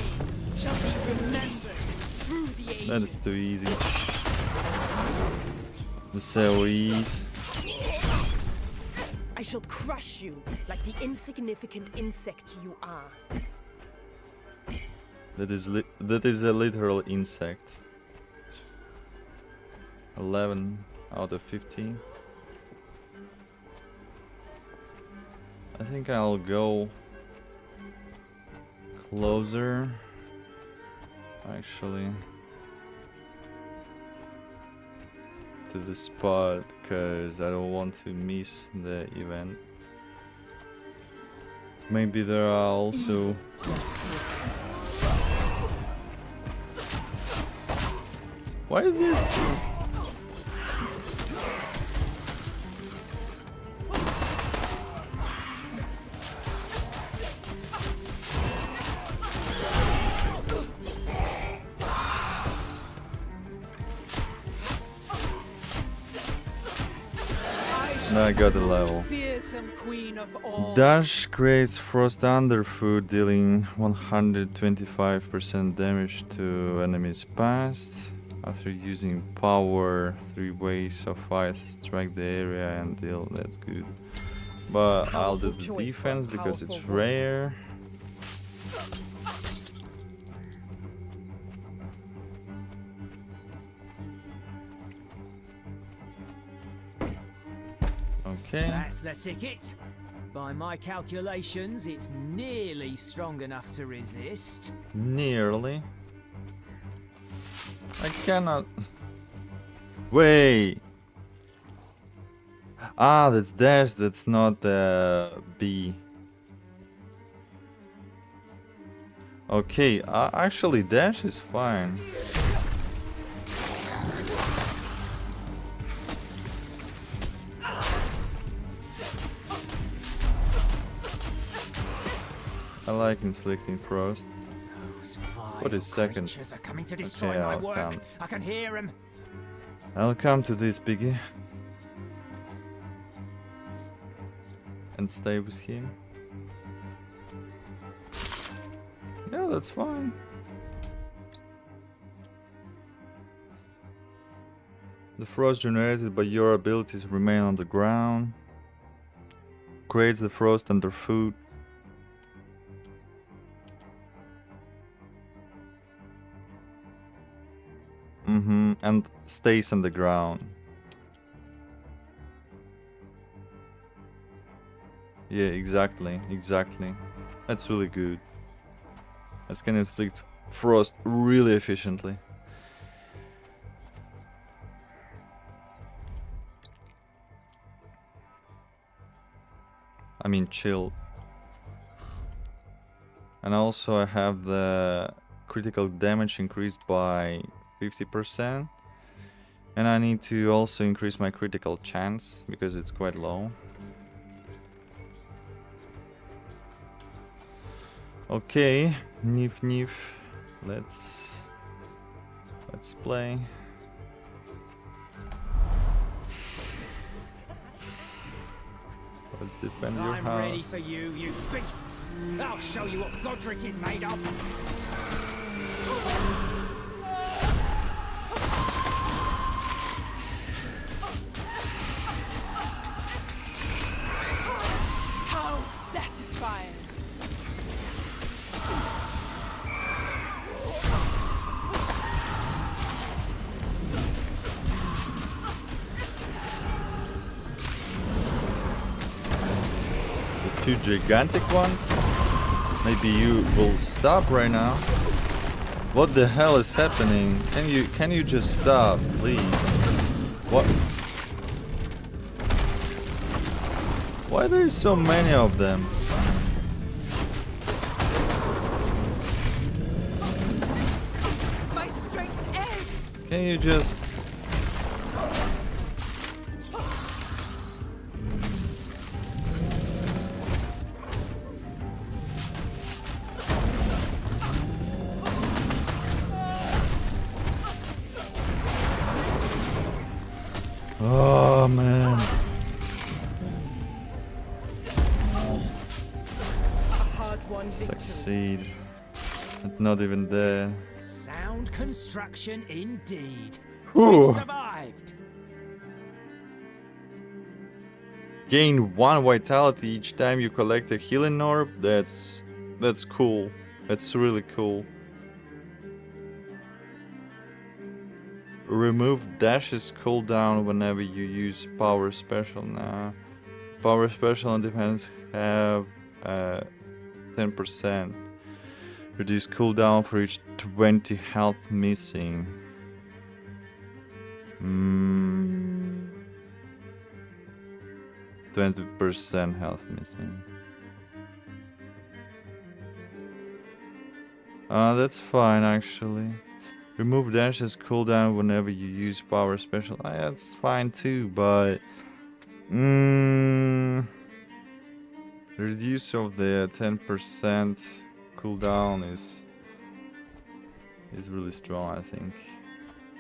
shall be remembered through the ages.
That is too easy. The AoEs.
I shall crush you like the insignificant insect you are.
That is a literal insect. 11 out of 15. I think I'll go closer, actually, to the spot because I don't want to miss the event. Maybe there are also why is this? I got the level. Dash creates Frost Underfoot, dealing 125% damage to enemies past. After using power, 3 ways of fight, strike the area and deal. That's good. But I'll do the defense because it's rare. Okay.
That's the ticket. By my calculations, it's nearly strong enough to resist.
Nearly. I cannot. Wait. Ah, that's dash. That's not B. Okay. Actually, dash is fine. I like inflicting frost. What is second?
Are coming to destroy my
I'll
work.
come.
I can hear him.
I'll come to this, Biggie. And stay with him. Yeah, that's fine. The frost generated by your abilities remain on the ground. Creates the frost underfoot. And stays on the ground. Yeah, exactly. That's really good. That can inflict frost really efficiently. I mean, chill. And also I have the critical damage increased by 50%. And I need to also increase my critical chance because it's quite low. Okay, nif. Let's play. Let's defend your house.
I'm ready for you, you beasts. I'll show you what Godric is made of.
How satisfying.
Two gigantic ones. Maybe you will stop right now. What the hell is happening? Can you just stop, please? What? Why are there so many of them?
My strength ebbs.
Can you just... Oh man. Succeed. It's not even there.
Sound construction indeed.
Ooh.
We survived.
Gain 1 vitality each time you collect a healing orb. That's cool. That's really cool. Remove Dash's cooldown whenever you use power special. Nah. Power special and defense have 10%. Reduce cooldown for each 20 health missing. 20% health missing. That's fine actually. Remove Dash's cooldown whenever you use power special. That's fine too, but reduce of the 10% cooldown is really strong, I think.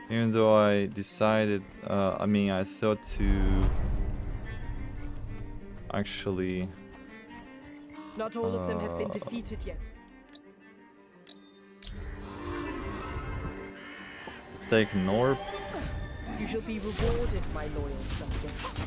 Even though I decided, I thought to actually.
Not all of them have been defeated yet.
Take an orb.
You shall be rewarded, my loyal subjects.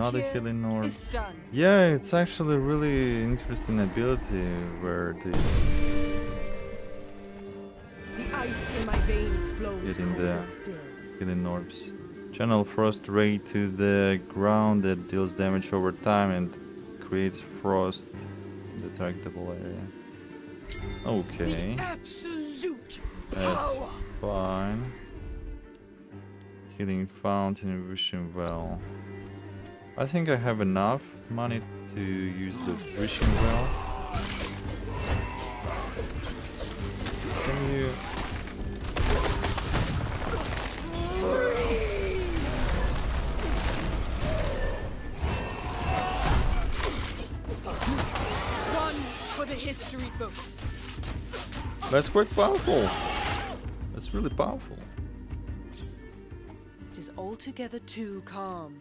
Another
here
healing orb.
is done.
Yeah, it's actually really interesting ability where the
ice in my veins flows
getting
colder
the
still.
healing orbs. Channel frost ray to the ground that deals damage over time and creates frost in the targetable area. Okay.
Absolute
That's fine. Healing fountain, wishing well. I think I have enough money to use the wishing well. Can you?
One for the history books.
That's quite powerful. That's really powerful.
It is altogether too calm.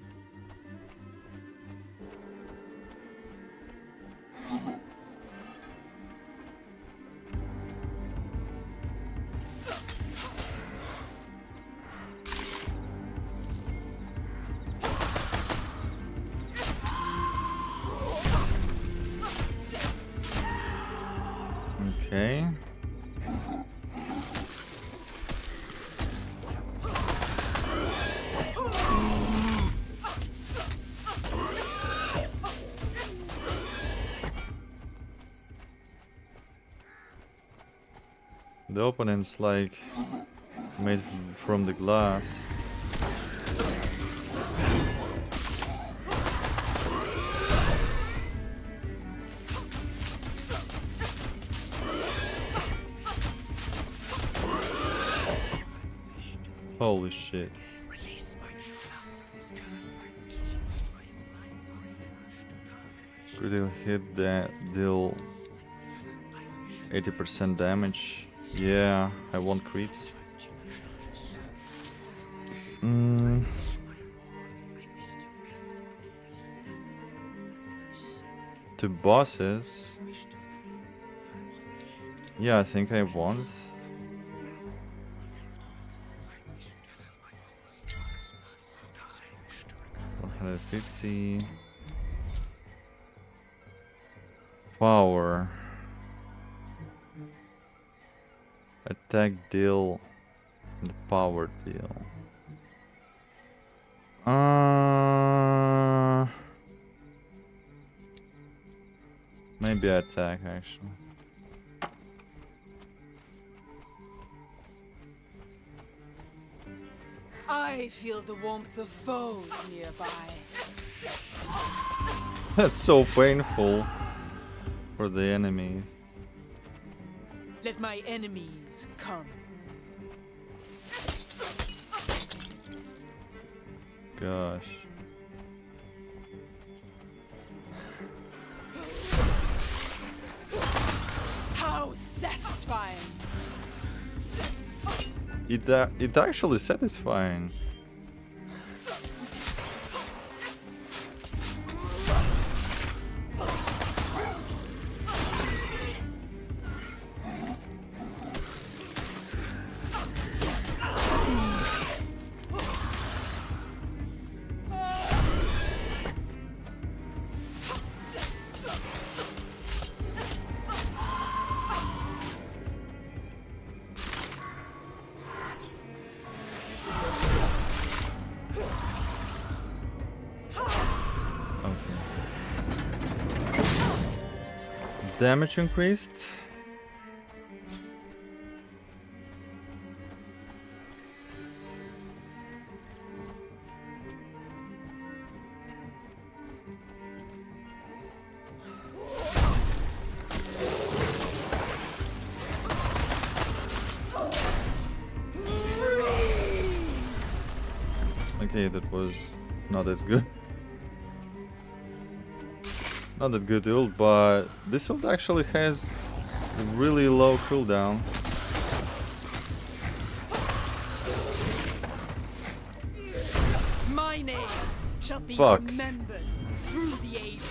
Okay. The opponent's like made from the glass. Holy shit. Critical hit that deal 80% damage. Yeah, I want crits. To bosses. Yeah, I think I want. $150. Power. Attack deal and power deal. Maybe attack actually.
I feel the warmth of foes nearby.
That's so painful for the enemies.
Let my enemies come.
Gosh.
How satisfying!
It actually satisfying. Damage increased. Okay, that was not as good. Not that good ult, but this ult actually has a really low cooldown.
My name shall be
Fuck.
remembered through the ages.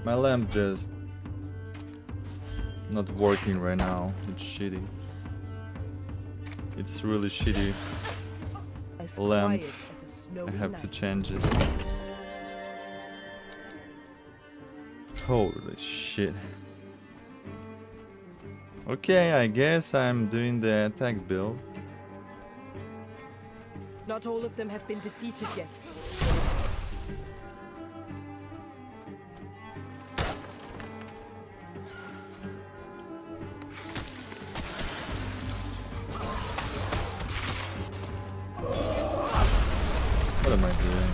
My lamp just not working right now. It's shitty. It's really shitty.
As
Lamp.
quiet as a snowy
I have to
night.
change it. Holy shit. Okay, I guess I'm doing the attack build.
Not all of them have been defeated yet.
What am I doing?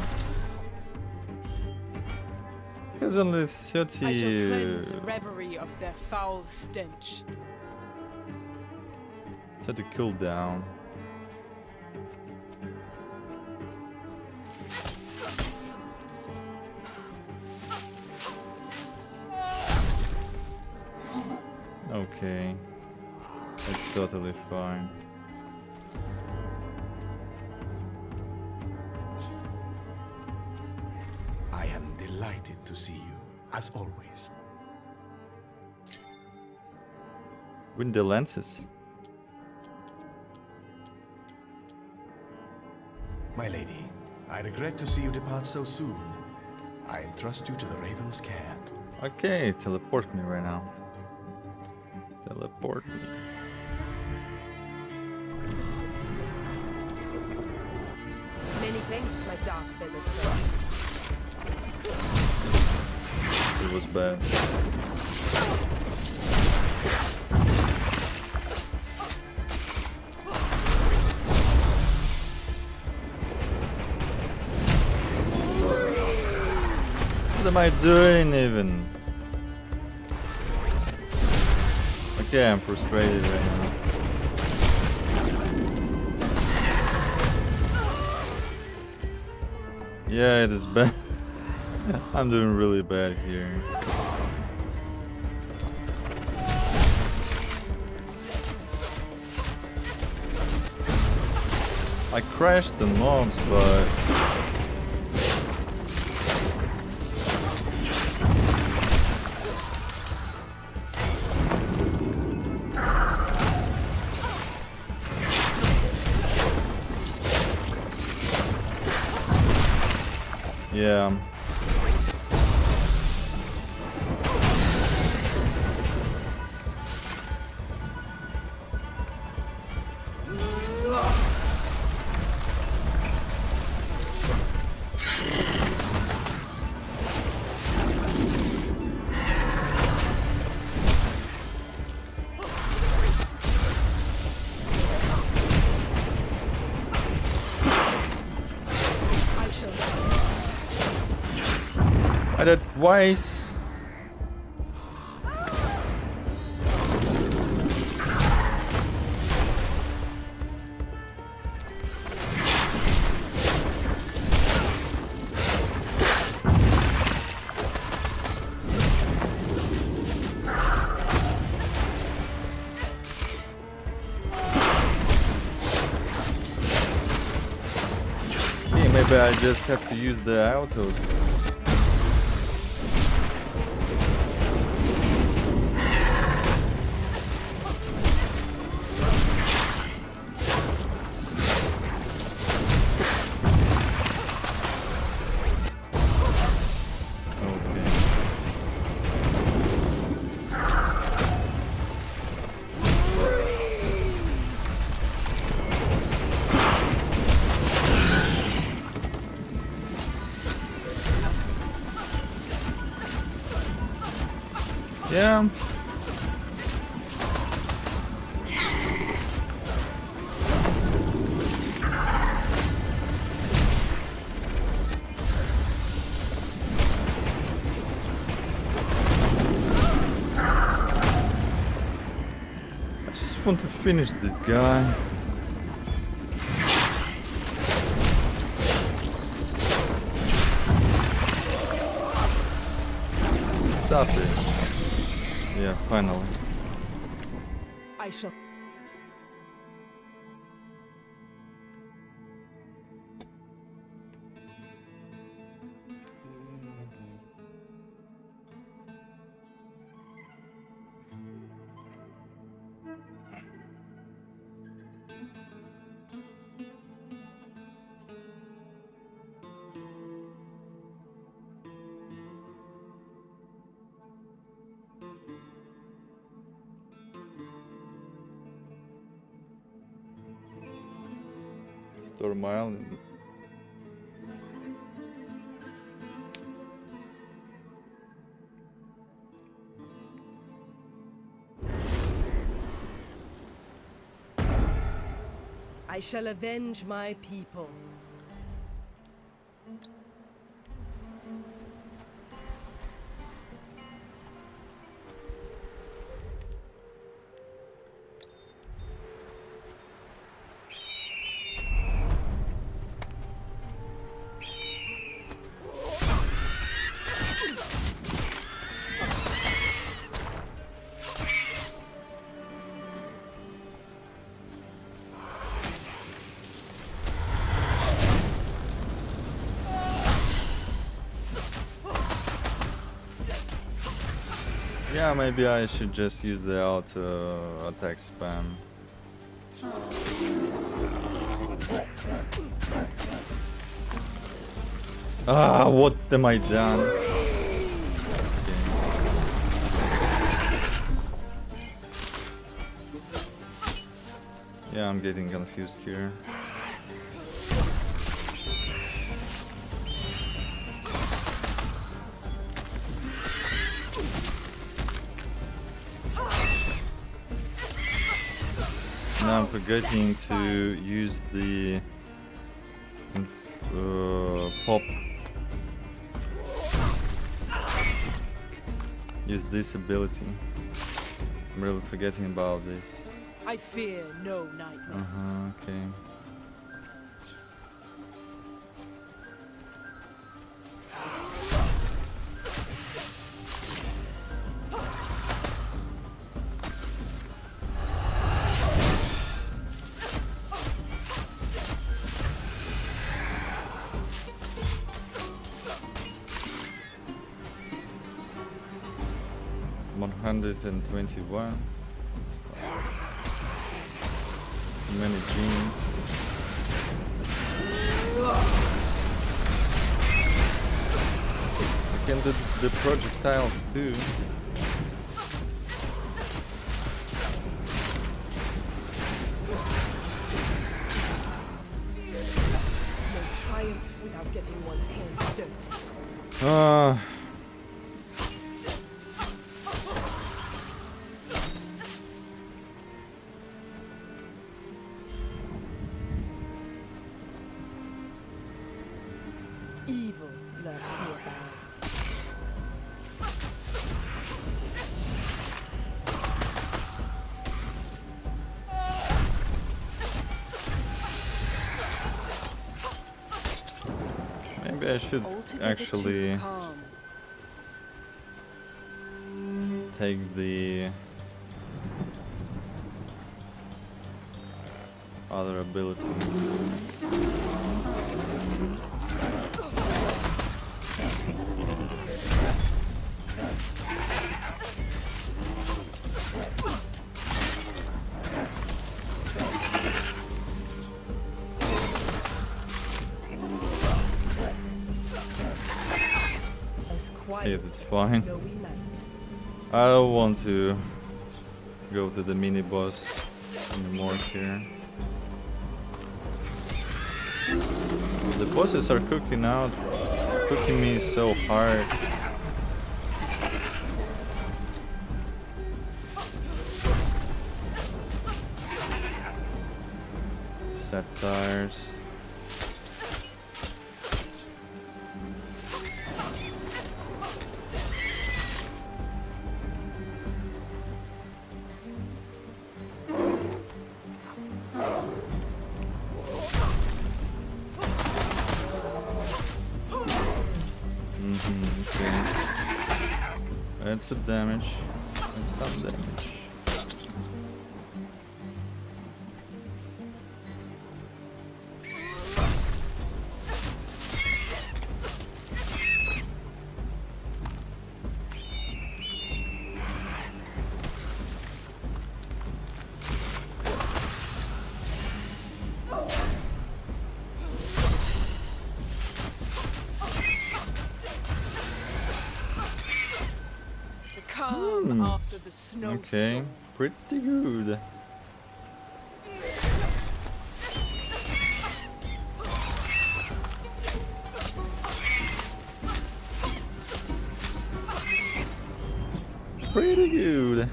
There's only
I shall
30...
cleanse reverie of their foul stench.
Try to cool down. Okay. It's totally fine.
I am delighted to see you, as always.
Win the lenses.
My lady, I regret to see you depart so soon. I entrust you to the Raven's care.
Okay, teleport me right now. Teleport me.
Many thanks, my dark feathered friend.
It was bad. What am I doing even? Okay, I'm frustrated right now. Yeah, it is bad. I'm doing really bad here. I crashed the mobs, but... yeah. I did twice. Yeah, maybe I just have to use the auto. Yeah. I just want to finish this guy. Stop it. Yeah, finally.
I shall.
Storm Island.
I shall avenge my people.
Yeah, maybe I should just use the auto attack spam. Ah, what am I done? Yeah, I'm getting confused here. Now I'm forgetting to use the pop. Use this ability. I'm really forgetting about this.
I fear no nightmares.
Okay. $121. Many genes. I can do the projectiles too.
No triumph without getting one's hands dirty. Evil lurks nearby.
Maybe I should actually take the other ability. Yeah, that's fine. I don't want to go to the mini boss anymore here. The bosses are cooking me so hard. Satires. Okay. That's a damage. That's some damage.
After the snow
Okay, pretty good. pretty good.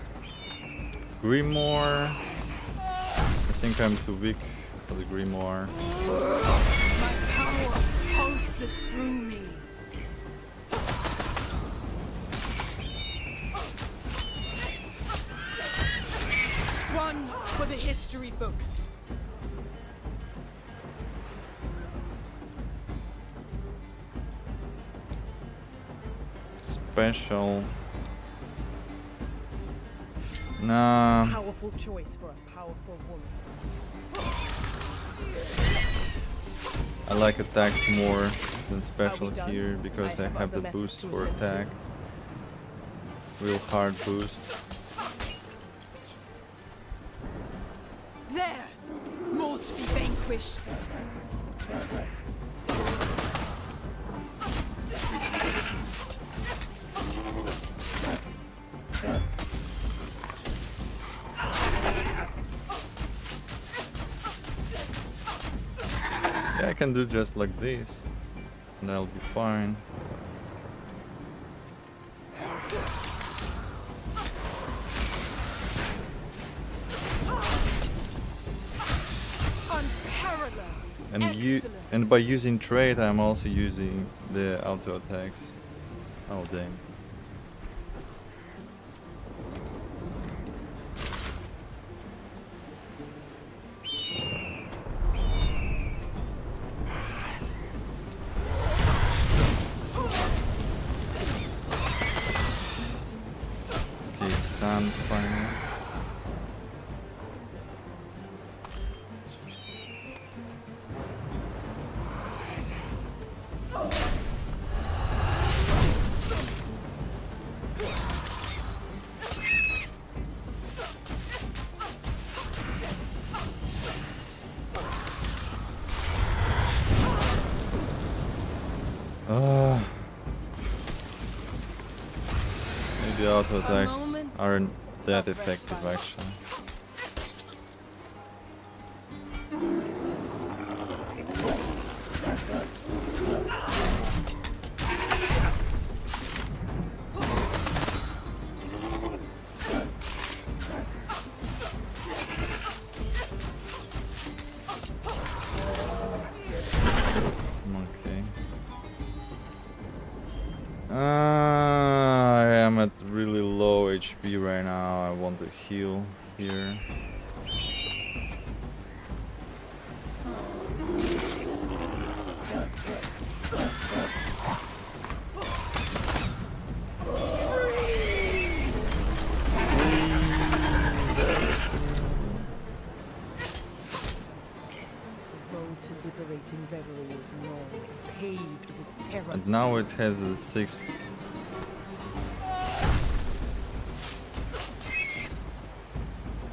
Grimoire. I think I'm too weak for the Grimoire.
My power pulses through me. One for the history books.
Special. Nah.
Powerful choice for a powerful woman.
I like attacks more than special here because I have the boost for attack. Real hard boost.
There! More to be vanquished.
Yeah, I can do just like this, and I'll be fine. And by using trade, I'm also using the auto attacks. Oh damn. Okay, it's done finally. Maybe auto attacks aren't that effective actually. I am at really low HP right now. I want to heal here.
Road to liberating reverie is long, paved with terror.
And now it has the 6th.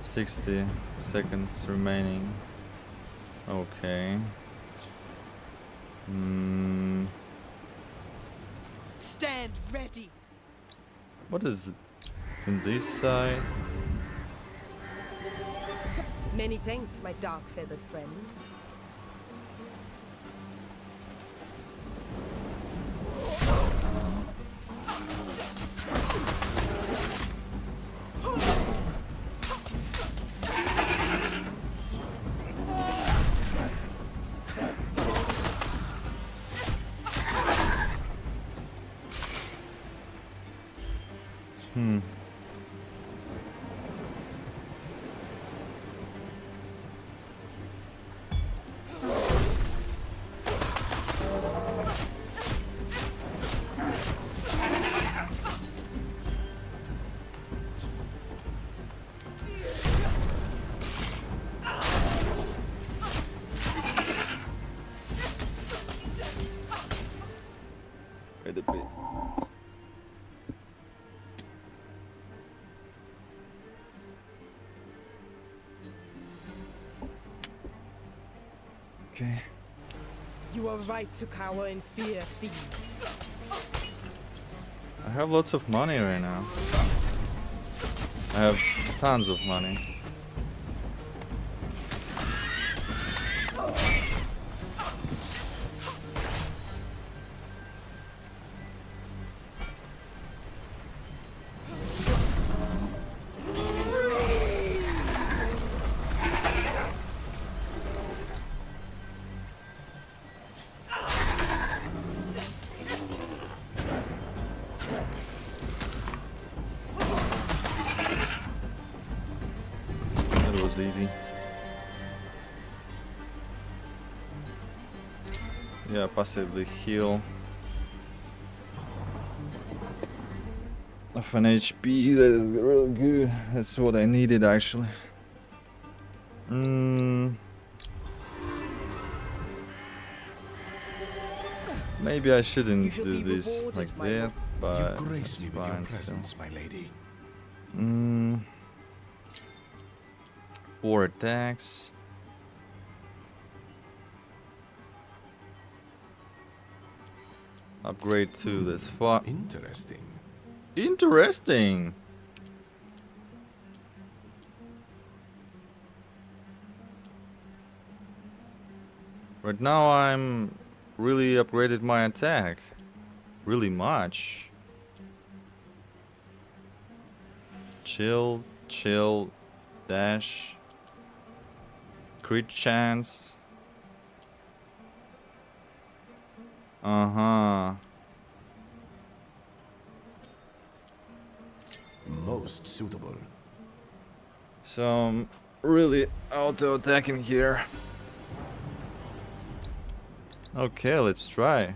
$60 seconds remaining. Okay.
Stand ready.
What is it in this side?
Many thanks, my dark-feathered friends.
Wait a bit. Okay.
You are right to cower in fear, thieves.
I have lots of money right now. I have tons of money. easy. Yeah, passively heal of an HP. That is really good. That's what I needed actually. Maybe I shouldn't do this like that, but
grace
that's
me with your
fine
presence,
still.
my lady.
4 attacks. Upgrade to this far.
Interesting.
Interesting. Right now I'm really upgraded my attack. Really much. Chill, chill, dash. Crit chance. Uh-huh.
Most suitable.
So I'm really auto-attacking here. Okay, let's try.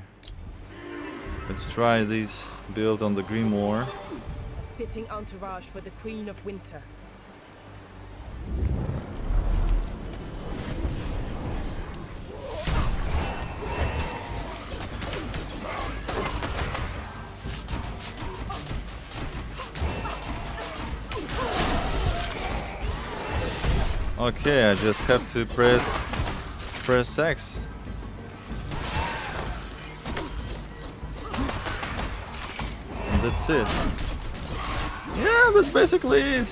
Let's try this build on the Grimoire.
Fitting entourage for the Queen of Winter.
Okay, I just have to press X. And that's it. Yeah, that's basically it.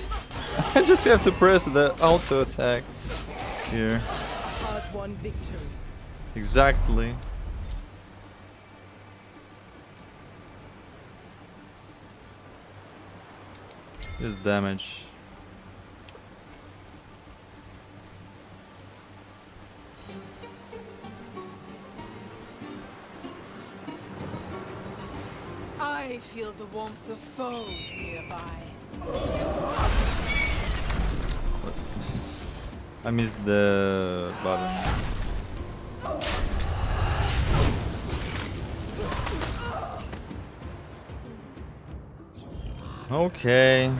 I just have to press the auto attack here.
Hard-won victory.
Exactly. Just damage.
I feel the warmth of foes nearby.
I missed the button. Okay.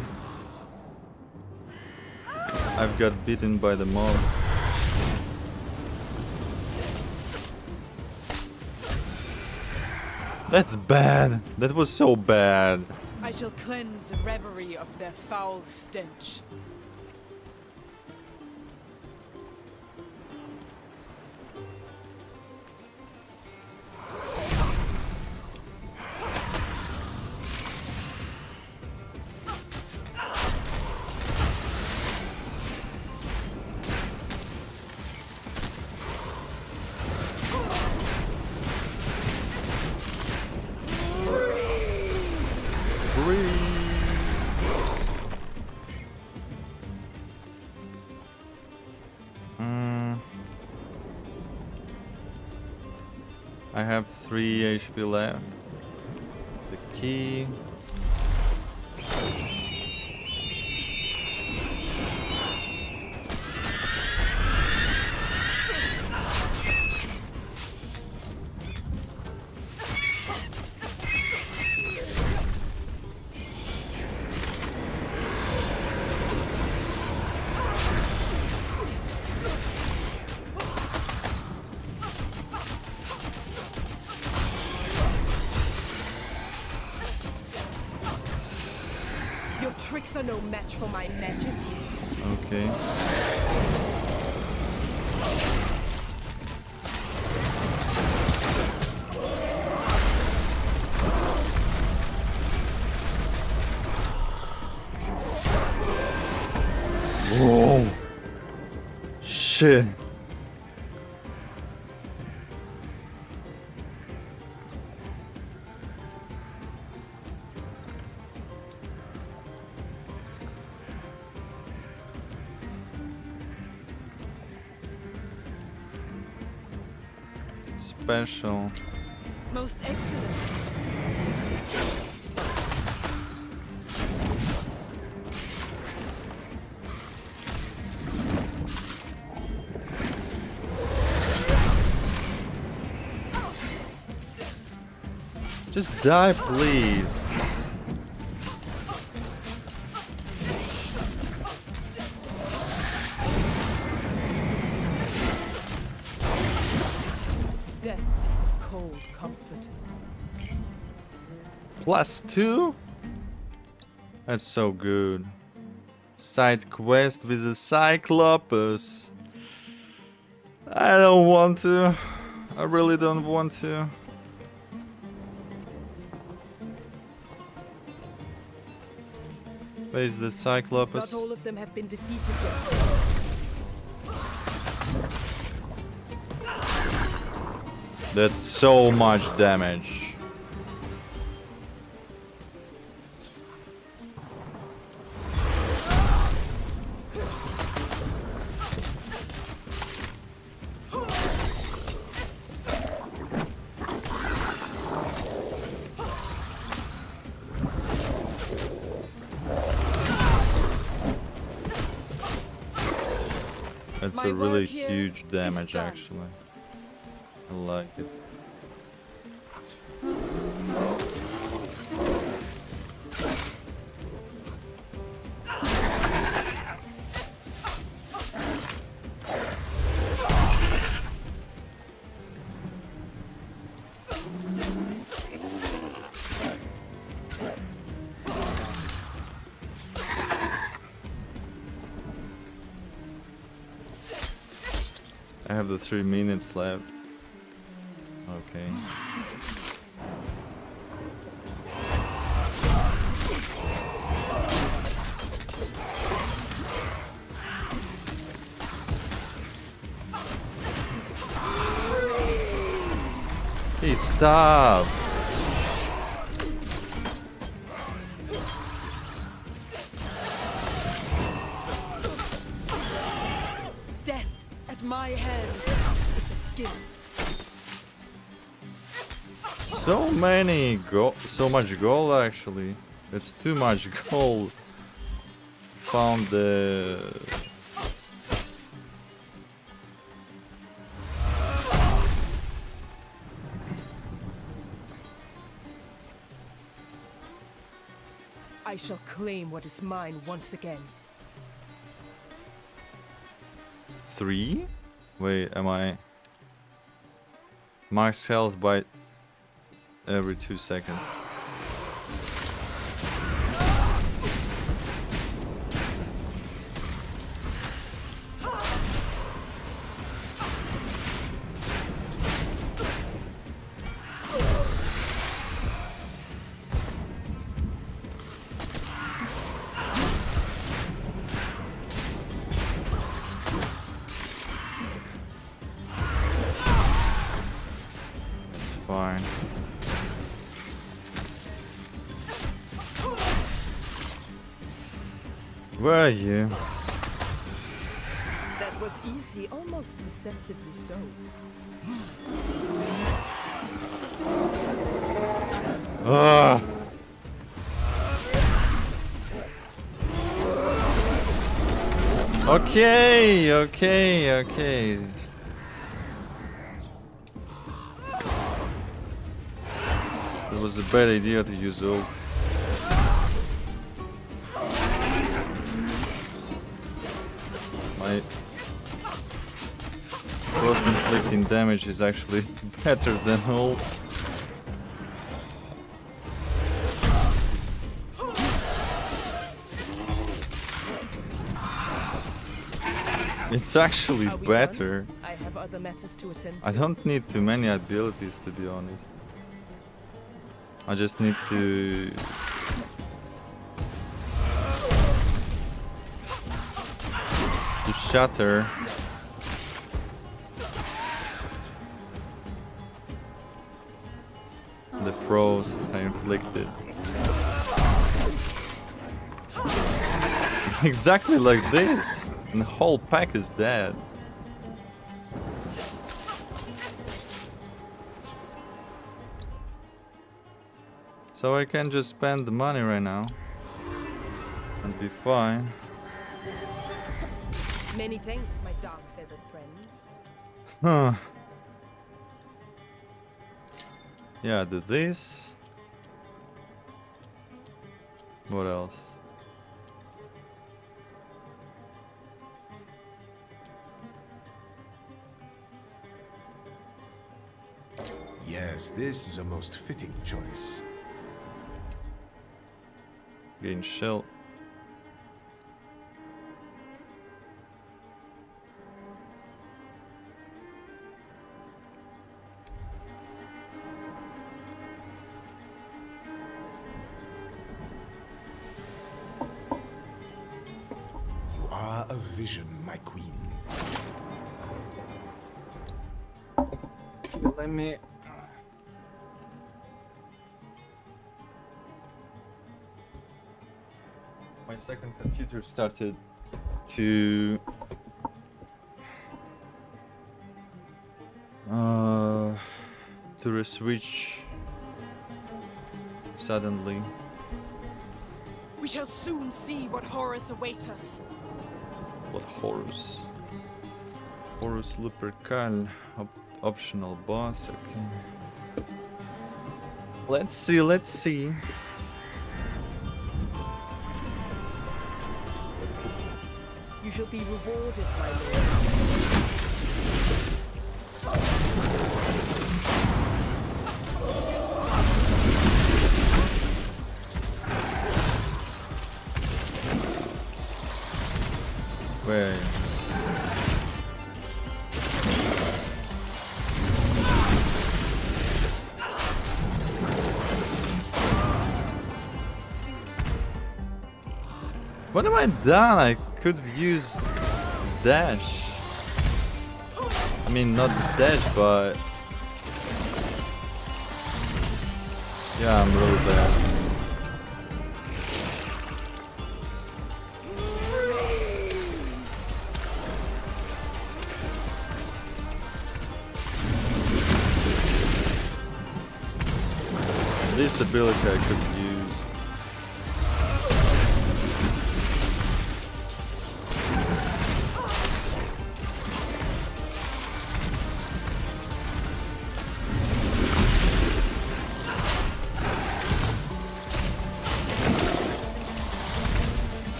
I've got beaten by the mob. That's bad. That was so bad.
I shall cleanse a reverie of their foul stench.
I have 3 HP left. The key.
Your tricks are no match for my magic.
Okay. Whoa. Shit. Special.
Most excellent.
Just die, please.
Its death is cold comforted.
+2? That's so good. Side quest with the Cyclops. I don't want to. I really don't want to. Where's the Cyclops?
Not all of them have been defeated yet.
That's so much damage. That's a really huge damage, actually. I like it. I have the 3 minutes left. Okay. Hey, stop!
Death at my hands is a gift.
So much gold actually. It's too much gold. Found the
I shall claim what is mine once again.
3? Wait, am I? Max health by every 2 seconds. Fine. Where are you?
That was easy, almost deceptively so.
Ah. Okay. It was a bad idea to use ult. My cross-inflicting damage is actually better than ult. It's actually better.
I have other matters to attend to.
I don't need too many abilities, to be honest. I just need to shatter the frost I inflicted. Exactly like this, and the whole pack is dead. So I can just spend the money right now and be fine.
Many thanks, my dark-feathered friends.
Huh. Yeah, do this. What else?
Yes, this is a most fitting choice.
Gain shell.
You are a vision, my queen.
Let me. My second computer started to switch suddenly.
We shall soon see what horrors await us.
What horrors? Horus Lupercal, optional boss. Okay. Let's see. Let's see.
You shall be rewarded, my lord.
Where? What am I done? I could use dash. I mean, not dash, but yeah, I'm really bad. This ability I could use.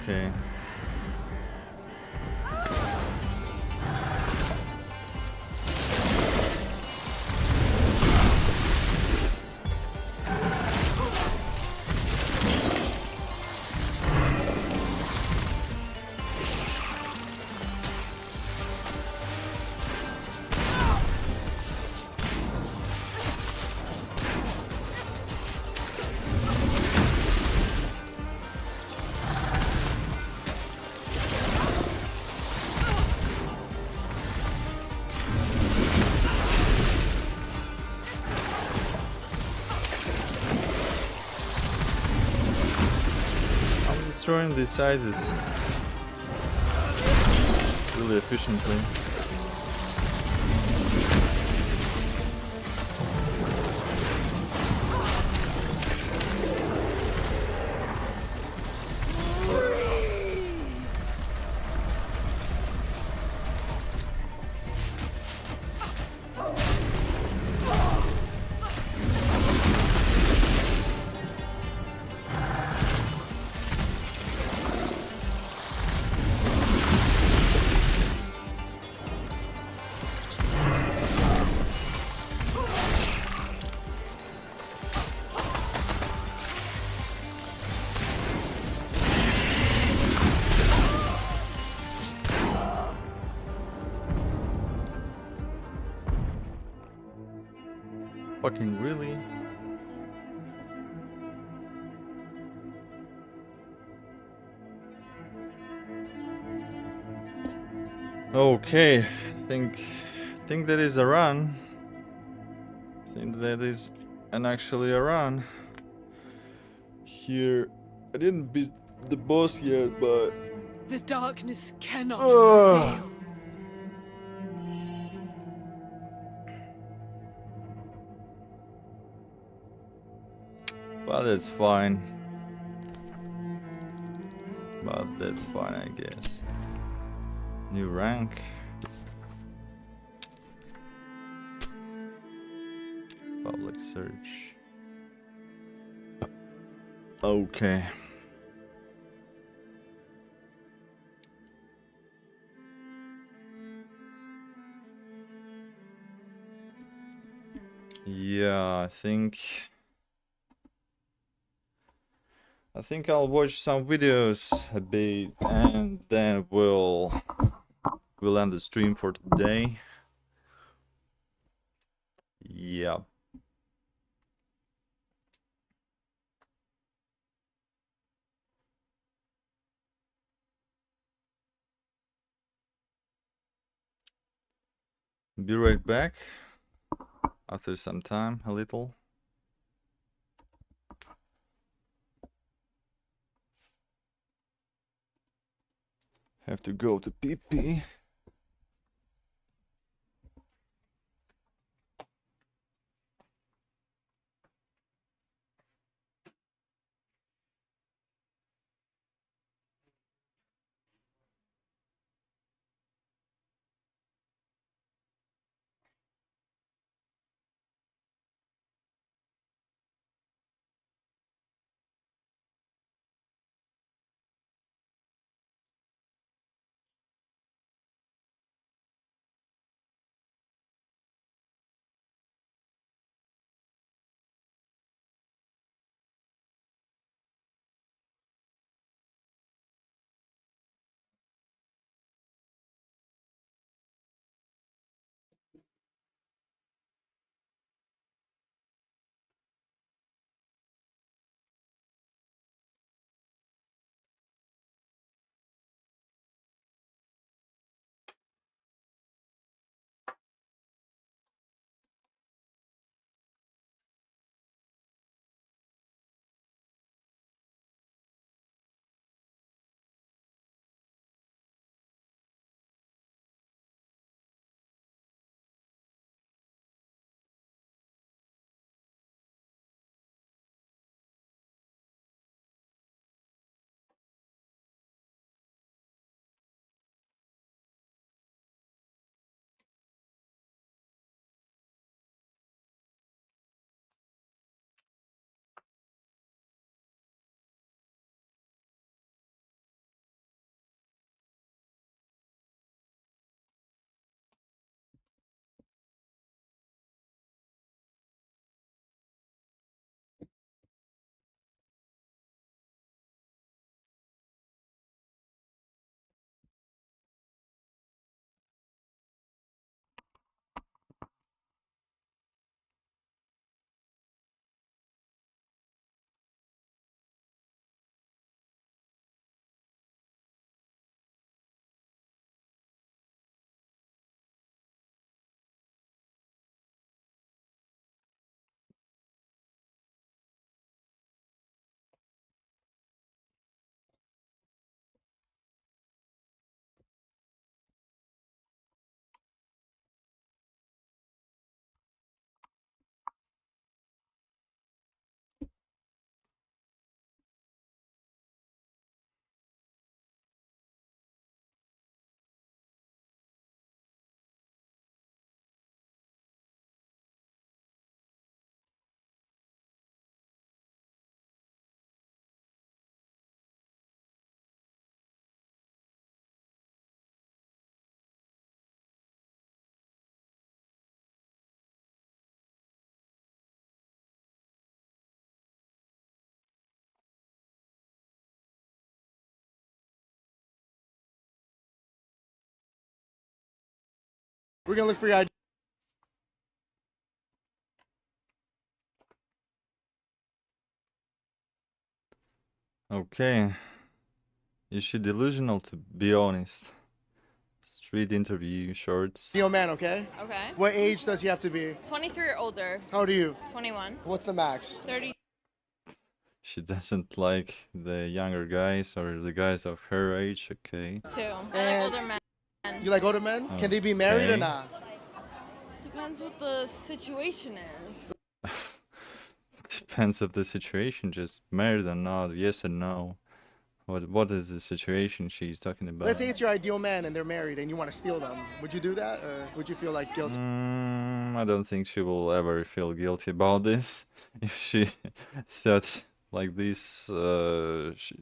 Okay. Destroying these sizes really efficiently. Fucking really? Okay, think that is a run. Think that is actually a run. Here, I didn't beat the boss yet, but
The darkness cannot
Ugh.
prevail.
But it's fine. But that's fine, I guess. New rank. Public search. Okay. Yeah, I think I'll watch some videos a bit and then we'll end the stream for today. Yeah. Be right back after some time, a little. Have to go to pee-pee.
We're gonna look for your ID.
Okay. Is she delusional, to be honest? Street interview shorts.
Yo, man, okay?
Okay.
What age does he have to be?
23 or older.
How old are you?
21.
What's the max?
30.
She doesn't like the younger guys or the guys of her age. Okay.
Too. I like older men.
You like older men? Can they be married or
Okay.
not?
Depends what the situation is.
Depends of the situation. Just married or not? Yes or no? What is the situation she's talking about?
Let's say it's your ideal man and they're married and you want to steal them. Would you do that, or would you feel like guilty?
I don't think she will ever feel guilty about this. If she thought like this,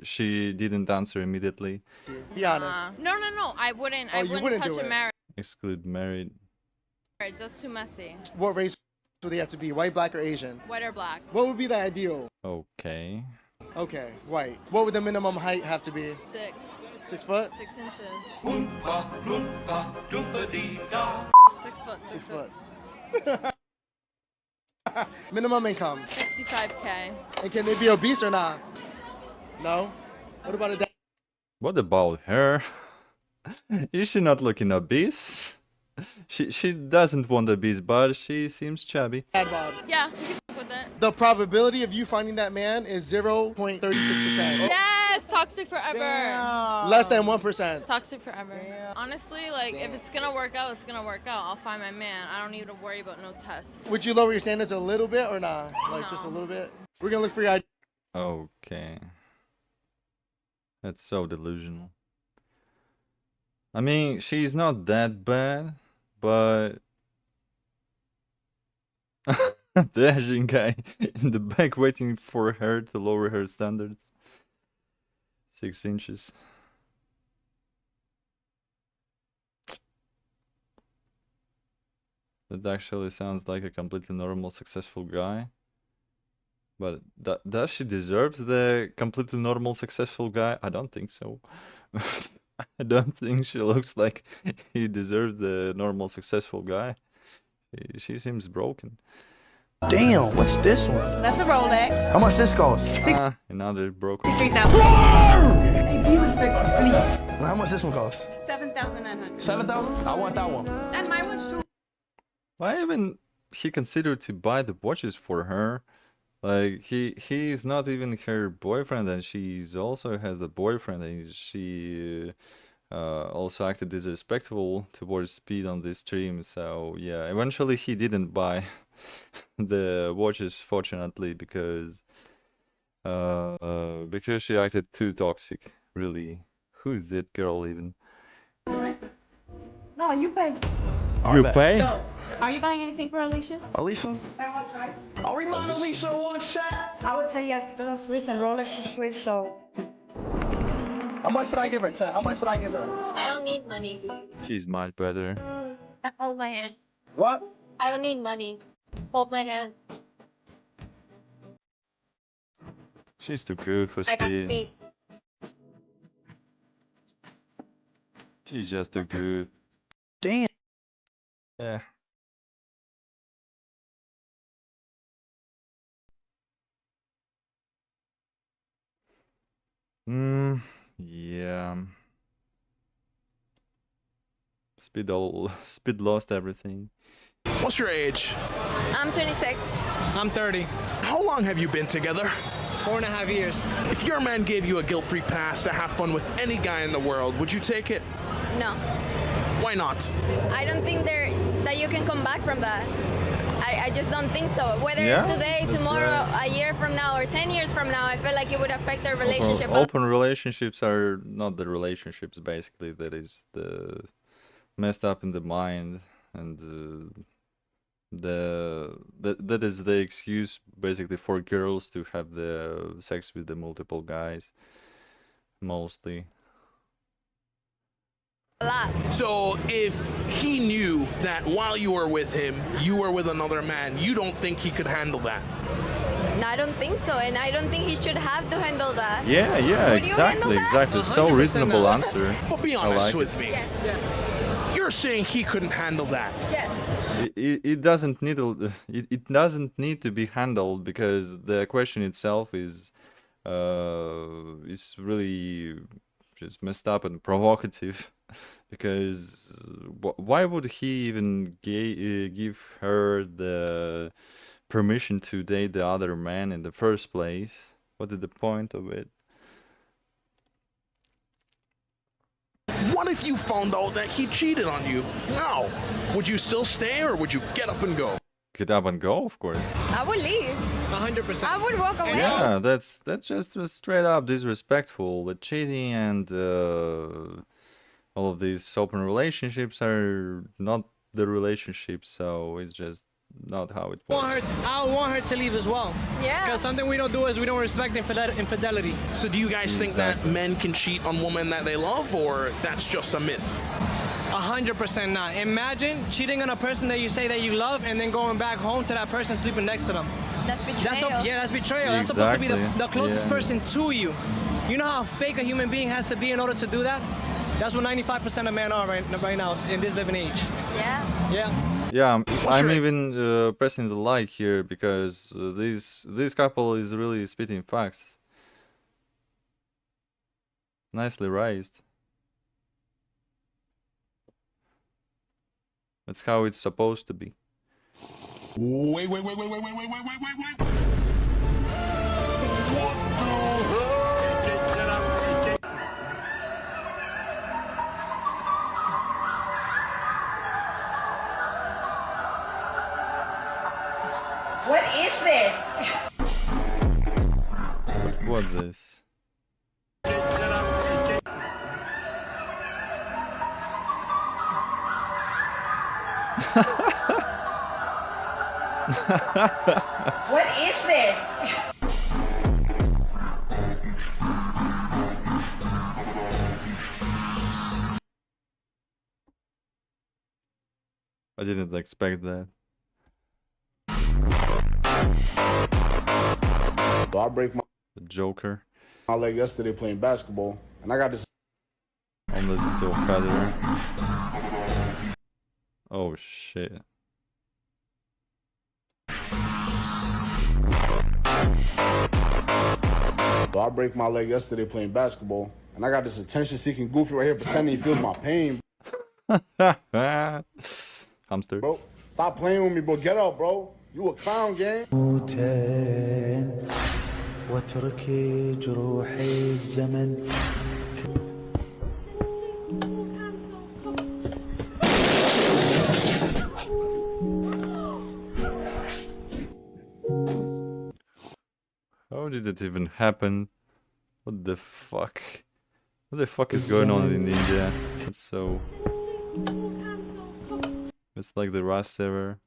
she didn't answer immediately.
Be honest.
No. I wouldn't.
Oh,
I
you
wouldn't
wouldn't
touch
do
a
it.
marriage.
Exclude married.
That's too messy.
What race would they have to be? White, black, or Asian?
White or black.
What would be the ideal?
Okay.
Okay, white. What would the minimum height have to be?
6.
6 foot?
6 inches. 6 foot.
6 foot. Minimum income.
65K.
And can they be obese or not? No? What about a dad?
What about her? Is she not looking obese? She doesn't want obese, but she seems chubby.
Dad bod?
Yeah, you can fuck with it.
The probability of you finding that man is 0.36%.
Yes, toxic forever.
Less than 1%.
Toxic forever. Honestly, like, if it's gonna work out, it's gonna work out. I'll find my man. I don't need to worry about no tests.
Would you lower your standards a little bit or not? Like just a little bit? We're gonna look for your idea.
Okay. That's so delusional. I mean, she's not that bad, but the Asian guy in the back waiting for her to lower her standards. 6 inches. That actually sounds like a completely normal, successful guy. But does she deserve the completely normal, successful guy? I don't think so. I don't think she looks like he deserves the normal, successful guy. She seems broken.
Damn, what's this one?
That's a Rolex.
How much this cost?
Another broken.
3,000.
Hey, be respectful, please. How much this one cost?
7,900.
7,000? I want that one.
And my one's too.
Why even he considered to buy the watches for her? Like he's not even her boyfriend, and she's also has the boyfriend, and she also acted disrespectful towards Speed on this stream. So yeah, eventually he didn't buy the watches, fortunately, because she acted too toxic. Really, who is that girl even?
No, you pay.
You pay?
So, are you buying anything for Alicia?
Alicia? I'll remind Alicia one shot.
I would say yes, the Swiss and Rolex is Swiss, so.
How much should I give her, Chad? How much should I give her?
I don't need money.
She's much better.
Hold my hand.
What?
I don't need money. Hold my hand.
She's too good for
I got
Speed.
feet.
She's just too good.
Damn.
Yeah. Yeah. Speed lost everything.
What's your age?
I'm 26.
I'm 30. How long have you been together?
4.5 years.
If your man gave you a guilt-free pass to have fun with any guy in the world, would you take it?
No.
Why not?
I don't think that you can come back from that. I just don't think so. Whether
Yeah,
it's today,
that's
tomorrow,
right.
a year from now, or 10 years from now, I feel like it would affect their relationship.
Open relationships are not the relationships, basically. That is the messed up in the mind, and that is the excuse basically for girls to have the sex with the multiple guys, mostly.
A lot.
So if he knew that while you were with him, you were with another man, you don't think he could handle that?
No, I don't think so, and I don't think he should have to handle that.
Yeah,
Would you handle that?
exactly. So reasonable answer.
But be
I
honest
like
with
it.
me.
Yes.
You're saying he couldn't handle that?
Yes.
It doesn't need it doesn't need to be handled, because the question itself is really just messed up and provocative. Because why would he even give her the permission to date the other man in the first place? What is the point of it?
What if you found out that he cheated on you? Now, would you still stay or would you get up and go?
Get up and go, of course.
I would leave.
100%.
I would walk away.
Yeah, that's just straight up disrespectful. The cheating and all of these open relationships are not the relationships, so it's just not how it works.
I want her to leave as well.
Yeah.
Because something we don't do is we don't respect infidelity.
So do you guys think that men can cheat on women that they love, or that's just a myth?
100% not. Imagine cheating on a person that you say that you love and then going back home to that person sleeping next to them.
That's betrayal.
That's betrayal. That's supposed to be the closest person to you. You know how fake a human being has to be in order to do that? That's what 95% of men are right now in this living age.
Yeah.
Yeah.
Yeah, I'm even pressing the like here because this couple is really spitting facts. Nicely raised. That's how it's supposed to be.
Wait.
What is this?
What's this?
What is this?
I didn't expect that.
So I break
The Joker.
my leg yesterday playing basketball, and I got this.
On the still cutter. Oh shit.
So I break my leg yesterday playing basketball, and I got this attention-seeking goofy right here pretending he feels my pain.
Hamster.
Bro, stop playing with me, bro. Get up, bro. You a clown, gang.
واتركي جروحي الزمن.
How did it even happen? What the fuck? What the fuck is going on in India? It's so... It's like the Rust ever.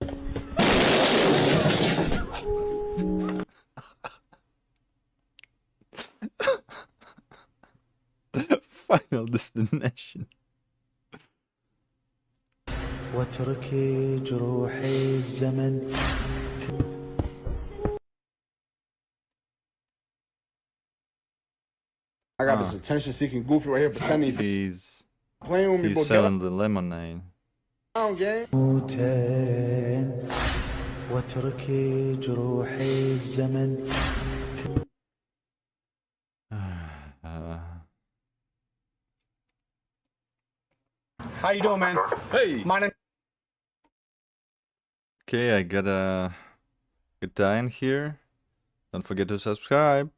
Final destination.
واتركي جروحي الزمن.
I got this attention-seeking goofy right here pretending
he's
playing with me, bro.
He's selling the lemonade.
Clown, gang.
واتركي جروحي الزمن.
How you doing, man? Hey. My name.
Okay, I got a good time here. Don't forget to subscribe.